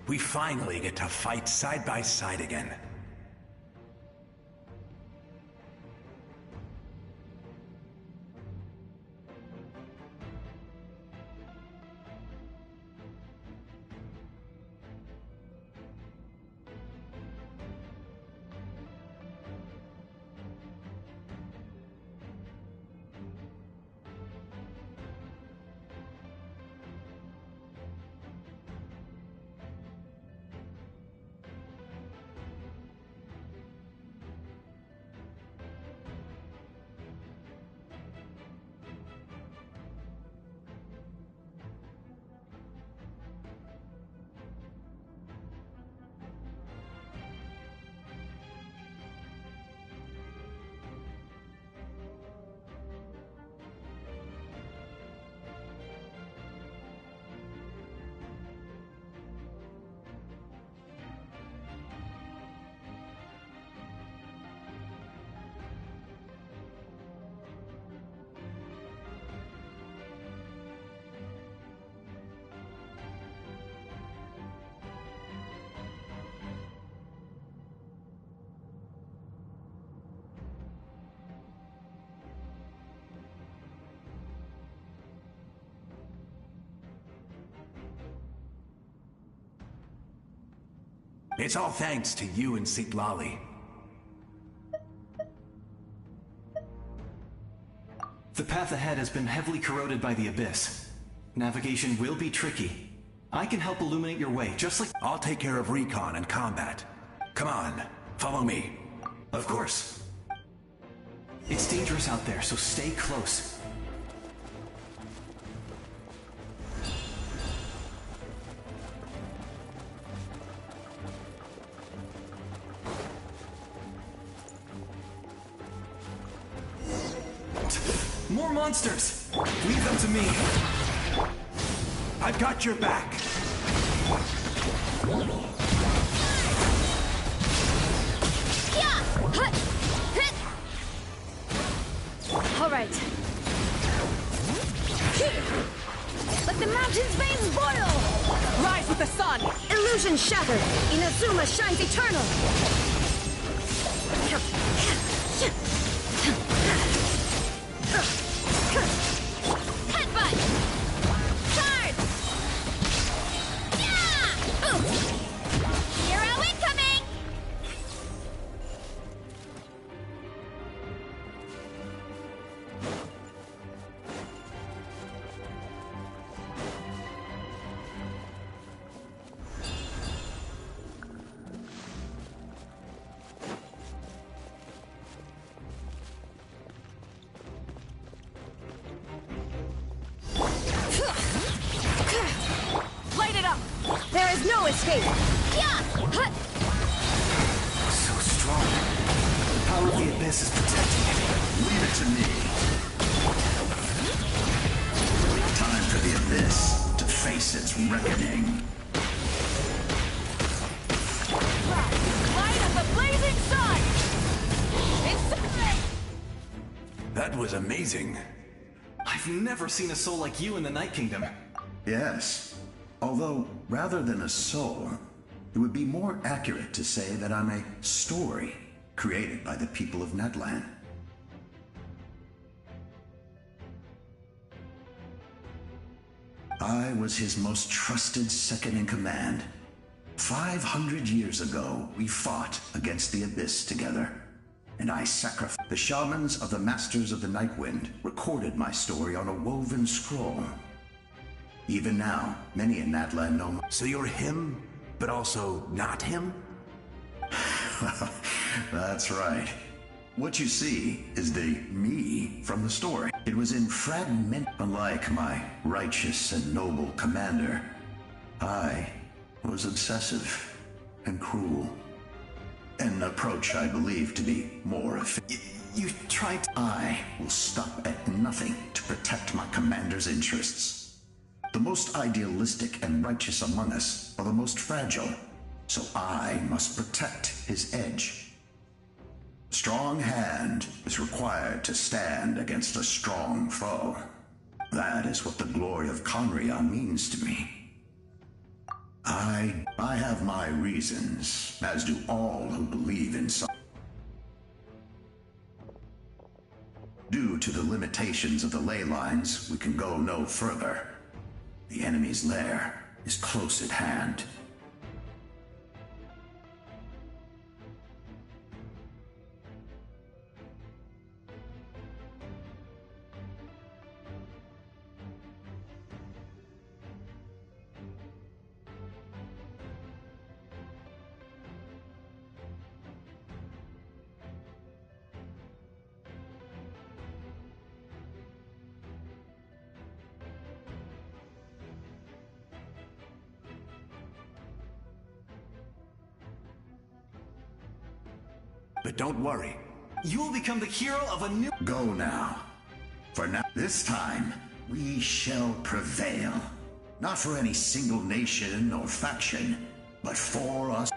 we finally get to fight side by side again. It's all thanks to you and Sitlali. The path ahead has been heavily corroded by the Abyss. Navigation will be tricky. I can help illuminate your way, just like— I'll take care of recon and combat. Come on, follow me. Of course. It's dangerous out there, so stay close. More monsters! Leave them to me. I've got your back. All right. Let the mountain's veins boil! Rise with the sun! Illusion shattered! Inazuma shines eternal! Headbutt! Charge! Yeah! Hero incoming! Light it up! There is no escape! So strong. The power of the Abyss is protecting it. Leave it to me. Time for the Abyss to face its reckoning. Light of the blazing sun! Incinerate! That was amazing. I've never seen a soul like you in the Night Kingdom. Yes. Although, rather than a soul, it would be more accurate to say that I'm a story created by the people of Netland. I was his most trusted second-in-command. 500 years ago, we fought against the Abyss together, and I sacrificed. The shamans of the Masters of the Nightwind recorded my story on a woven scroll. Even now, many in Natlan know. So you're him, but also not him? That's right. What you see is the me from the story. It was in fragment. Unlike my righteous and noble commander, I was obsessive and cruel. An approach I believe to be more efficient. You tried to— I will stop at nothing to protect my commander's interests. The most idealistic and righteous among us are the most fragile, so I must protect his edge. Strong hand is required to stand against a strong foe. That is what the glory of Conria means to me. I have my reasons, as do all who believe in some. Due to the limitations of the ley lines, we can go no further. The enemy's lair is close at hand. But don't worry. You will become the hero of a new... Go now. For now, this time, we shall prevail. Not for any single nation or faction, but for us.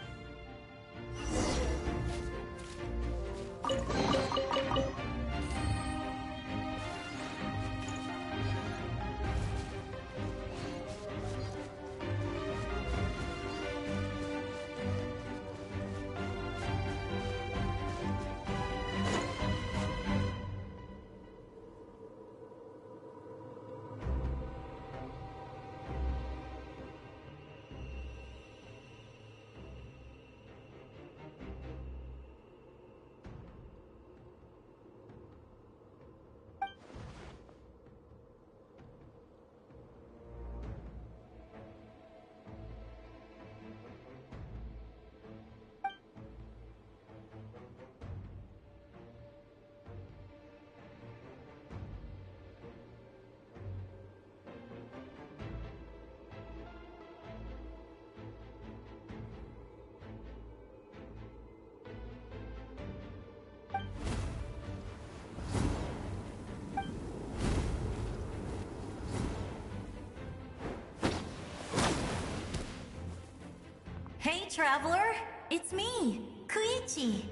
Hey, traveler! It's me, Koichi!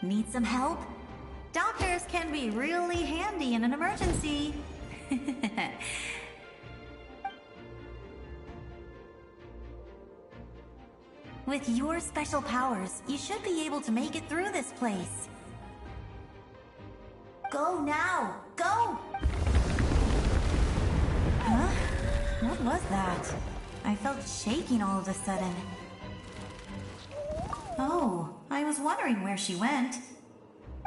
Need some help? Doctors can be really handy in an emergency. With your special powers, you should be able to make it through this place. Go now! Go! Huh? What was that? I felt shaking all of a sudden. Oh, I was wondering where she went.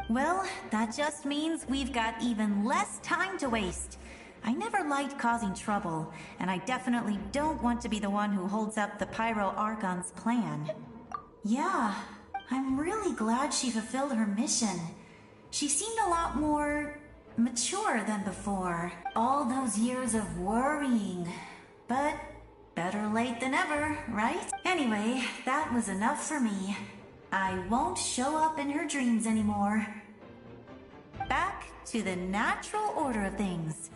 Well, that just means we've got even less time to waste. I never liked causing trouble, and I definitely don't want to be the one who holds up the Pyro Archon's plan. Yeah, I'm really glad she fulfilled her mission. She seemed a lot more mature than before. All those years of worrying. But better late than ever, right? Anyway, that was enough for me. I won't show up in her dreams anymore. Back to the natural order of things.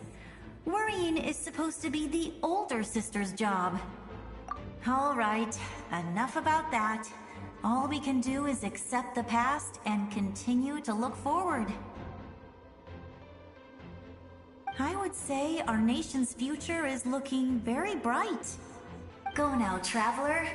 Worrying is supposed to be the older sister's job. All right, enough about that. All we can do is accept the past and continue to look forward. I would say our nation's future is looking very bright. Go now, traveler.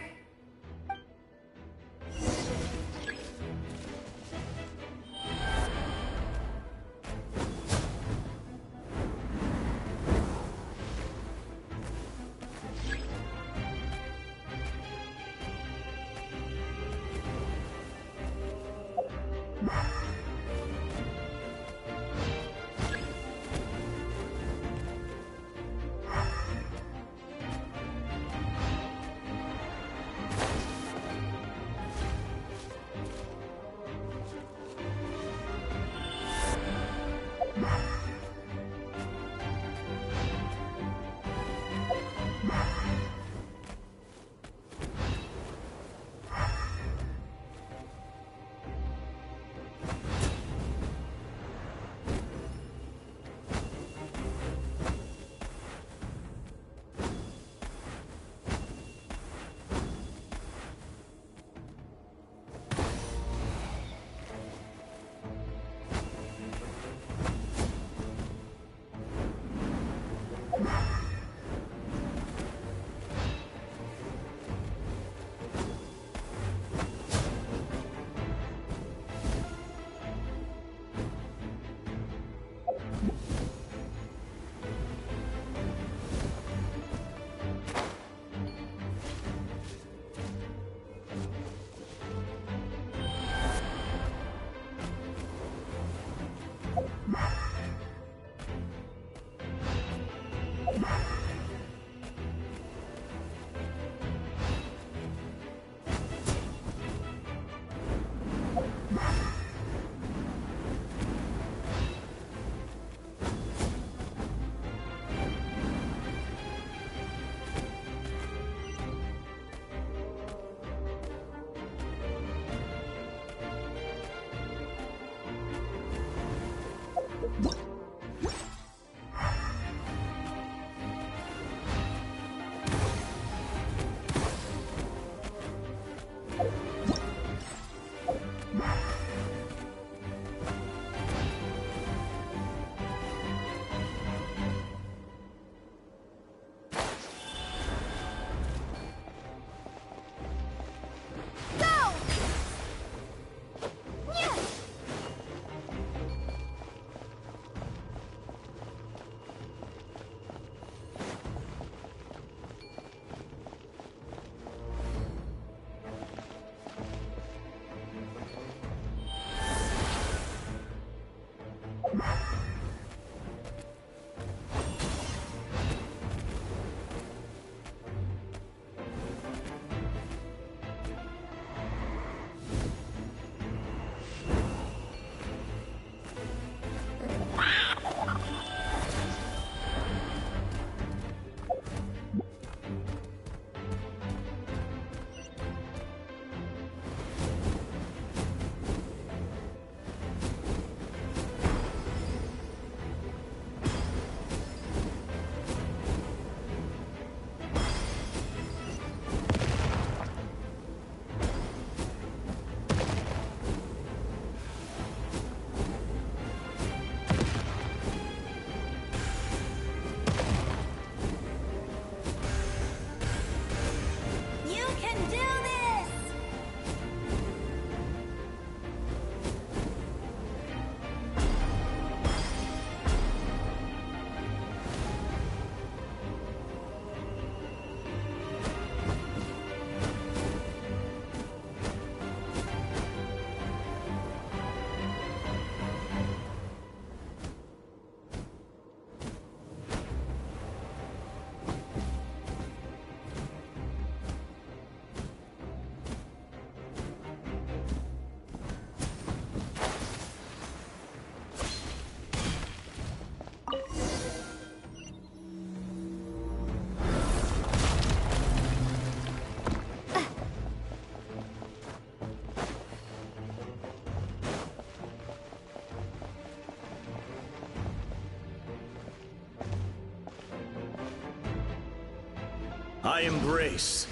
I embrace.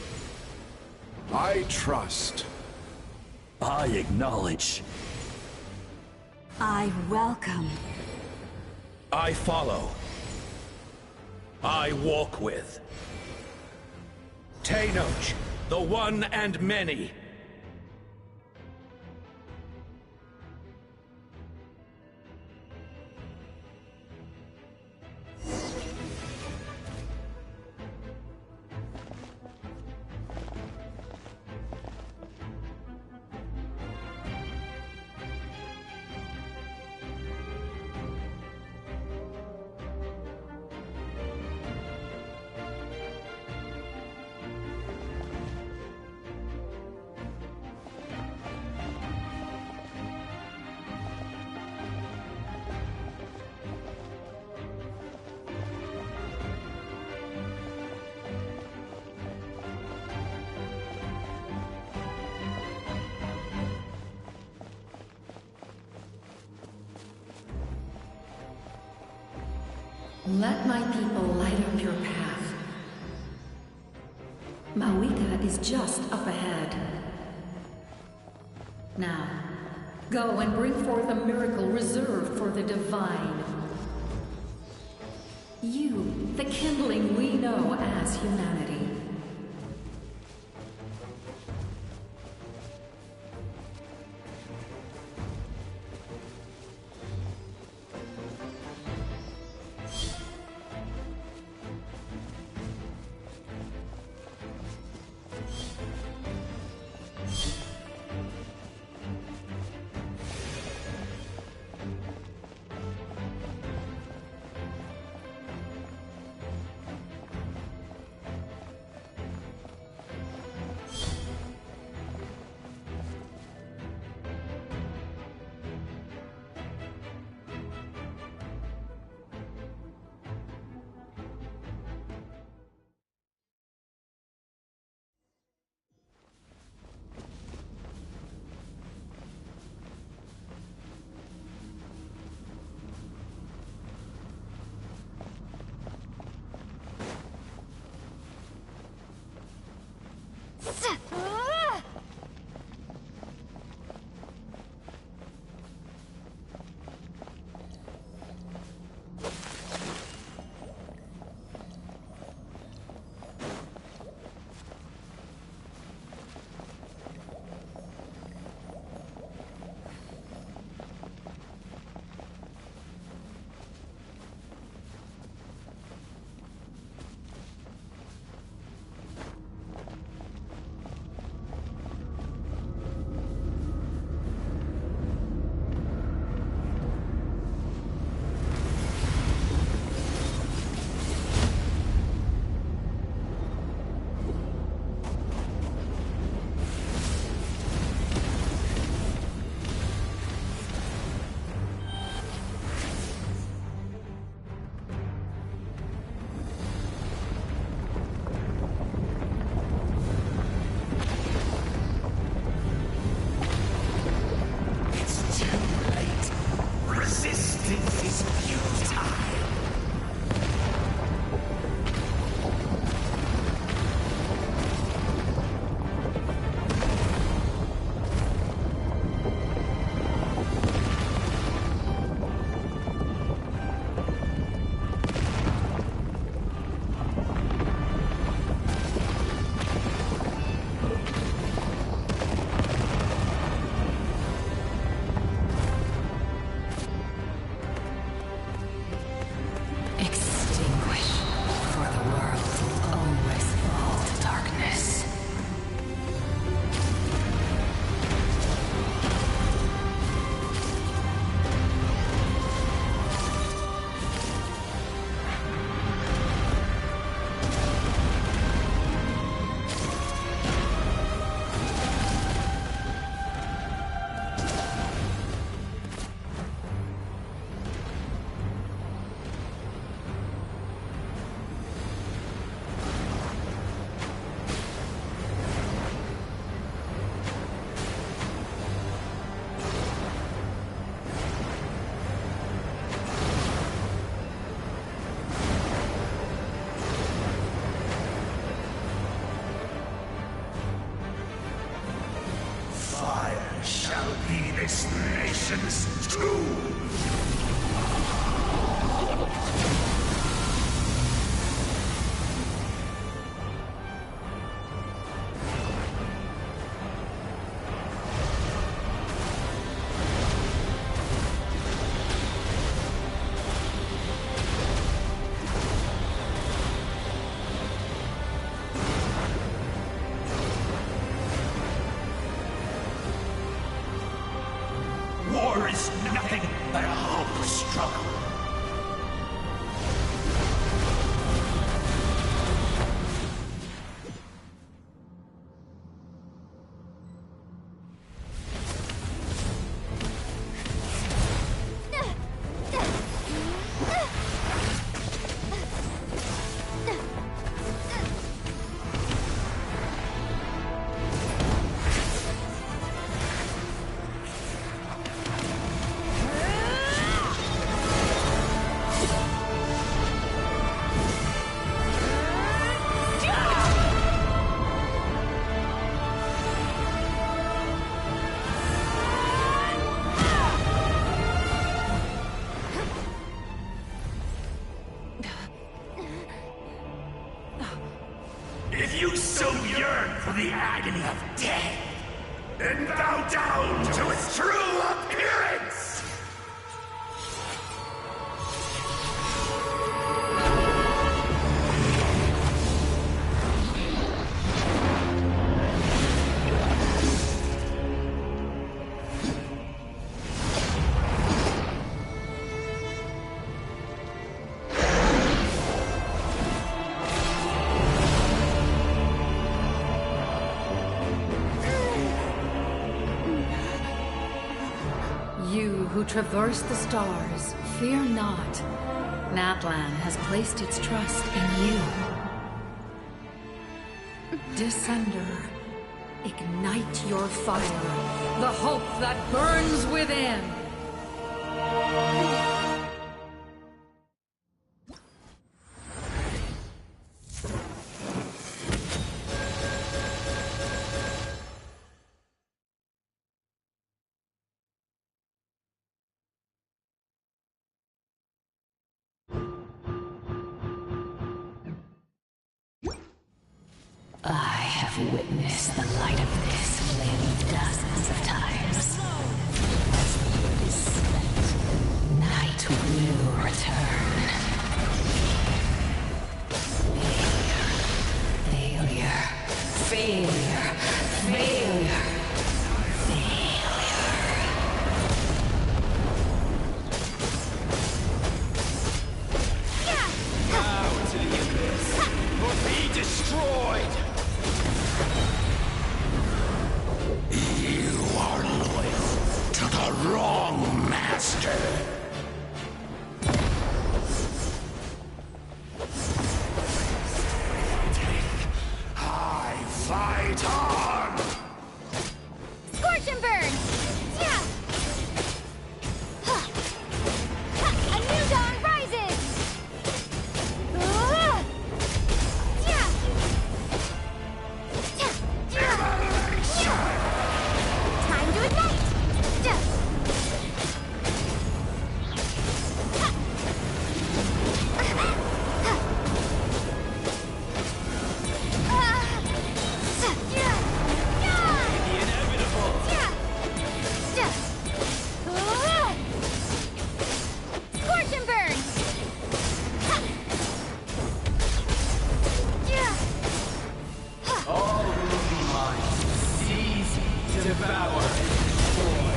I trust. I acknowledge. I welcome. I follow. I walk with. Tenoch, the one and many. Let my people light up your path. Mawika is just up ahead. Now, go and bring forth a miracle reserved for the divine. You, the kindling we know as humanity. generations too! War is nothing but a hopeless struggle. If you so yearn for the agony of death, then bow down to its true appearance! You who traverse the stars, fear not. Natlan has placed its trust in you. Descender, ignite your fire, the hope that burns within. I have witnessed the light of this flame dozens of times. As wood is spent, night will return. Failure. Failure. Failure. Bow to the abyss, or be destroyed! You are loyal to the wrong master. I fight on! Scorch and burn! Yeah! A new dawn rises! Yeah! Time to ignite! Scorch and burn! All will be mine. Seize, devour, destroy.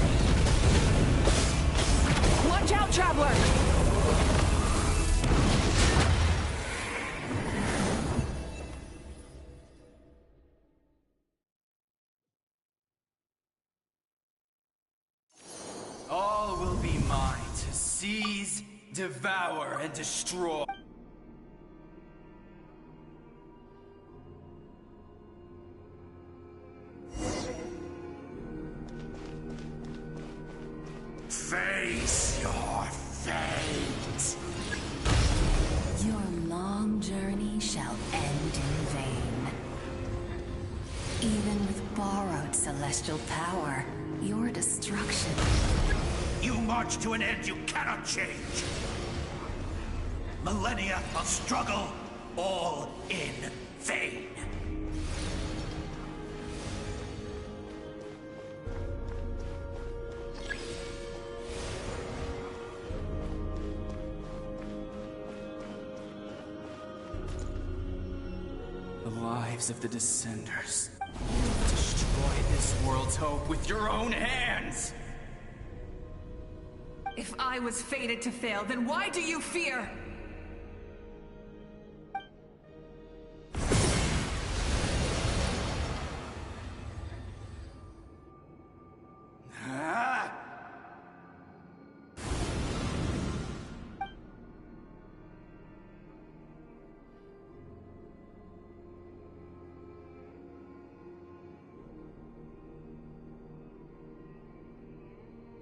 Watch out, Traveler! All will be mine to seize, devour, and destroy. Face your fate. Your long journey shall end in vain. Even with borrowed celestial power, your destruction You march to an end you cannot change. Millennia of struggle, all in vain. The lives of the Descenders. You destroyed this world's hope with your own hands! If I was fated to fail, then why do you fear?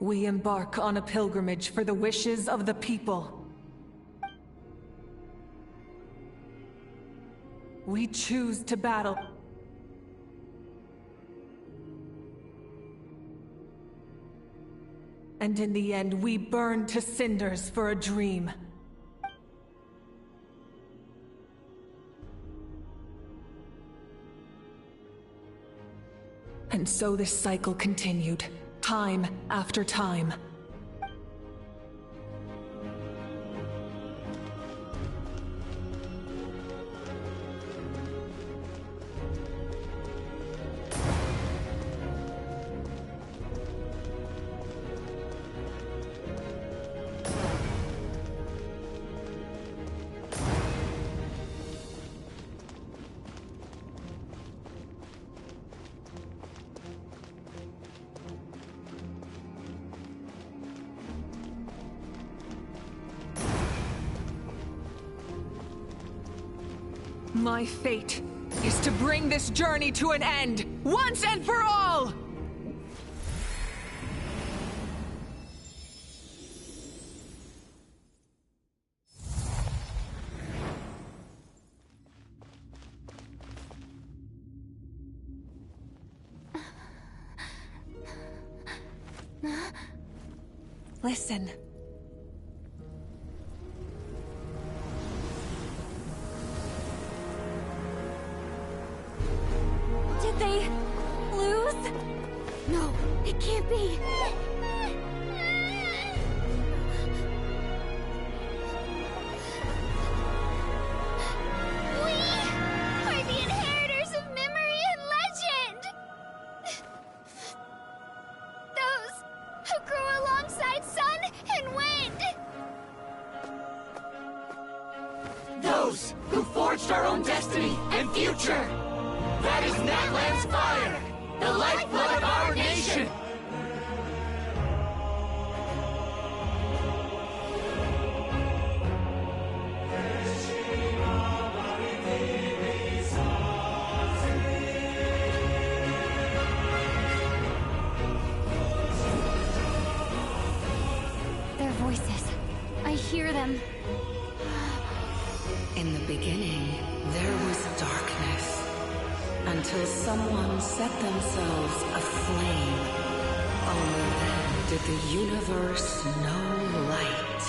We embark on a pilgrimage for the wishes of the people. We choose to battle. And in the end, we burn to cinders for a dream. And so this cycle continued. Time after time. My fate is to bring this journey to an end, once and for all! Listen. Did they lose? No, it can't be. We are the inheritors of memory and legend! Those who grew alongside sun and wind! Those who forged our own destiny and future! That is Natlan's fire! The lifeblood of our nation! Their voices. I hear them. In the beginning, there was darkness. Until someone set themselves aflame. Only then did the universe know light.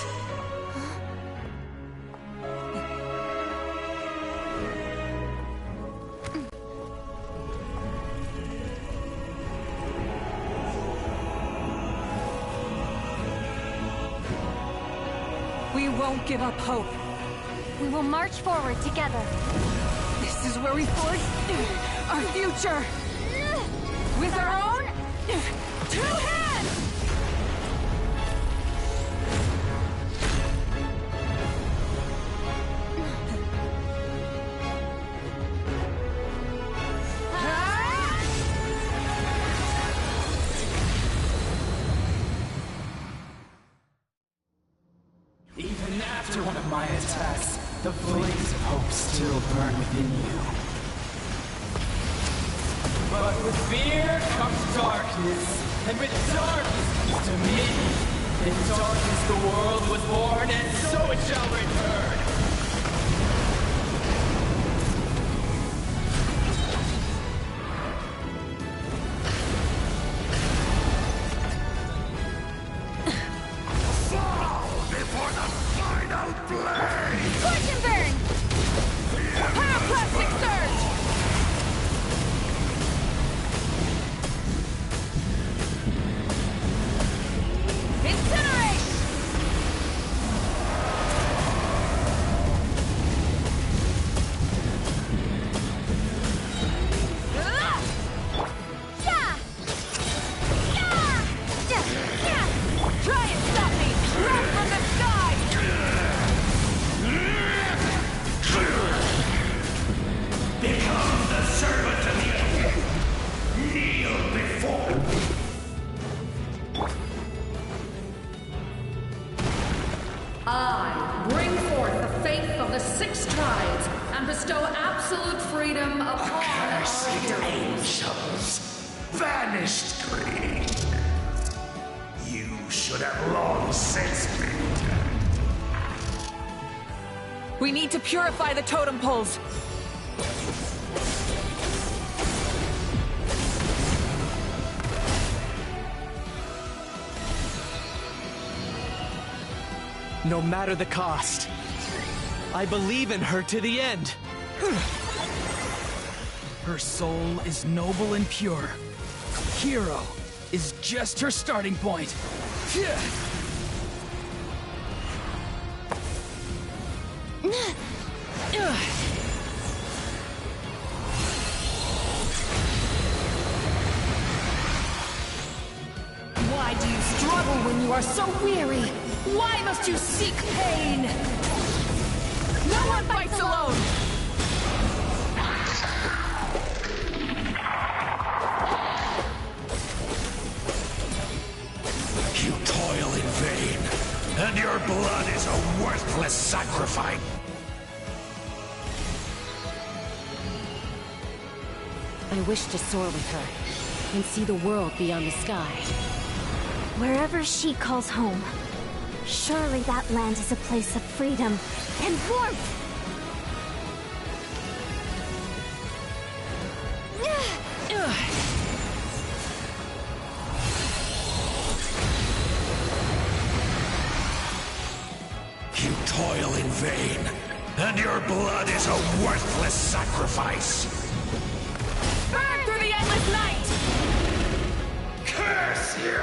We won't give up hope. We will march forward together. This is where we forge our future. With our own 2 hands! Even after one of my attacks, the flames of hope still burn within you. But with fear comes darkness, and with darkness comes dominion. In darkness the world was born, and so it shall return. freedom upon Accursed angels, vanished green. You should have long since been dead. We need to purify the totem poles. No matter the cost, I believe in her to the end. Her soul is noble and pure. Hero is just her starting point. Why do you struggle when you are so weary? Why must you seek pain? No one fights alone! You toil in vain, and your blood is a worthless sacrifice. I wish to soar with her and see the world beyond the sky. Wherever she calls home, surely that land is a place of freedom and warmth! You toil in vain, and your blood is a worthless sacrifice. Burn through the endless night! Curse you!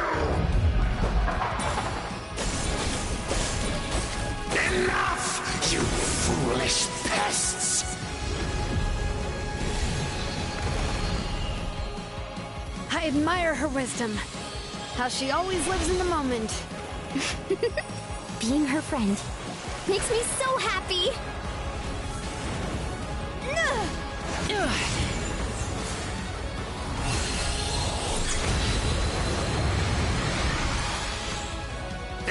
Enough, you foolish pests! I admire her wisdom. How she always lives in the moment. Being her friend makes me so happy!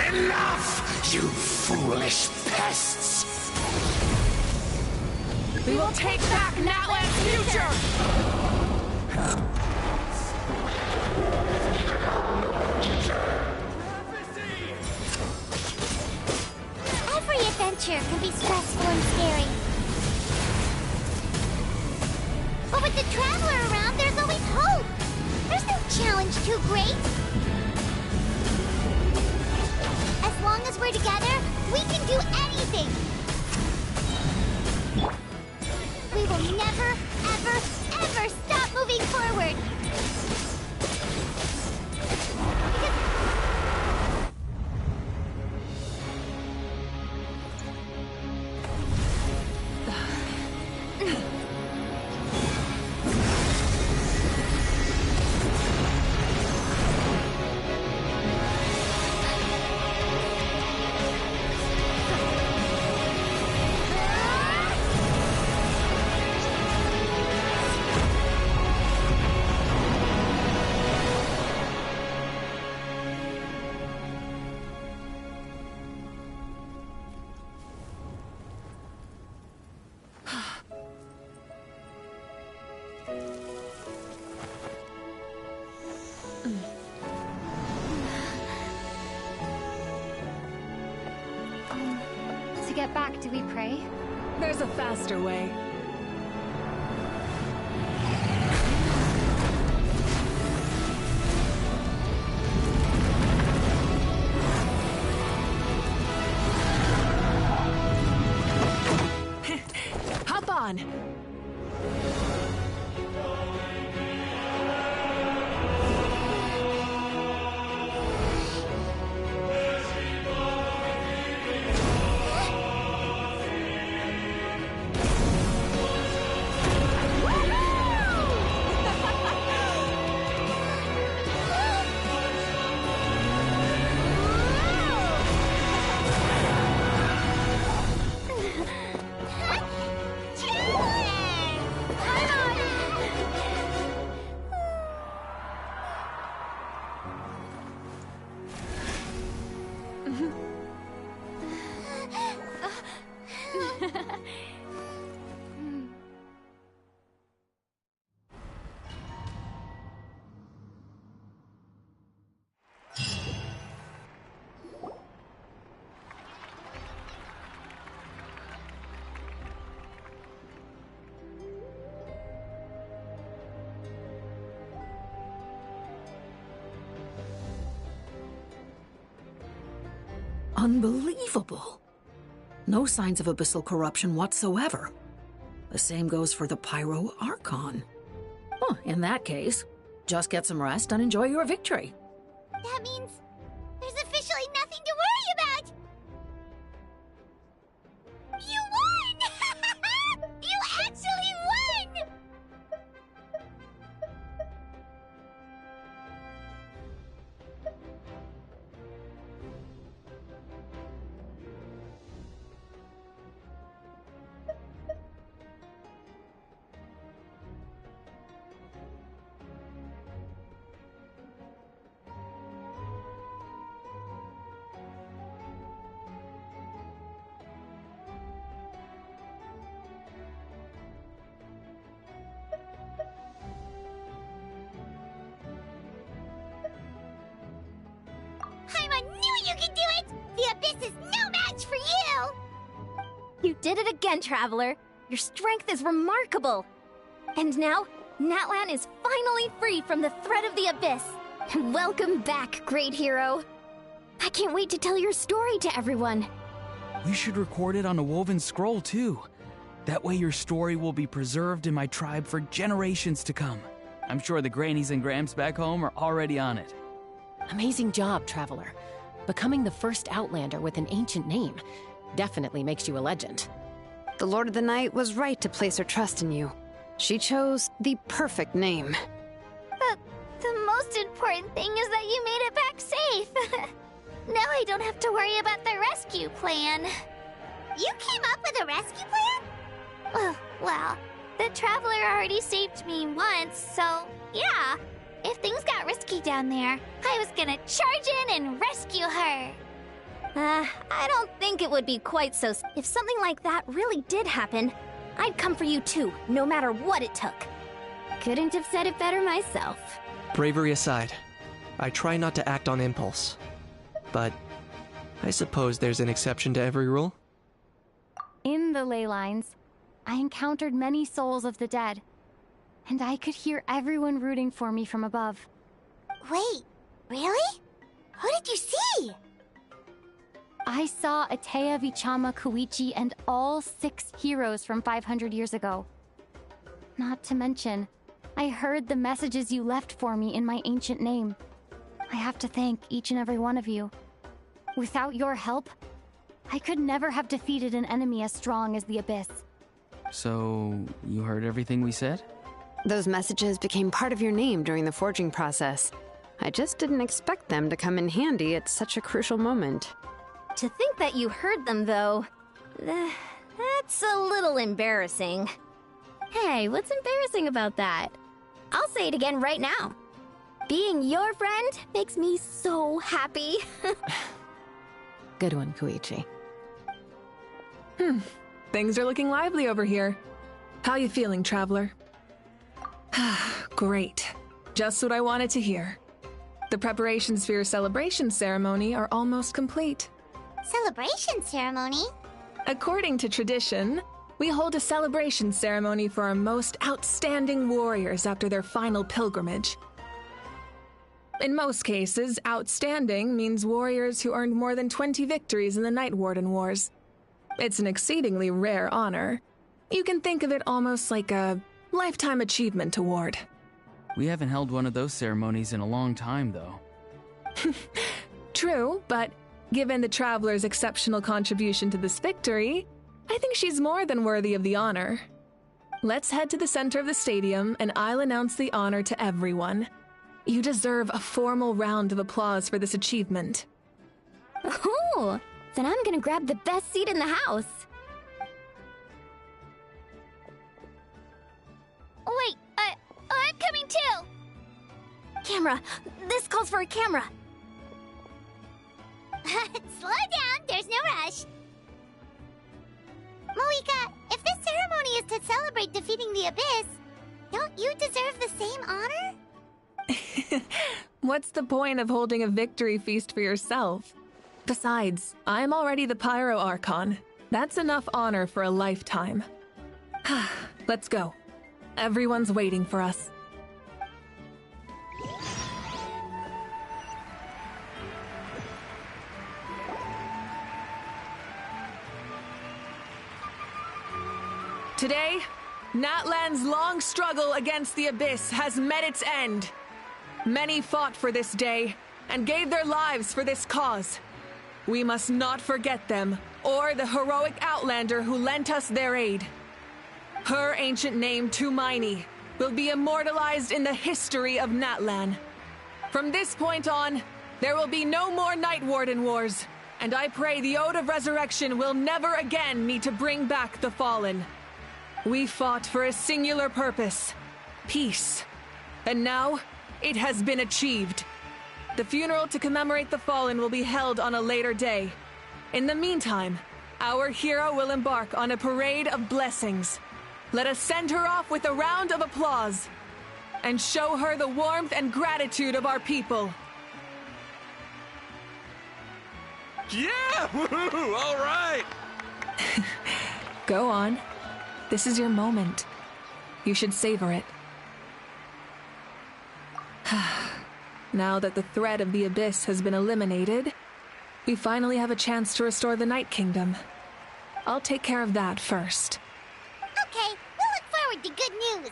Enough, you foolish pests! We will take back Natlan's future! Every adventure can be stressful and scary. But with the Traveler around, there's always hope! There's no challenge too great! As long as we're together, we can do anything! We will never, ever, ever stop moving forward! To get back, do we pray? There's a faster way. Hop on! Unbelievable. No signs of abyssal corruption whatsoever. The same goes for the Pyro Archon. Well, in that case, just get some rest and enjoy your victory. That means there's officially nothing to worry about! You won! You actually won! I knew you could do it! The Abyss is no match for you! You did it again, Traveler. Your strength is remarkable. And now, Natlan is finally free from the threat of the Abyss. Welcome back, great hero. I can't wait to tell your story to everyone. We should record it on a woven scroll, too. That way your story will be preserved in my tribe for generations to come. I'm sure the grannies and grams back home are already on it. Amazing job, Traveler. Becoming the first Outlander with an ancient name definitely makes you a legend. The Lord of the Night was right to place her trust in you. She chose the perfect name. The most important thing is that you made it back safe. Now I don't have to worry about the rescue plan. You came up with a rescue plan? Well, the Traveler already saved me once, so yeah. If things got risky down there, I was gonna charge in and rescue her. I don't think it would be quite so... If something like that really did happen, I'd come for you too, no matter what it took. Couldn't have said it better myself. Bravery aside, I try not to act on impulse. But I suppose there's an exception to every rule. In the ley lines, I encountered many souls of the dead. And I could hear everyone rooting for me from above. Wait, really? Who did you see? I saw Atea, Vichama, Koichi, and all 6 heroes from 500 years ago. Not to mention, I heard the messages you left for me in my ancient name. I have to thank each and every one of you. Without your help, I could never have defeated an enemy as strong as the Abyss. So, you heard everything we said? Those messages became part of your name during the forging process. I just didn't expect them to come in handy at such a crucial moment. To think that you heard them, though, that's a little embarrassing. Hey, what's embarrassing about that? I'll say it again right now. Being your friend makes me so happy. Good one, Koichi. Things are looking lively over here. How you feeling, Traveler? Great. Just what I wanted to hear. The preparations for your celebration ceremony are almost complete. Celebration ceremony? According to tradition, we hold a celebration ceremony for our most outstanding warriors after their final pilgrimage. In most cases, outstanding means warriors who earned more than 20 victories in the Night Warden Wars. It's an exceedingly rare honor. You can think of it almost like a lifetime achievement award. We haven't held one of those ceremonies in a long time, though. True, but given the Traveler's exceptional contribution to this victory, I think she's more than worthy of the honor. Let's head to the center of the stadium, and I'll announce the honor to everyone. You deserve a formal round of applause for this achievement. Oh, then I'm gonna grab the best seat in the house. Wait, I'm coming too! Camera! This calls for a camera! Slow down, there's no rush. Moika, if this ceremony is to celebrate defeating the Abyss, don't you deserve the same honor? What's the point of holding a victory feast for yourself? Besides, I'm already the Pyro Archon. That's enough honor for a lifetime. Let's go. Everyone's waiting for us. Today, Natlan's long struggle against the Abyss has met its end. Many fought for this day and gave their lives for this cause. We must not forget them or the heroic Outlander who lent us their aid. Her ancient name, Tumaini, will be immortalized in the history of Natlan. From this point on, there will be no more Night Warden wars, and I pray the Ode of Resurrection will never again need to bring back the Fallen. We fought for a singular purpose, peace, and now it has been achieved. The funeral to commemorate the Fallen will be held on a later day. In the meantime, our hero will embark on a parade of blessings. Let us send her off with a round of applause and show her the warmth and gratitude of our people. Yeah! Woohoo! All right! Go on. This is your moment. You should savor it. Now that the threat of the Abyss has been eliminated, we finally have a chance to restore the Night Kingdom. I'll take care of that first. Okay, we'll look forward to good news.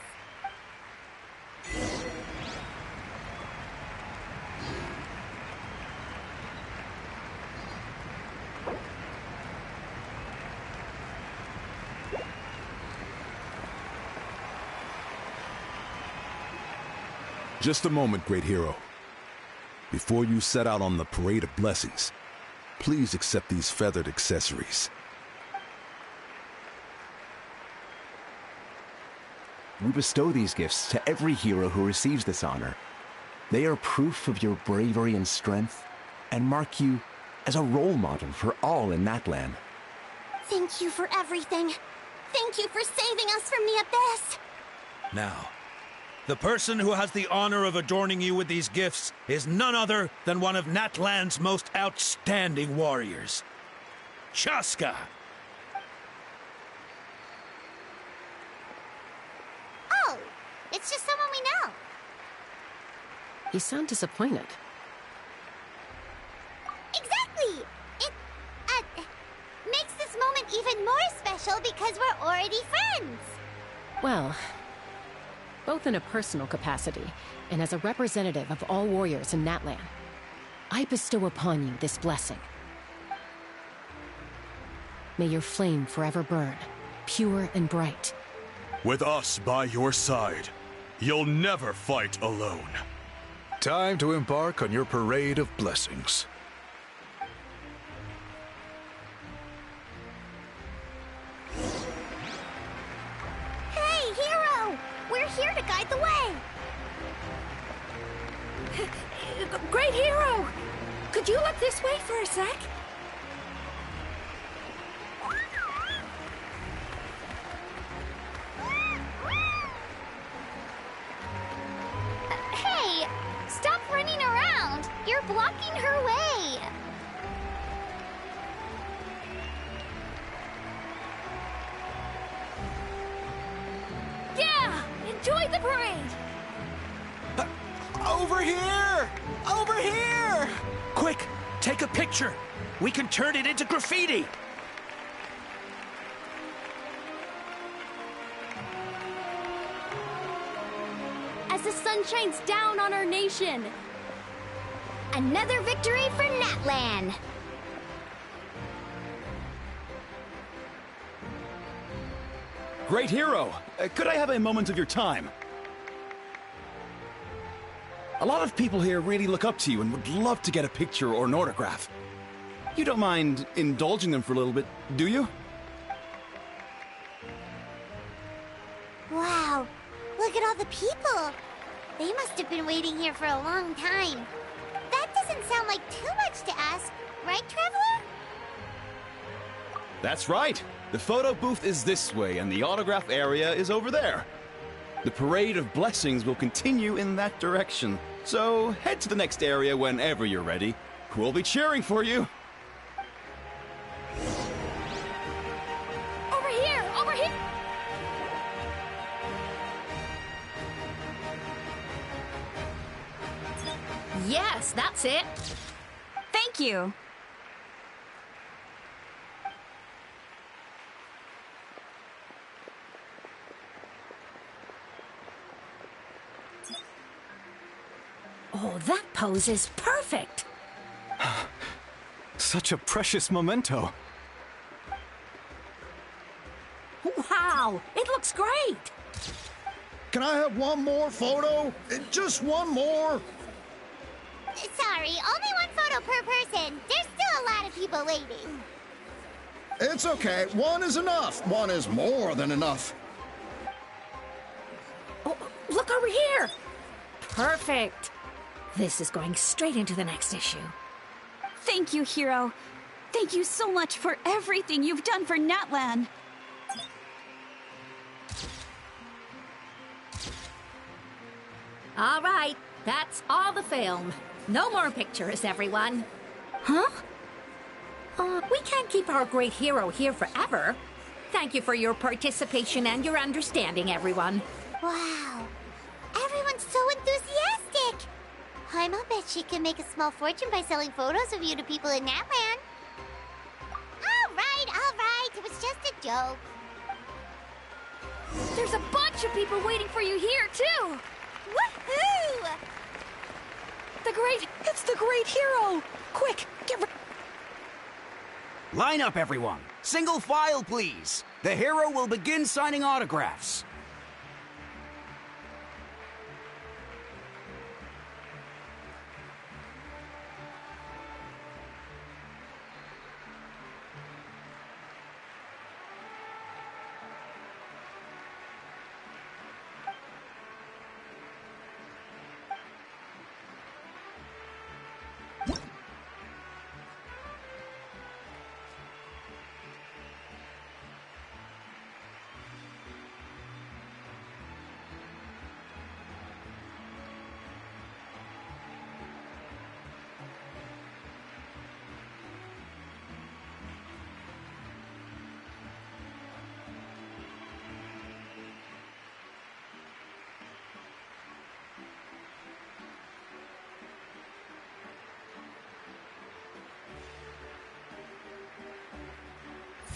Just a moment, great hero. Before you set out on the parade of blessings, please accept these feathered accessories. We bestow these gifts to every hero who receives this honor. They are proof of your bravery and strength, and mark you as a role model for all in Natlan. Thank you for everything. Thank you for saving us from the Abyss. Now, the person who has the honor of adorning you with these gifts is none other than one of Natlan's most outstanding warriors, Chaska. Oh, it's just someone we know. You sound disappointed. Exactly! It, makes this moment even more special because we're already friends. Well, both in a personal capacity and as a representative of all warriors in Natlan, I bestow upon you this blessing. May your flame forever burn, pure and bright. With us by your side, you'll never fight alone. Time to embark on your parade of blessings. Hey, hero! We're here to guide the way! Great hero! Could you look this way for a sec? Hey! Stop running around! You're blocking her way! Yeah! Enjoy the parade! Over here! Over here! Quick, take a picture. We can turn it into graffiti. As the sun shines down on our nation. Another victory for Natlan! Great hero! Could I have a moment of your time? A lot of people here really look up to you and would love to get a picture or an autograph. You don't mind indulging them for a little bit, do you? Wow, look at all the people! They must have been waiting here for a long time. That doesn't sound like too much to ask, right, Traveler? That's right. The photo booth is this way and the autograph area is over there. The parade of blessings will continue in that direction. So head to the next area whenever you're ready. We'll be cheering for you. Over here! Over here! Yes, that's it. Thank you. Oh, that pose is perfect! Such a precious memento. Wow! It looks great! Can I have one more photo? Just one more? Sorry, only one photo per person. There's still a lot of people waiting. It's okay. One is enough. One is more than enough. Oh, look over here! Perfect! This is going straight into the next issue. Thank you, Hero. Thank you so much for everything you've done for Natlan. All right, that's all the film. No more pictures, everyone. Huh? We can't keep our great hero here forever. Thank you for your participation and your understanding, everyone. Wow. Everyone's so enthusiastic. I'll bet she can make a small fortune by selling photos of you to people in Natlan. All right. It was just a joke. There's a bunch of people waiting for you here, too! Woohoo! It's the great hero! Quick, get ready. Line up, everyone. Single file, please. The hero will begin signing autographs.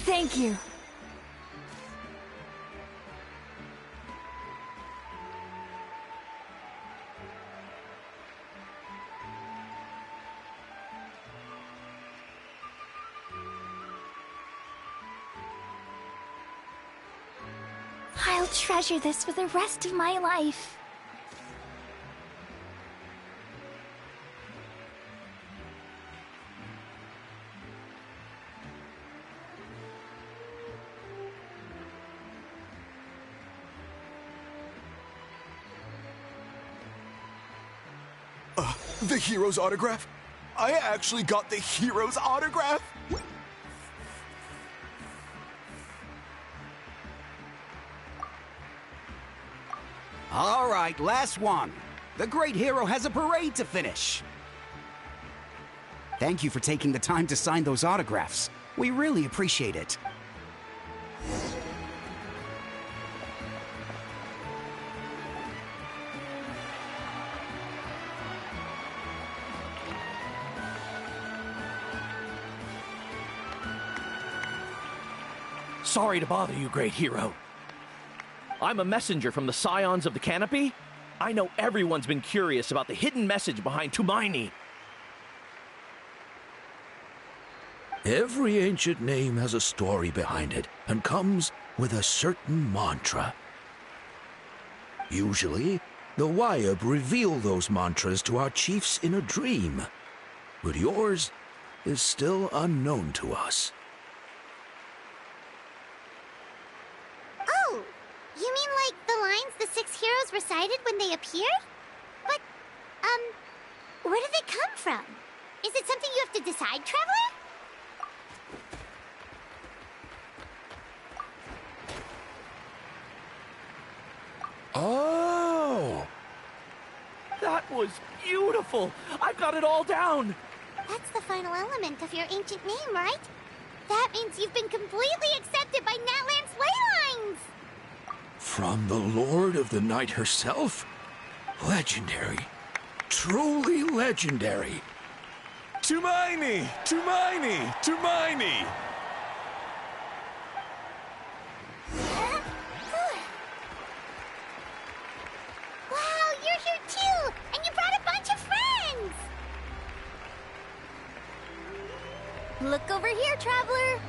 Thank you. I'll treasure this for the rest of my life. The hero's autograph? I actually got the hero's autograph? All right, last one. The great hero has a parade to finish. Thank you for taking the time to sign those autographs. We really appreciate it. Sorry to bother you, great hero. I'm a messenger from the Scions of the Canopy. I know everyone's been curious about the hidden message behind Tumaini. Every ancient name has a story behind it and comes with a certain mantra. Usually, the Wayab reveal those mantras to our chiefs in a dream, but yours is still unknown to us. Oh, you mean like the lines the 6 heroes recited when they appeared? But, where do they come from? Is it something you have to decide, Traveler? Oh! That was beautiful! I've got it all down! That's the final element of your ancient name, right? That means you've been completely accepted by Natlan's ley lines! From the Lord of the Night herself? Legendary. Truly legendary. Tumaini! Tumaini! Tumaini! Wow, you're here too! And you brought a bunch of friends! Look over here, Traveler!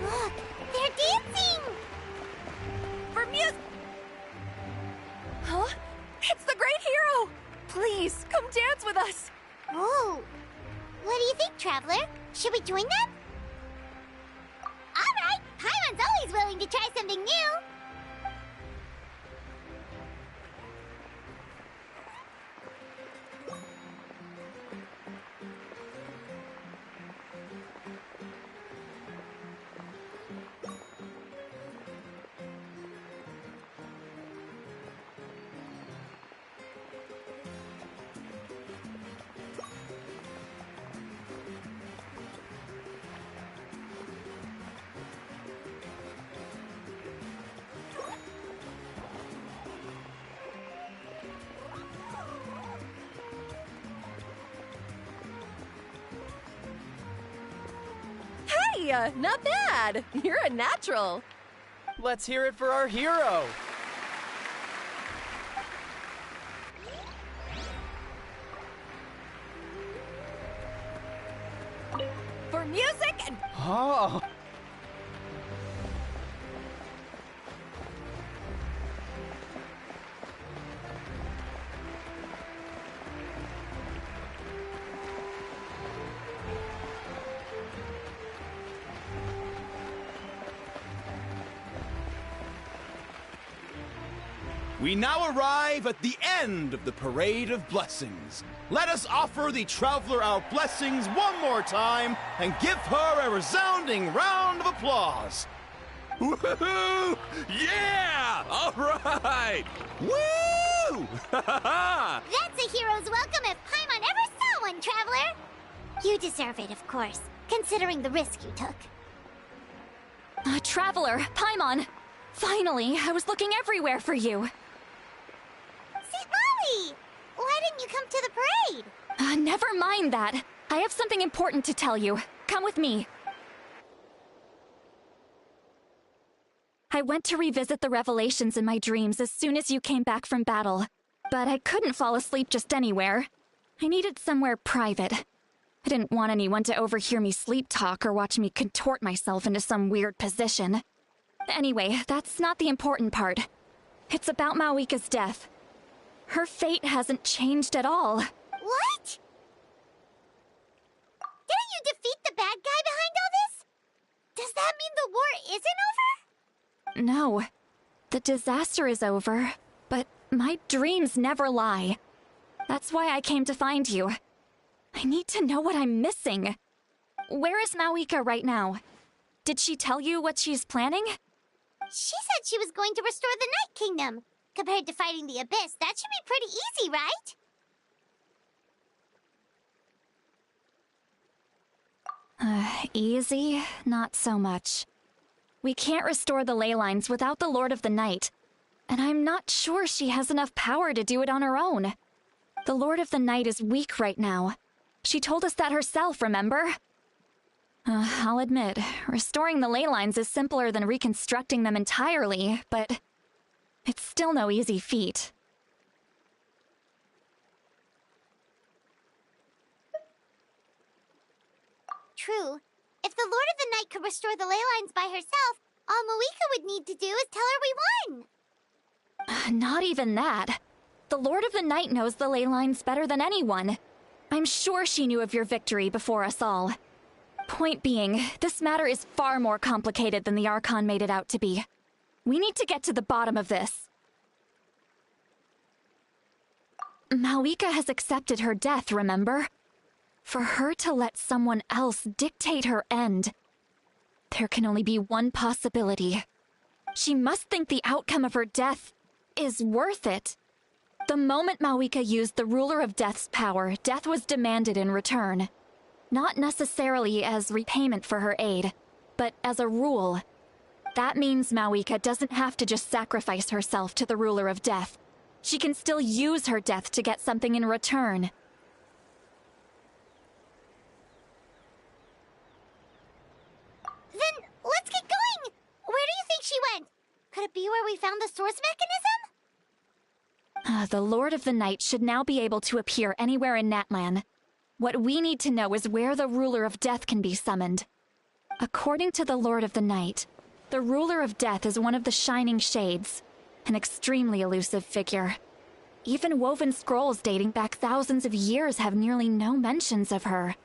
Look, they're dancing! For music! Huh? It's the great hero! Please, come dance with us! Oh, what do you think, Traveler? Should we join them? Alright, Paimon's always willing to try something new! Hey, not bad! You're a natural! Let's hear it for our hero! For music and... Oh! We now arrive at the end of the Parade of Blessings. Let us offer the Traveler our blessings one more time and give her a resounding round of applause. Woohoo! Yeah! All right! Woo! That's a hero's welcome if Paimon ever saw one, Traveler! You deserve it, of course, considering the risk you took. Traveler, Paimon! Finally, I was looking everywhere for you. St. Molly! Why didn't you come to the parade? Never mind that. I have something important to tell you. Come with me. I went to revisit the revelations in my dreams as soon as you came back from battle. But I couldn't fall asleep just anywhere. I needed somewhere private. I didn't want anyone to overhear me sleep talk or watch me contort myself into some weird position. Anyway, that's not the important part. It's about Mawika's death. Her fate hasn't changed at all. What? Didn't you defeat the bad guy behind all this? Does that mean the war isn't over? No. The disaster is over, but my dreams never lie. That's why I came to find you. I need to know what I'm missing. Where is Mawika right now? Did she tell you what she's planning? She said she was going to restore the Night Kingdom. Compared to fighting the Abyss, that should be pretty easy, right? Easy? Not so much. We can't restore the ley lines without the Lord of the Night, and I'm not sure she has enough power to do it on her own. The Lord of the Night is weak right now. She told us that herself, remember? I'll admit, restoring the ley lines is simpler than reconstructing them entirely, but it's still no easy feat. True. If the Lord of the Night could restore the ley lines by herself, all Mawika would need to do is tell her we won. Not even that. The Lord of the Night knows the ley lines better than anyone. I'm sure she knew of your victory before us all. Point being, this matter is far more complicated than the Archon made it out to be. We need to get to the bottom of this. Mawika has accepted her death, remember? For her to let someone else dictate her end, there can only be one possibility. She must think the outcome of her death is worth it. The moment Mawika used the Ruler of Death's power, death was demanded in return. Not necessarily as repayment for her aid, but as a rule. That means Mawika doesn't have to just sacrifice herself to the Ruler of Death. She can still use her death to get something in return. Then Could it be where we found the source mechanism? The Lord of the Night should now be able to appear anywhere in Natlan. What we need to know is where the Ruler of Death can be summoned. According to the Lord of the Night, the Ruler of Death is one of the Shining Shades, an extremely elusive figure. Even woven scrolls dating back thousands of years have nearly no mentions of her.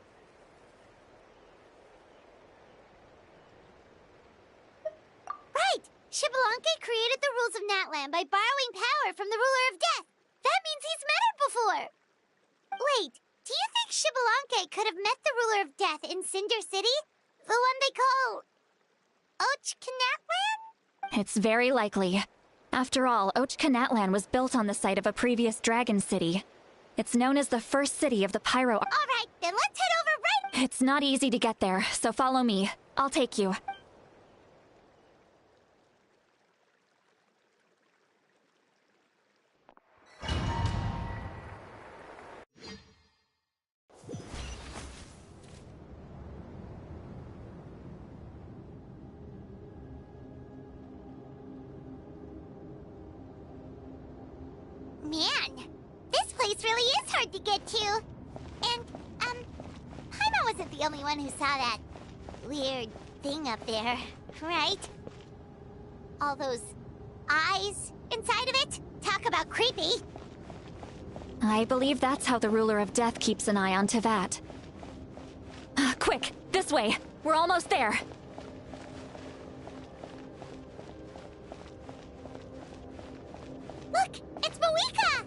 Right! Xbalanque created the rules of Natlan by borrowing power from the Ruler of Death. That means he's met her before! Wait, do you think Xbalanque could have met the Ruler of Death in Cinder City? The one they call... Natlan? It's very likely. After all, Natlan was built on the site of a previous dragon city. It's known as the first city of the Pyro... Alright, then let's head over right... It's not easy to get there, so follow me. I'll take you. Man, this place really is hard to get to. And, Paimon wasn't the only one who saw that weird thing up there, right? All those eyes inside of it? Talk about creepy. I believe that's how the Ruler of Death keeps an eye on Teyvat. Quick, this way! We're almost there! Look! It's Mawika!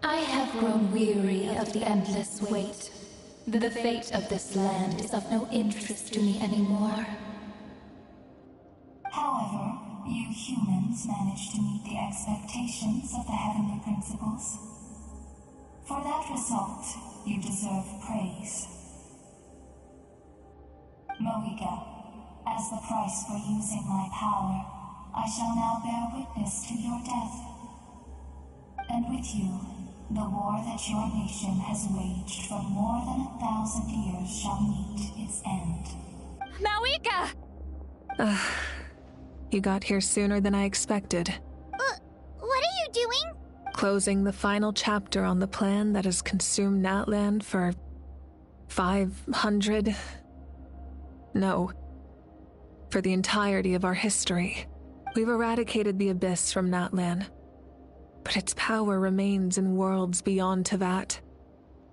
I have grown weary of the endless wait. The fate of this land is of no interest to me anymore. However, you humans managed to meet the expectations of the Heavenly Principles. For that result, you deserve praise. Mawika, as the price for using my power, I shall now bear witness to your death. And with you, the war that your nation has waged for more than 1,000 years shall meet its end. Mawika! You got here sooner than I expected. What are you doing? Closing the final chapter on the plan that has consumed Natlan for 500... No. For the entirety of our history. We've eradicated the Abyss from Natlan. But its power remains in worlds beyond Teyvat.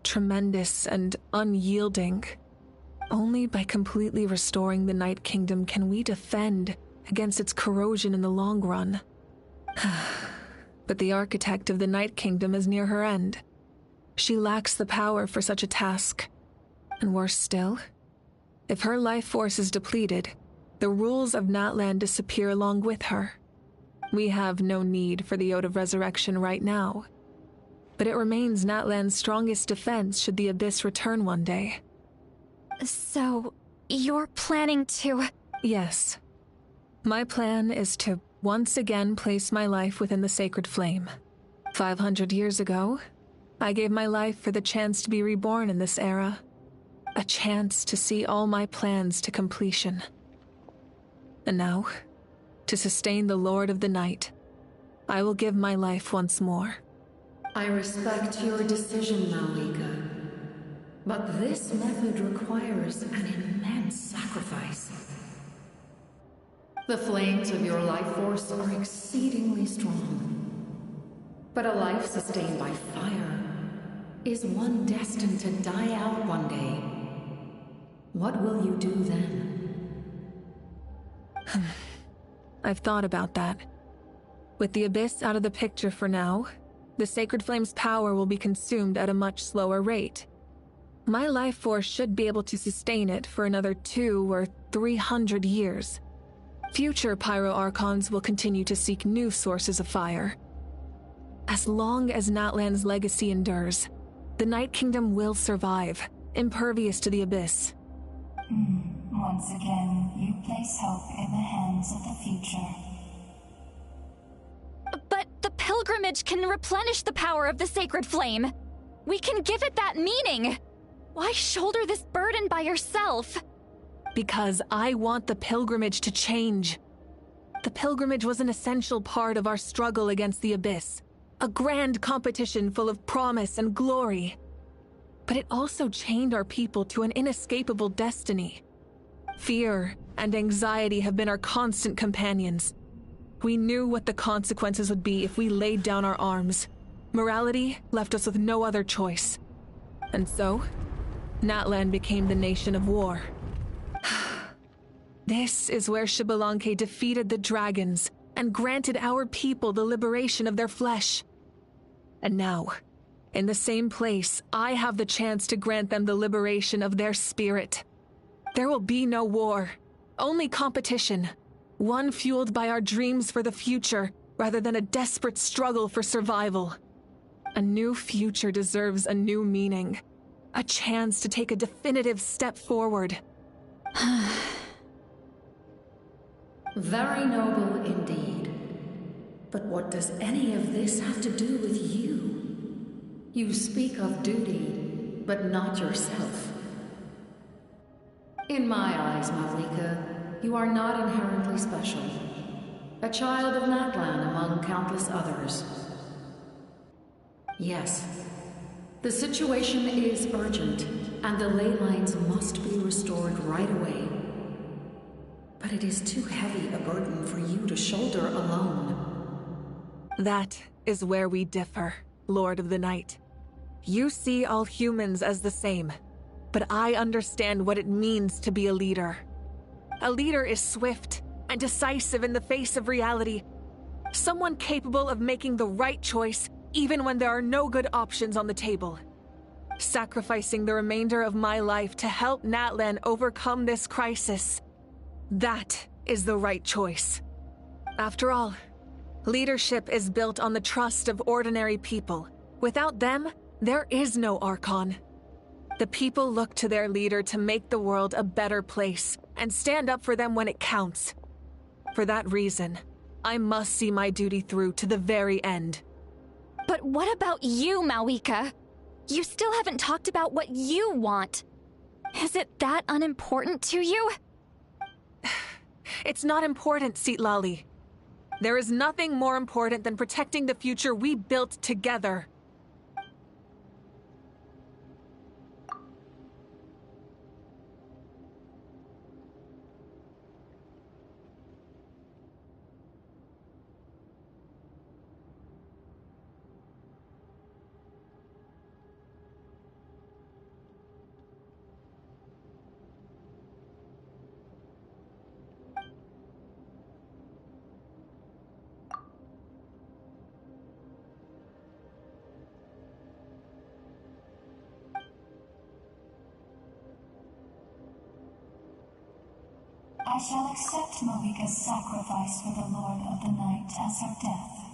Tremendous and unyielding. Only by completely restoring the Night Kingdom can we defend against its corrosion in the long run. But the architect of the Night Kingdom is near her end. She lacks the power for such a task. And worse still, if her life force is depleted, the rules of Natlan disappear along with her. We have no need for the Ode of Resurrection right now. But it remains Natlan's strongest defense should the Abyss return one day. So, you're planning to... Yes. My plan is to once again place my life within the sacred flame. 500 years ago, I gave my life for the chance to be reborn in this era. A chance to see all my plans to completion. And now, to sustain the Lord of the Night, I will give my life once more. I respect your decision, Mawika. But this method requires an immense sacrifice. The flames of your life force are exceedingly strong. But a life sustained by fire is one destined to die out one day. What will you do then? I've thought about that. With the Abyss out of the picture for now, the Sacred Flame's power will be consumed at a much slower rate. My life force should be able to sustain it for another 200 or 300 years. Future Pyro Archons will continue to seek new sources of fire. As long as Natlan's legacy endures, the Night Kingdom will survive, impervious to the Abyss. Once again, you place hope in the hands of the future. But the pilgrimage can replenish the power of the sacred flame. We can give it that meaning. Why shoulder this burden by yourself? Because I want the pilgrimage to change. The pilgrimage was an essential part of our struggle against the Abyss, a grand competition full of promise and glory. But it also chained our people to an inescapable destiny. Fear and anxiety have been our constant companions. We knew what the consequences would be if we laid down our arms. Morality left us with no other choice. And so, Natlan became the nation of war. This is where Xbalanque defeated the dragons and granted our people the liberation of their flesh. And now, in the same place, I have the chance to grant them the liberation of their spirit. There will be no war, only competition, one fueled by our dreams for the future rather than a desperate struggle for survival. A new future deserves a new meaning, a chance to take a definitive step forward. Very noble indeed. But what does any of this have to do with you? You speak of duty, but not yourself. In my eyes, Malika, you are not inherently special. A child of Natlan among countless others. Yes, the situation is urgent, and the ley lines must be restored right away. But it is too heavy a burden for you to shoulder alone. That is where we differ, Lord of the Night. You see all humans as the same, but I understand what it means to be a leader. A leader is swift and decisive in the face of reality. Someone capable of making the right choice even when there are no good options on the table. Sacrificing the remainder of my life to help Natlan overcome this crisis. That is the right choice. After all, leadership is built on the trust of ordinary people. Without them, there is no Archon. The people look to their leader to make the world a better place and stand up for them when it counts. For that reason, I must see my duty through to the very end. But what about you, Malika? You still haven't talked about what you want. Is it that unimportant to you? It's not important, Citlali. There is nothing more important than protecting the future we built together. I shall accept Malika's sacrifice for the Lord of the Night as her death,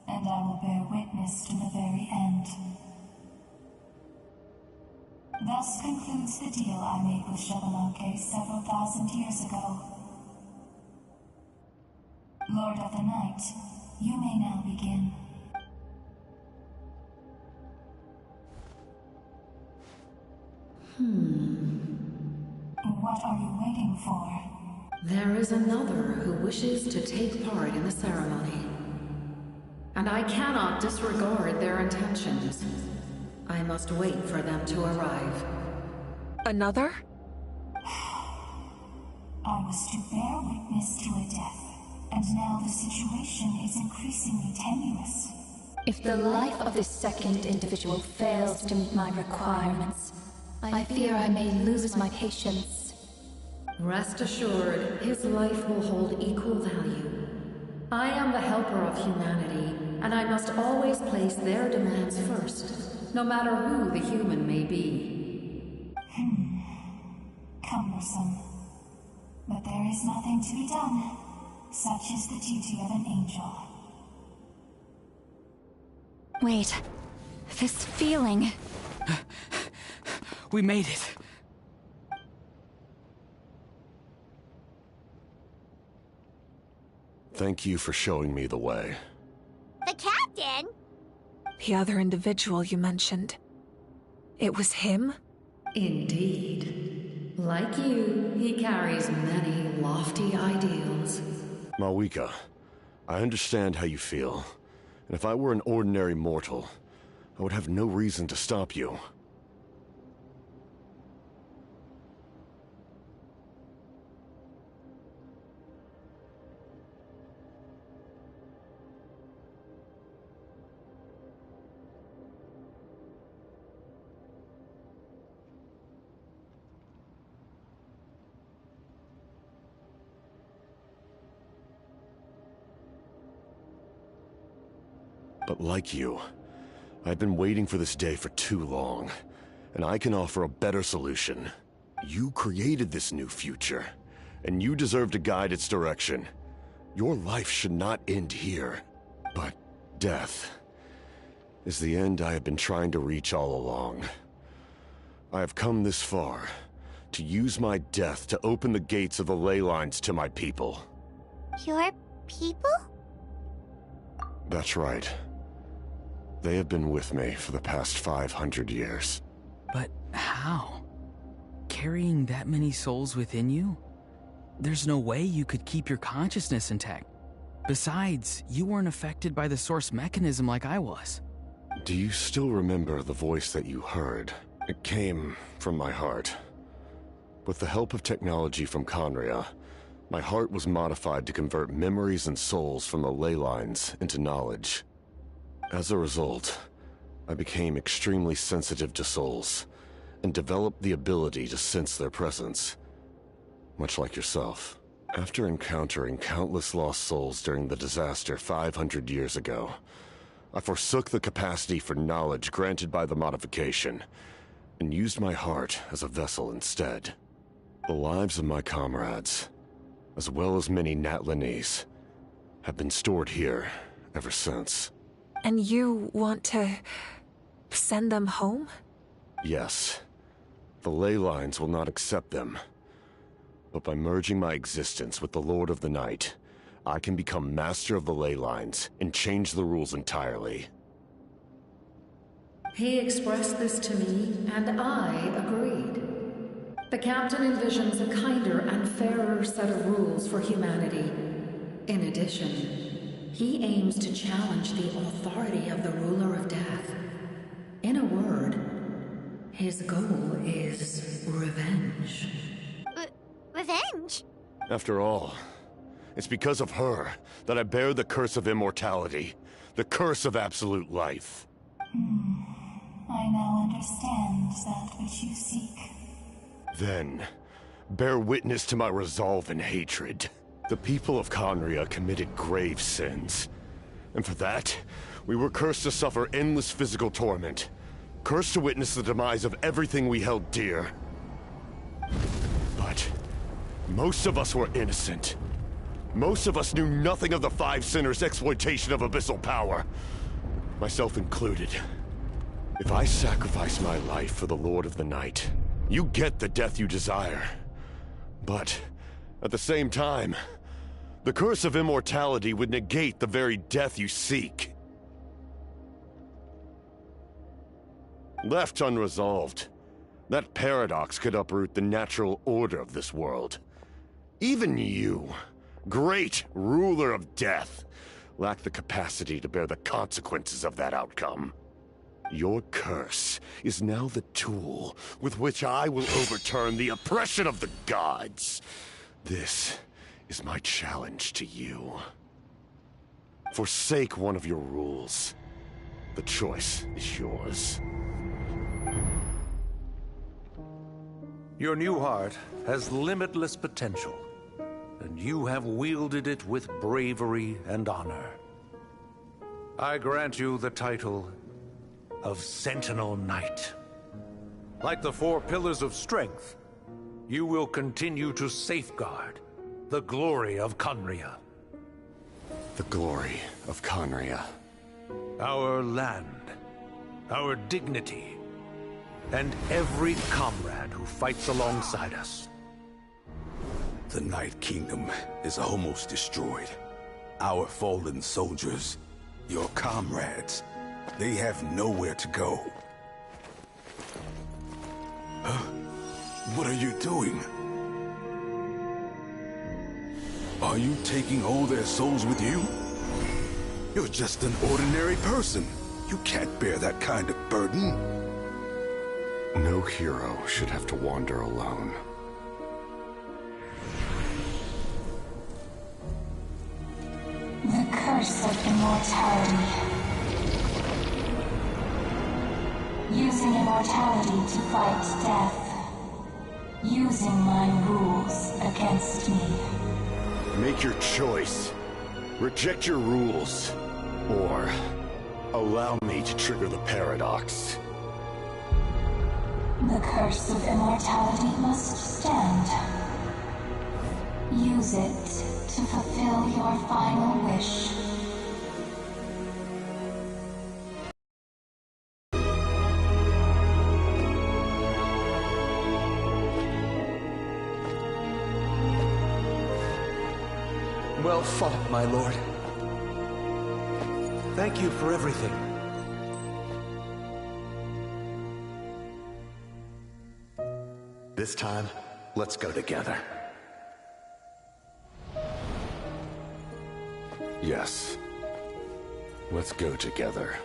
and I will bear witness to the very end. Thus concludes the deal I made with Xbalanque several thousand years ago. Lord of the Night, you may now begin. What are you waiting for? There is another who wishes to take part in the ceremony. And I cannot disregard their intentions. I must wait for them to arrive. Another? I was to bear witness to a death, and now the situation is increasingly tenuous. If the life of this second individual fails to meet my requirements, I fear I may lose my patience. Rest assured, his life will hold equal value. I am the helper of humanity, and I must always place their demands first, no matter who the human may be. Cumbersome. But there is nothing to be done. Such is the duty of an angel. Wait. This feeling... We made it. Thank you for showing me the way. The captain? The other individual you mentioned. It was him? Indeed. Like you, he carries many lofty ideals. Malwika, I understand how you feel. And if I were an ordinary mortal, I would have no reason to stop you. But like you, I've been waiting for this day for too long, and I can offer a better solution. You created this new future, and you deserve to guide its direction. Your life should not end here. But death is the end I have been trying to reach all along. I have come this far to use my death to open the gates of the ley lines to my people. Your people? That's right. They have been with me for the past 500 years. But how? Carrying that many souls within you? There's no way you could keep your consciousness intact. Besides, you weren't affected by the source mechanism like I was. Do you still remember the voice that you heard? It came from my heart. With the help of technology from Conria, my heart was modified to convert memories and souls from the ley lines into knowledge. As a result, I became extremely sensitive to souls, and developed the ability to sense their presence, much like yourself. After encountering countless lost souls during the disaster 500 years ago, I forsook the capacity for knowledge granted by the modification, and used my heart as a vessel instead. The lives of my comrades, as well as many Natlanese, have been stored here ever since. And you want to send them home? Yes. The ley lines will not accept them. But by merging my existence with the Lord of the Night, I can become master of the ley lines and change the rules entirely. He expressed this to me, and I agreed. The captain envisions a kinder and fairer set of rules for humanity. In addition, he aims to challenge the authority of the ruler of death. In a word, his goal is revenge. Revenge? After all, it's because of her that I bear the curse of immortality, the curse of absolute life. I now understand that which you seek. Then, bear witness to my resolve and hatred. The people of Conria committed grave sins. And for that, we were cursed to suffer endless physical torment. Cursed to witness the demise of everything we held dear. But most of us were innocent. Most of us knew nothing of the Five Sinners' exploitation of abyssal power. Myself included. If I sacrifice my life for the Lord of the Night, you get the death you desire. But at the same time, the curse of immortality would negate the very death you seek. Left unresolved, that paradox could uproot the natural order of this world. Even you, great ruler of death, lack the capacity to bear the consequences of that outcome. Your curse is now the tool with which I will overturn the oppression of the gods. This is my challenge to you. Forsake one of your rules. The choice is yours. Your new heart has limitless potential, and you have wielded it with bravery and honor. I grant you the title of Sentinel Knight. Like the four pillars of strength, you will continue to safeguard the glory of Conria. The glory of Conria. Our land, our dignity, and every comrade who fights alongside us. The Night Kingdom is almost destroyed. Our fallen soldiers, your comrades, they have nowhere to go. What are you doing? Are you taking all their souls with you? You're just an ordinary person. You can't bear that kind of burden. No hero should have to wander alone. The curse of immortality. Using immortality to fight death. Using my rules against me. Make your choice. Reject your rules. Or allow me to trigger the paradox. The curse of immortality must stand. Use it to fulfill your final wish. Well fought, my lord. Thank you for everything. This time, let's go together. Yes. Let's go together.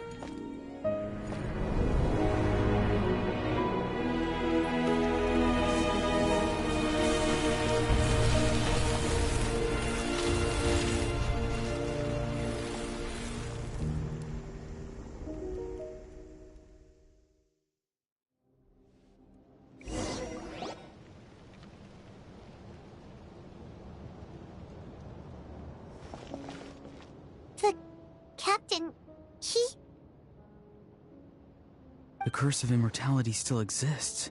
The curse of immortality still exists.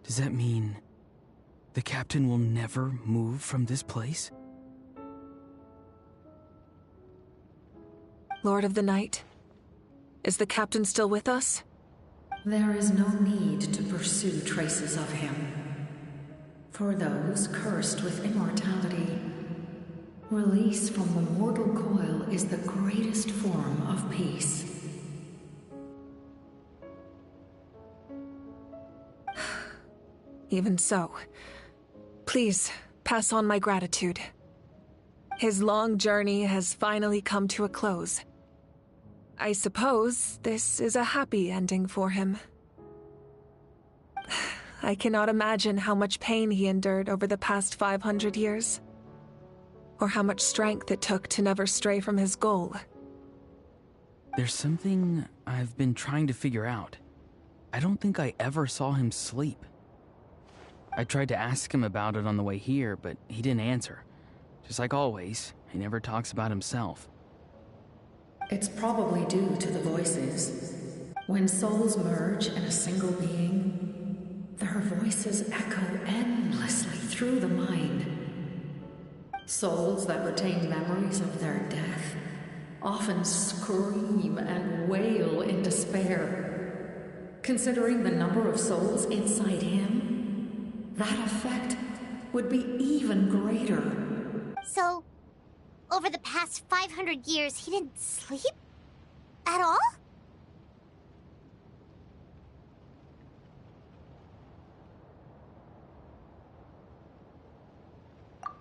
Does that mean the captain will never move from this place? Lord of the Night, is the captain still with us? There is no need to pursue traces of him. For those cursed with immortality, release from the mortal coil is the greatest form of peace. Even so, please pass on my gratitude. His long journey has finally come to a close. I suppose this is a happy ending for him. I cannot imagine how much pain he endured over the past 500 years, or how much strength it took to never stray from his goal. There's something I've been trying to figure out. I don't think I ever saw him sleep. I tried to ask him about it on the way here, but he didn't answer. Just like always, he never talks about himself. It's probably due to the voices. When souls merge in a single being, their voices echo endlessly through the mind. Souls that retain memories of their death often scream and wail in despair. Considering the number of souls inside him, that effect would be even greater. So, over the past 500 years, he didn't sleep? At all?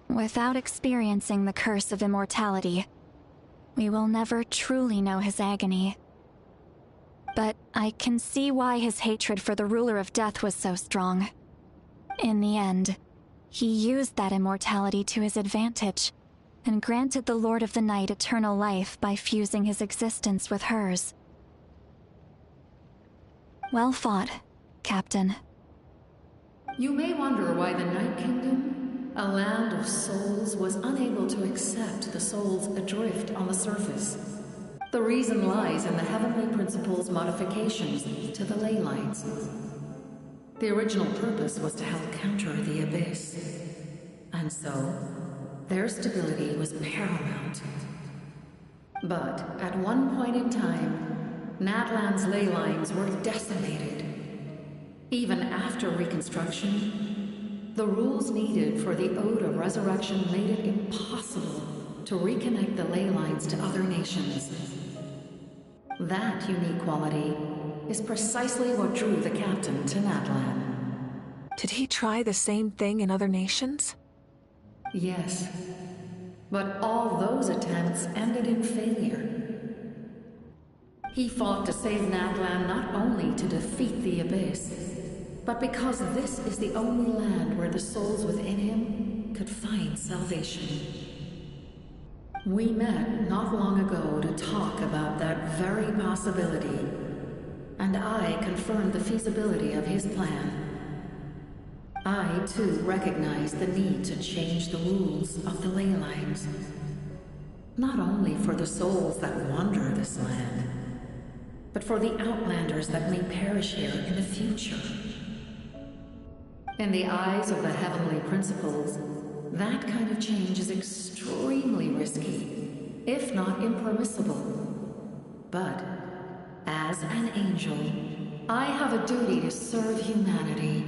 Without experiencing the curse of immortality, we will never truly know his agony. But I can see why his hatred for the ruler of death was so strong. In the end, he used that immortality to his advantage, and granted the Lord of the Night eternal life by fusing his existence with hers. Well fought, Captain. You may wonder why the Night Kingdom, a land of souls, was unable to accept the souls adrift on the surface. The reason lies in the Heavenly Principle's modifications to the ley lines. The original purpose was to help counter the Abyss. And so, their stability was paramount. But at one point in time, Natlan's ley lines were decimated. Even after reconstruction, the rules needed for the Ode of Resurrection made it impossible to reconnect the ley lines to other nations. That unique quality is precisely what drew the captain to Natlan. Did he try the same thing in other nations? Yes. But all those attempts ended in failure. He fought to save Natlan not only to defeat the Abyss, but because this is the only land where the souls within him could find salvation. We met not long ago to talk about that very possibility, and I confirmed the feasibility of his plan. I, too, recognized the need to change the rules of the ley lines. Not only for the souls that wander this land, but for the outlanders that may perish here in the future. In the eyes of the heavenly principles, that kind of change is extremely risky, if not impermissible. But, as an angel, I have a duty to serve humanity.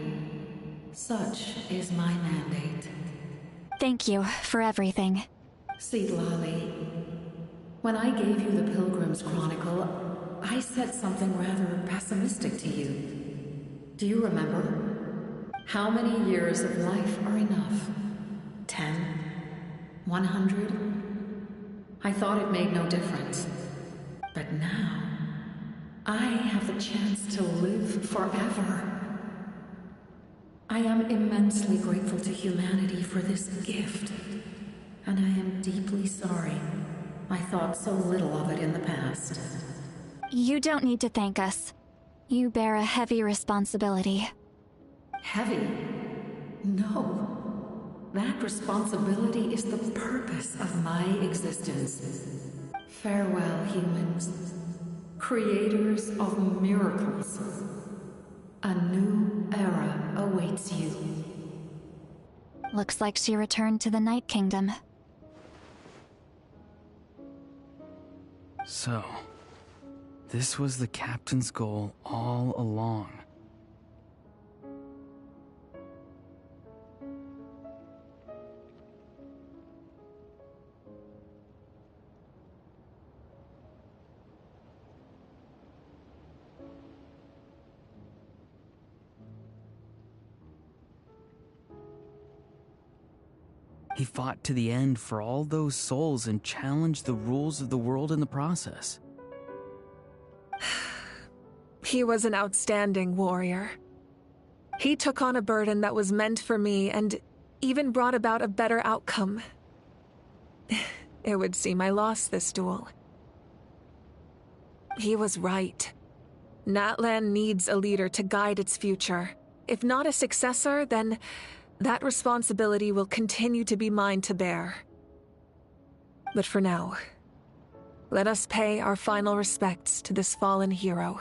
Such is my mandate. Thank you for everything. Seedlali, when I gave you the Pilgrim's Chronicle, I said something rather pessimistic to you. Do you remember? How many years of life are enough? 10? 100? I thought it made no difference. But now, I have the chance to live forever. I am immensely grateful to humanity for this gift, and I am deeply sorry I thought so little of it in the past. You don't need to thank us. You bear a heavy responsibility. Heavy? No. That responsibility is the purpose of my existence. Farewell, humans. Creators of miracles. A new era awaits you. Looks like she returned to the Night Kingdom. So, this was the captain's goal all along. He fought to the end for all those souls and challenged the rules of the world in the process. He was an outstanding warrior. He took on a burden that was meant for me and even brought about a better outcome. It would seem I lost this duel. He was right. Natlan needs a leader to guide its future. If not a successor, then that responsibility will continue to be mine to bear. But for now, let us pay our final respects to this fallen hero.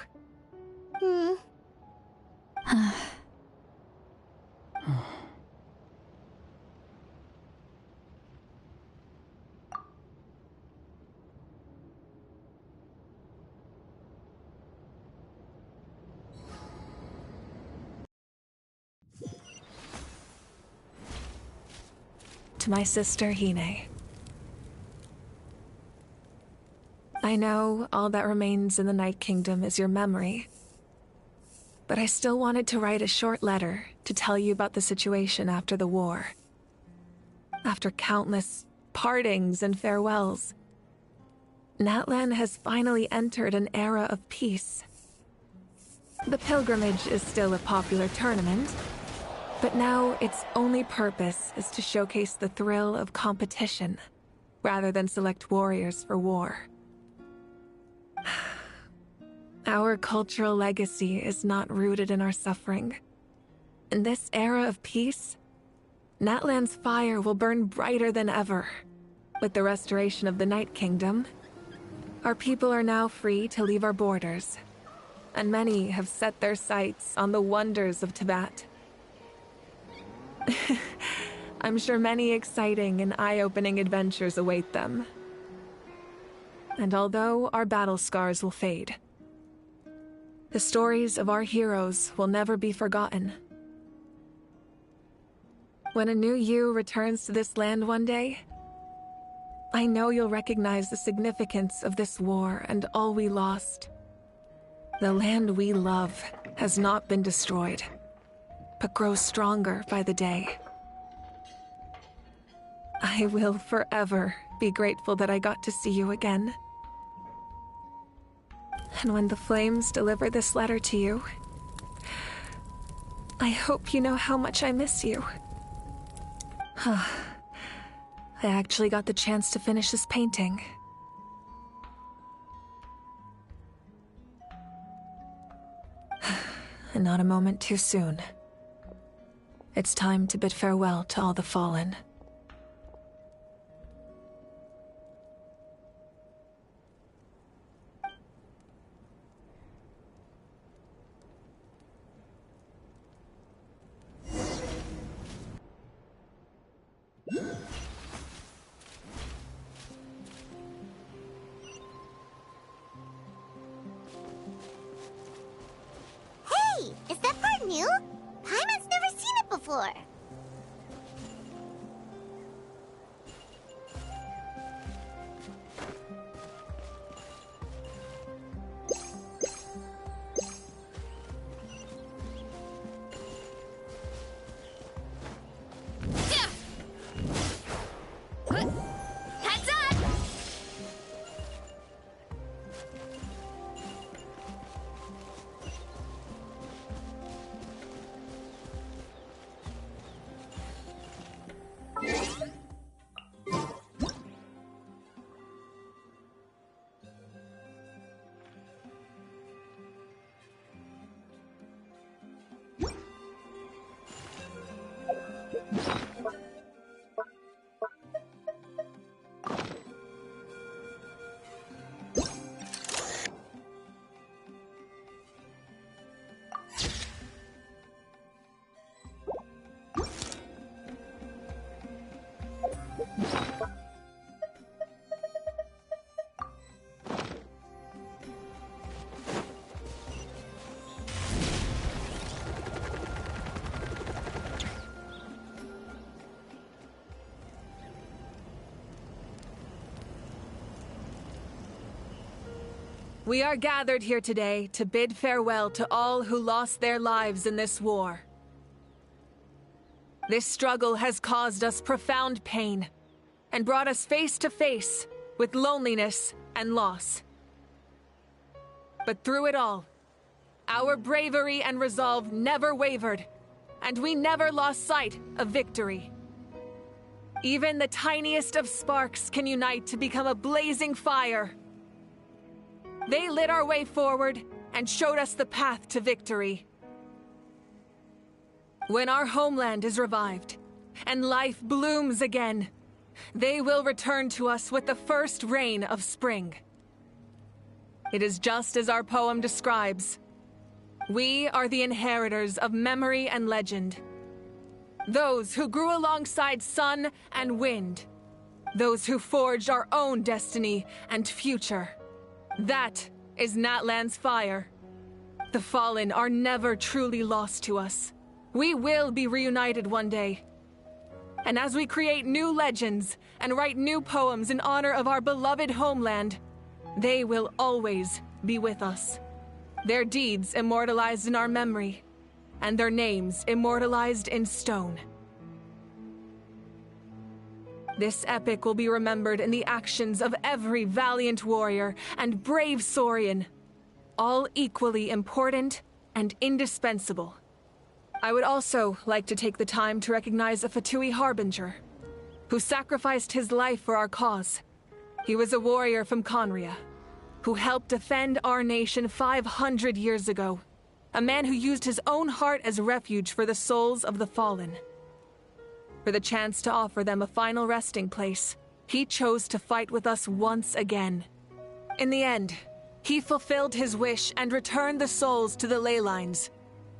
To my sister, Hine. I know all that remains in the Night Kingdom is your memory, but I still wanted to write a short letter to tell you about the situation after the war. After countless partings and farewells, Natlan has finally entered an era of peace. The pilgrimage is still a popular tournament, but now its only purpose is to showcase the thrill of competition, rather than select warriors for war. Our cultural legacy is not rooted in our suffering. In this era of peace, Natlan's fire will burn brighter than ever. With the restoration of the Night Kingdom, our people are now free to leave our borders, and many have set their sights on the wonders of Tibet. I'm sure many exciting and eye-opening adventures await them. And although our battle scars will fade, the stories of our heroes will never be forgotten. When a new you returns to this land one day, I know you'll recognize the significance of this war and all we lost. The land we love has not been destroyed, but grows stronger by the day. I will forever be grateful that I got to see you again. And when the flames deliver this letter to you, I hope you know how much I miss you. I actually got the chance to finish this painting. And not a moment too soon. It's time to bid farewell to all the fallen. Hey, is that part new? Paimon's never seen it before. Heads up! We are gathered here today to bid farewell to all who lost their lives in this war. This struggle has caused us profound pain and brought us face to face with loneliness and loss. But through it all, our bravery and resolve never wavered, and we never lost sight of victory. Even the tiniest of sparks can unite to become a blazing fire. They lit our way forward and showed us the path to victory. When our homeland is revived and life blooms again, they will return to us with the first rain of spring. It is just as our poem describes. We are the inheritors of memory and legend. Those who grew alongside sun and wind. Those who forged our own destiny and future. That is Natlan's fire. The fallen are never truly lost to us. We will be reunited one day. And as we create new legends and write new poems in honor of our beloved homeland, they will always be with us. Their deeds immortalized in our memory, and their names immortalized in stone. This epic will be remembered in the actions of every valiant warrior and brave Saurian, all equally important and indispensable. I would also like to take the time to recognize a Fatui Harbinger, who sacrificed his life for our cause. He was a warrior from Conria, who helped defend our nation 500 years ago, a man who used his own heart as refuge for the souls of the fallen. For the chance to offer them a final resting place, he chose to fight with us once again. In the end, he fulfilled his wish and returned the souls to the ley lines.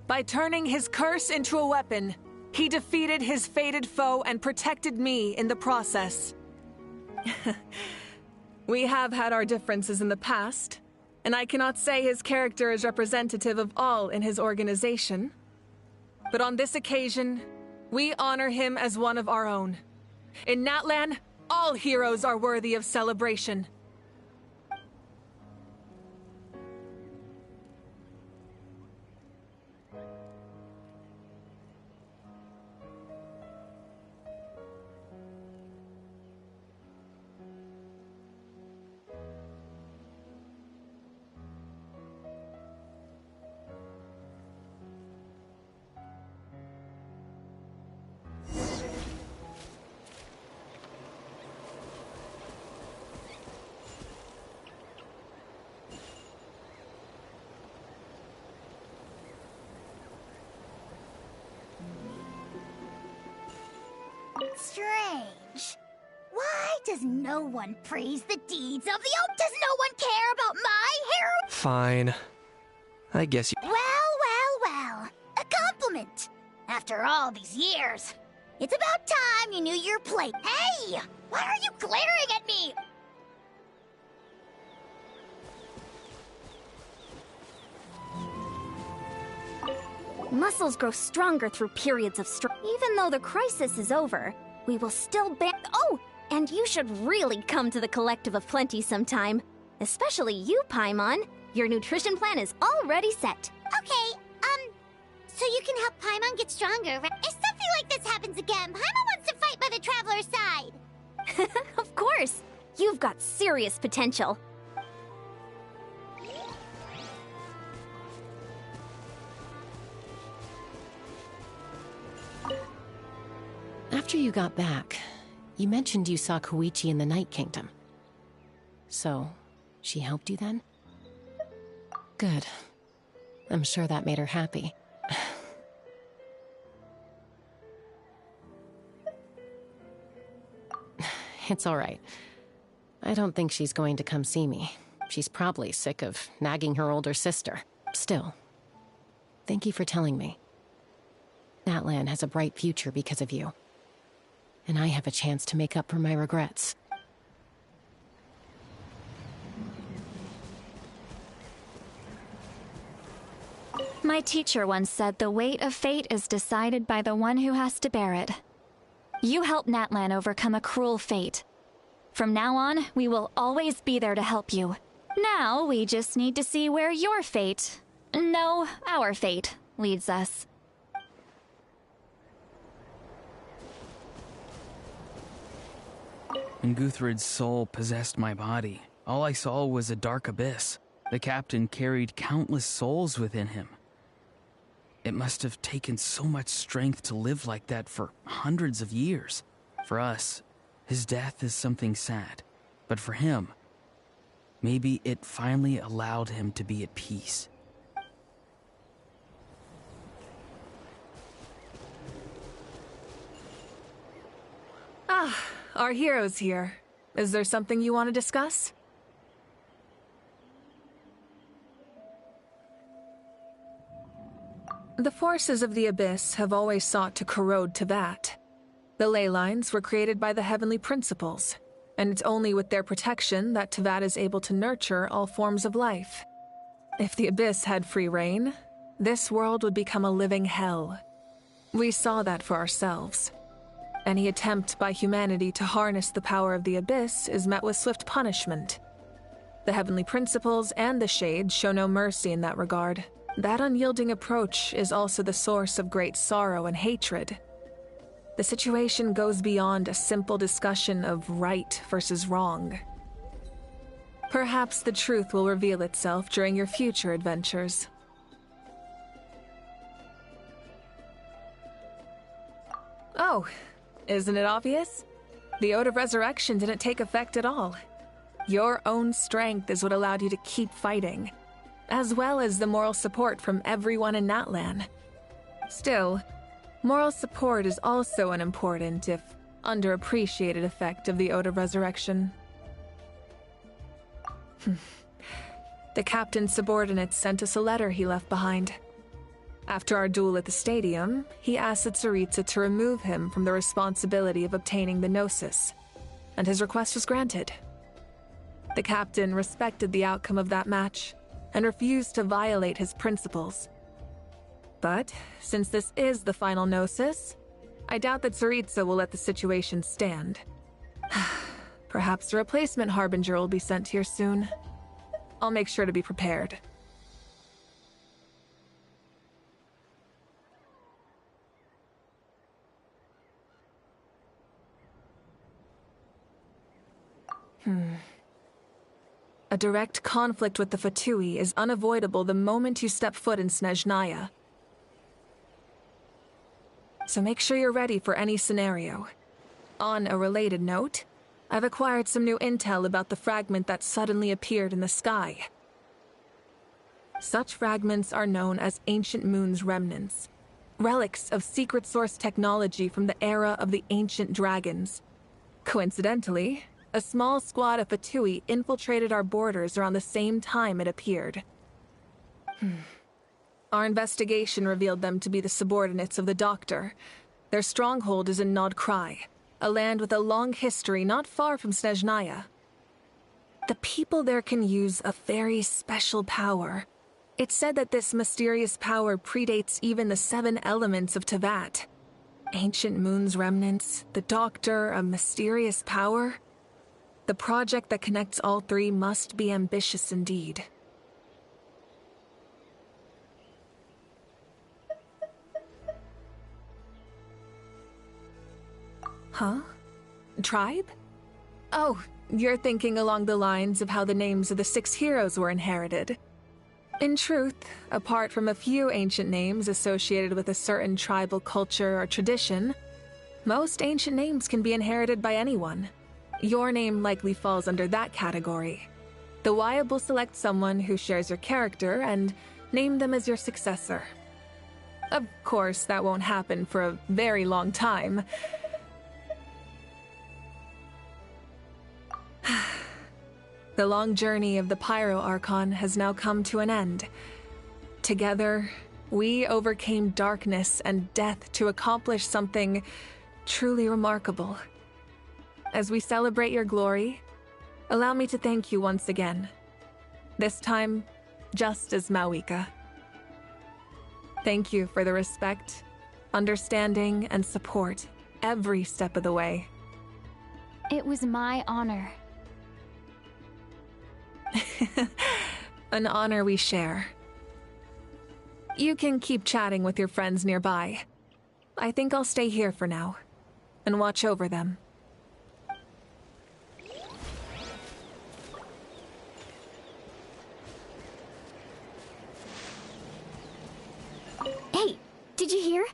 By turning his curse into a weapon, he defeated his fated foe and protected me in the process. We have had our differences in the past, and I cannot say his character is representative of all in his organization. But on this occasion, we honor him as one of our own. In Natlan, all heroes are worthy of celebration. strange. Why does no one praise the deeds of the oak? Does no one care about my hero? Fine. I guess you... Well. A compliment. After all these years. It's about time you knew your place. Hey! Why are you glaring at me? Muscles grow stronger through periods of stress. Even though the crisis is over, we will still Oh! And you should really come to the Collective of Plenty sometime. Especially you, Paimon. Your nutrition plan is already set. Okay, so you can help Paimon get stronger, right? If something like this happens again, Paimon wants to fight by the Traveler's side. Of course! You've got serious potential. After you got back, you mentioned you saw Koichi in the Night Kingdom. So, she helped you then? Good. I'm sure that made her happy. It's all right. I don't think she's going to come see me. She's probably sick of nagging her older sister. Still, thank you for telling me. Natlan has a bright future because of you. And I have a chance to make up for my regrets. My teacher once said the weight of fate is decided by the one who has to bear it. You helped Natlan overcome a cruel fate. From now on, we will always be there to help you. Now, we just need to see where your fate, no, our fate, leads us. When Guthred's soul possessed my body, all I saw was a dark abyss. The captain carried countless souls within him. It must have taken so much strength to live like that for hundreds of years. For us, his death is something sad. But for him, maybe it finally allowed him to be at peace. Ah, our hero's here. Is there something you want to discuss? The forces of the Abyss have always sought to corrode Tevat. The ley lines were created by the Heavenly Principles, and it's only with their protection that Tevat is able to nurture all forms of life. If the Abyss had free reign, this world would become a living hell. We saw that for ourselves. Any attempt by humanity to harness the power of the Abyss is met with swift punishment. The Heavenly Principles and the Shade show no mercy in that regard. That unyielding approach is also the source of great sorrow and hatred. The situation goes beyond a simple discussion of right versus wrong. Perhaps the truth will reveal itself during your future adventures. Oh, isn't it obvious? The Ode of Resurrection didn't take effect at all. Your own strength is what allowed you to keep fighting, as well as the moral support from everyone in Natlan. Still, moral support is also an important, if underappreciated, effect of the Ode of Resurrection. The captain's subordinates sent us a letter he left behind. After our duel at the stadium, he asked Tsaritsa to remove him from the responsibility of obtaining the Gnosis, and his request was granted. The captain respected the outcome of that match, and refused to violate his principles. But, since this is the final Gnosis, I doubt that Tsaritsa will let the situation stand. Perhaps a replacement Harbinger will be sent here soon. I'll make sure to be prepared. A direct conflict with the Fatui is unavoidable the moment you step foot in Snezhnaya. So make sure you're ready for any scenario. On a related note, I've acquired some new intel about the fragment that suddenly appeared in the sky. Such fragments are known as Ancient Moon's remnants. relics of secret source technology from the era of the ancient dragons. Coincidentally, a small squad of Fatui infiltrated our borders around the same time it appeared. Our investigation revealed them to be the subordinates of the Doctor. Their stronghold is in Nod Krai, a land with a long history not far from Snezhnaya. The people there can use a very special power. It's said that this mysterious power predates even the 7 elements of Tevat. Ancient Moon's remnants, the Doctor, a mysterious power. The project that connects all 3 must be ambitious indeed. Huh? Tribe? Oh, you're thinking along the lines of how the names of the 6 heroes were inherited. In truth, apart from a few ancient names associated with a certain tribal culture or tradition, most ancient names can be inherited by anyone. Your name likely falls under that category. The Wyab will select someone who shares your character and name them as your successor. Of course, that won't happen for a very long time. The long journey of the Pyro Archon has now come to an end. Together, we overcame darkness and death to accomplish something truly remarkable. As we celebrate your glory, allow me to thank you once again. This time, just as Mawika. Thank you for the respect, understanding, and support every step of the way. It was my honor. An honor we share. You can keep chatting with your friends nearby. I think I'll stay here for now and watch over them. Hey, did you hear?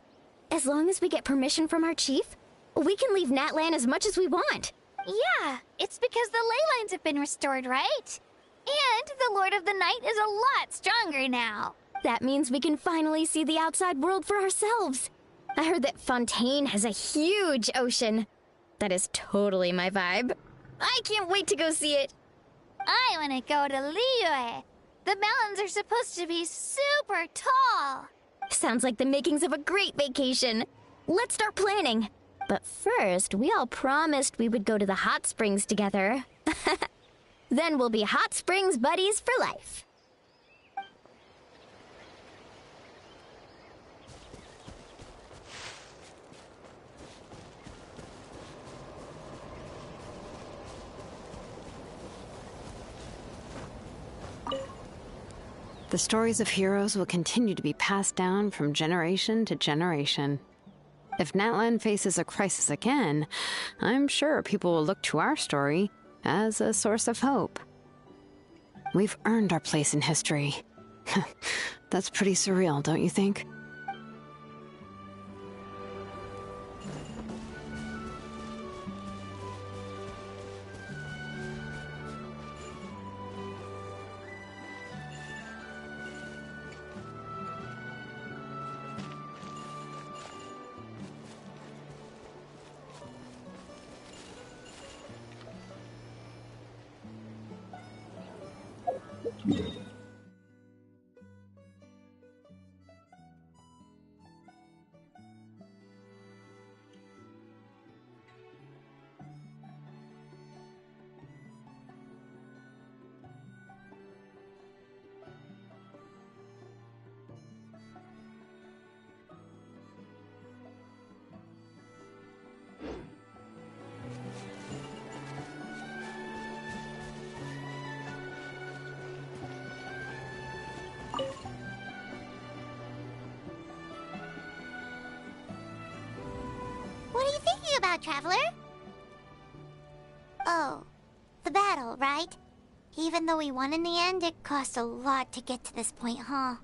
As long as we get permission from our chief, we can leave Natlan as much as we want. Yeah, it's because the ley lines have been restored, right? And the Lord of the Night is a lot stronger now. That means we can finally see the outside world for ourselves. I heard that Fontaine has a huge ocean. That is totally my vibe. I can't wait to go see it. I want to go to Liyue. The mountains are supposed to be super tall. Sounds like the makings of a great vacation. Let's start planning. But first, we all promised we would go to the hot springs together. Then we'll be hot springs buddies for life. The stories of heroes will continue to be passed down from generation to generation. If Natlan faces a crisis again, I'm sure people will look to our story as a source of hope. We've earned our place in history. That's pretty surreal, don't you think? What are you thinking about, Traveler? Oh, the battle, right? Even though we won in the end, it cost a lot to get to this point, huh?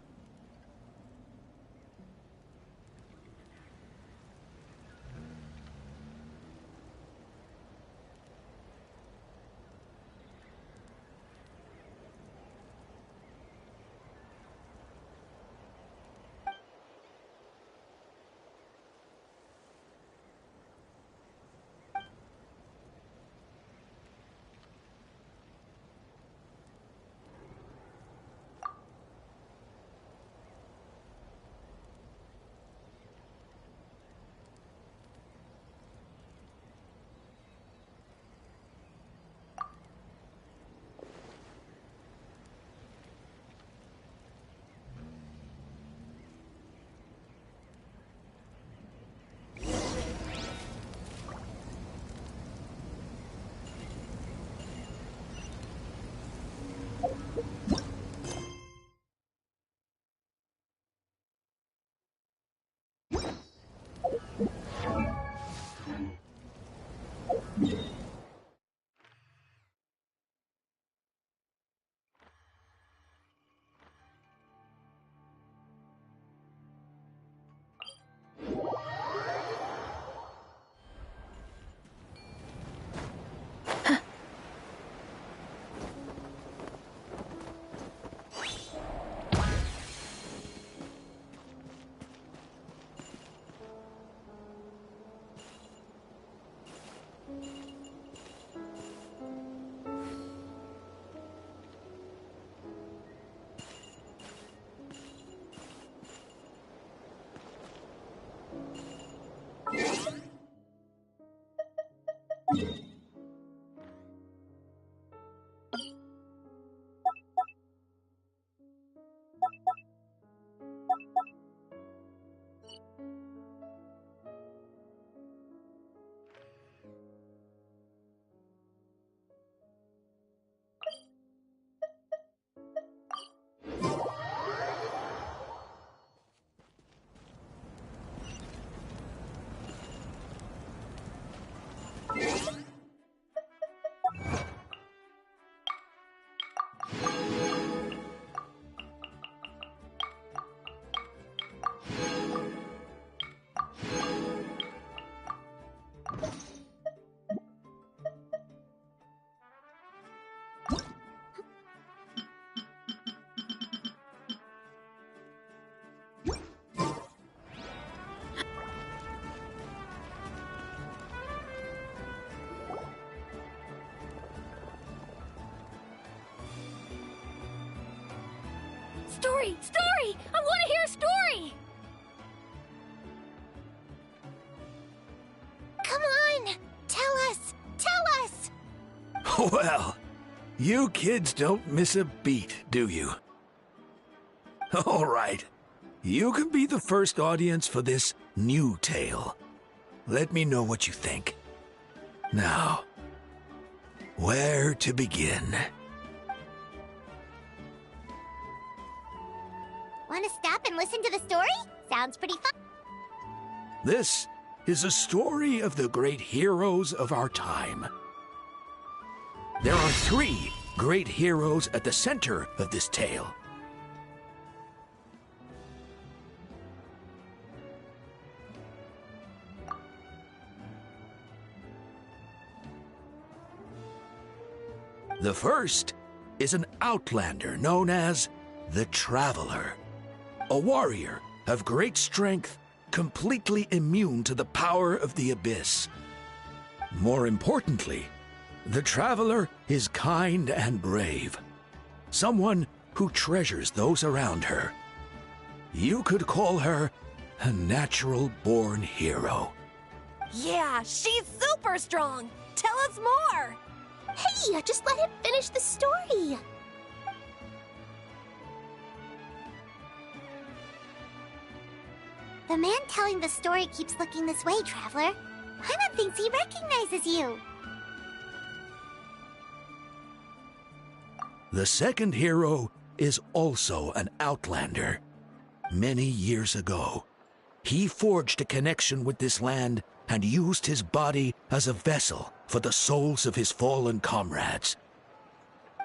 Story! Story! I want to hear a story! Come on! Tell us! Tell us! Well, you kids don't miss a beat, do you? All right. You can be the first audience for this new tale. Let me know what you think. Now, where to begin? Want to stop and listen to the story? Sounds pretty fun. This is a story of the great heroes of our time. There are 3 great heroes at the center of this tale. The first is an outlander known as the Traveler, a warrior of great strength, completely immune to the power of the abyss. More importantly, the Traveler is kind and brave, someone who treasures those around her. You could call her a natural-born hero. Yeah, she's super strong! Tell us more! Hey, just let him finish the story. The man telling the story keeps looking this way, Traveler. Paimon thinks he recognizes you. The second hero is also an outlander. Many years ago, he forged a connection with this land and used his body as a vessel for the souls of his fallen comrades.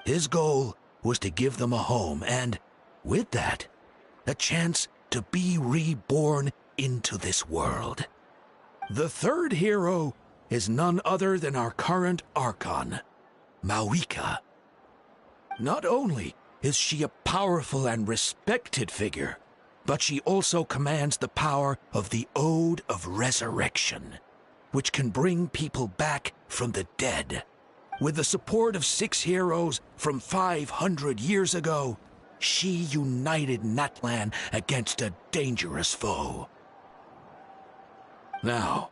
His goal was to give them a home and, with that, a chance to be reborn into this world. The third hero is none other than our current Archon, Mawika. Not only is she a powerful and respected figure, but she also commands the power of the Ode of Resurrection, which can bring people back from the dead. With the support of 6 heroes from 500 years ago, she united Natlan against a dangerous foe. Now,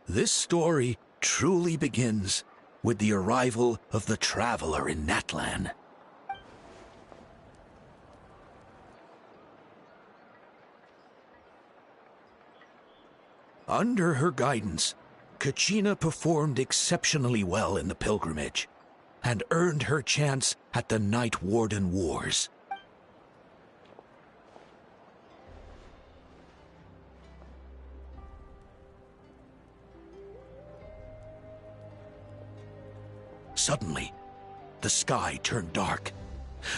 this story truly begins with the arrival of the Traveler in Natlan. Under her guidance, Kachina performed exceptionally well in the pilgrimage and earned her chance at the Night Warden Wars. Suddenly, the sky turned dark.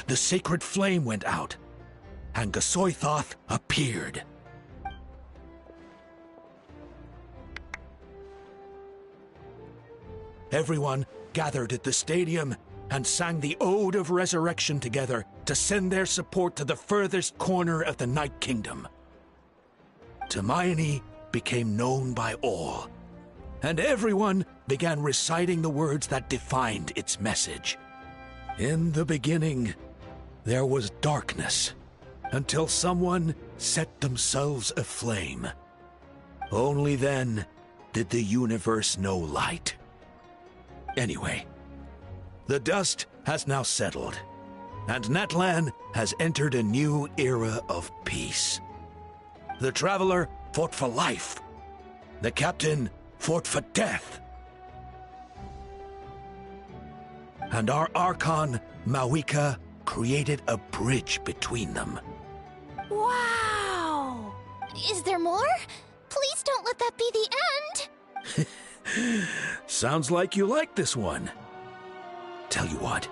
The sacred flame went out, and Gasoithoth appeared. Everyone gathered at the stadium and sang the Ode of Resurrection together to send their support to the furthest corner of the Night Kingdom. Hermione became known by all, and everyone began reciting the words that defined its message. In the beginning, there was darkness, until someone set themselves aflame. Only then did the universe know light. Anyway, the dust has now settled, and Natlan has entered a new era of peace. The Traveler fought for life. The Captain fought for death. And our Archon, Mawika, created a bridge between them. Wow! Is there more? Please don't let that be the end! Sounds like you like this one. Tell you what,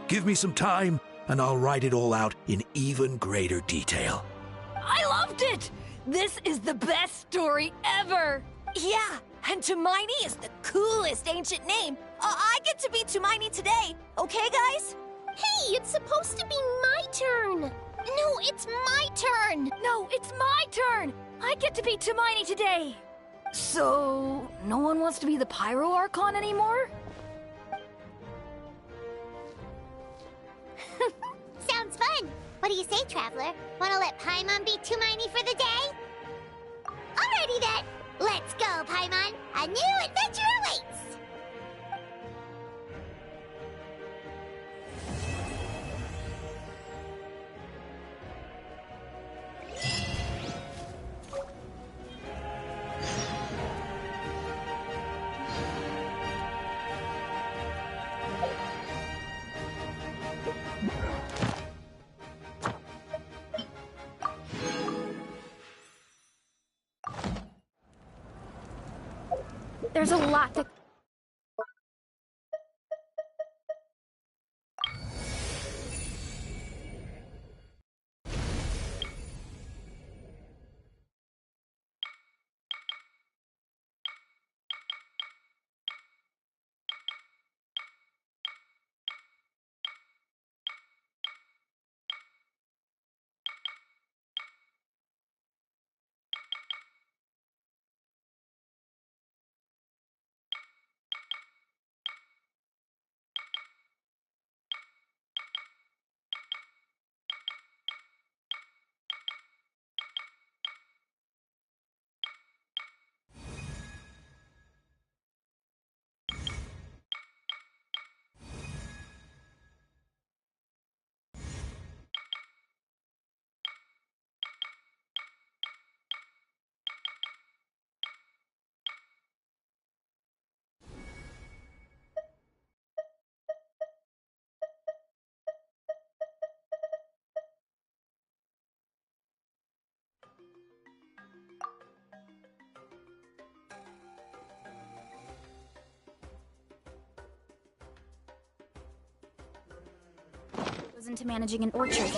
give me some time and I'll write it all out in even greater detail. I loved it! This is the best story ever! Yeah, and Hermione is the coolest ancient name. I get to be Hermione today, okay, guys? Hey, it's supposed to be my turn! No, it's my turn! No, it's my turn! I get to be Hermione today! So, no one wants to be the Pyro Archon anymore? Sounds fun! What do you say, Traveler? Wanna let Paimon be Tumaini for the day? Alrighty then! Let's go, Paimon! A new adventure awaits! There's a lot to... goes into managing an orchard.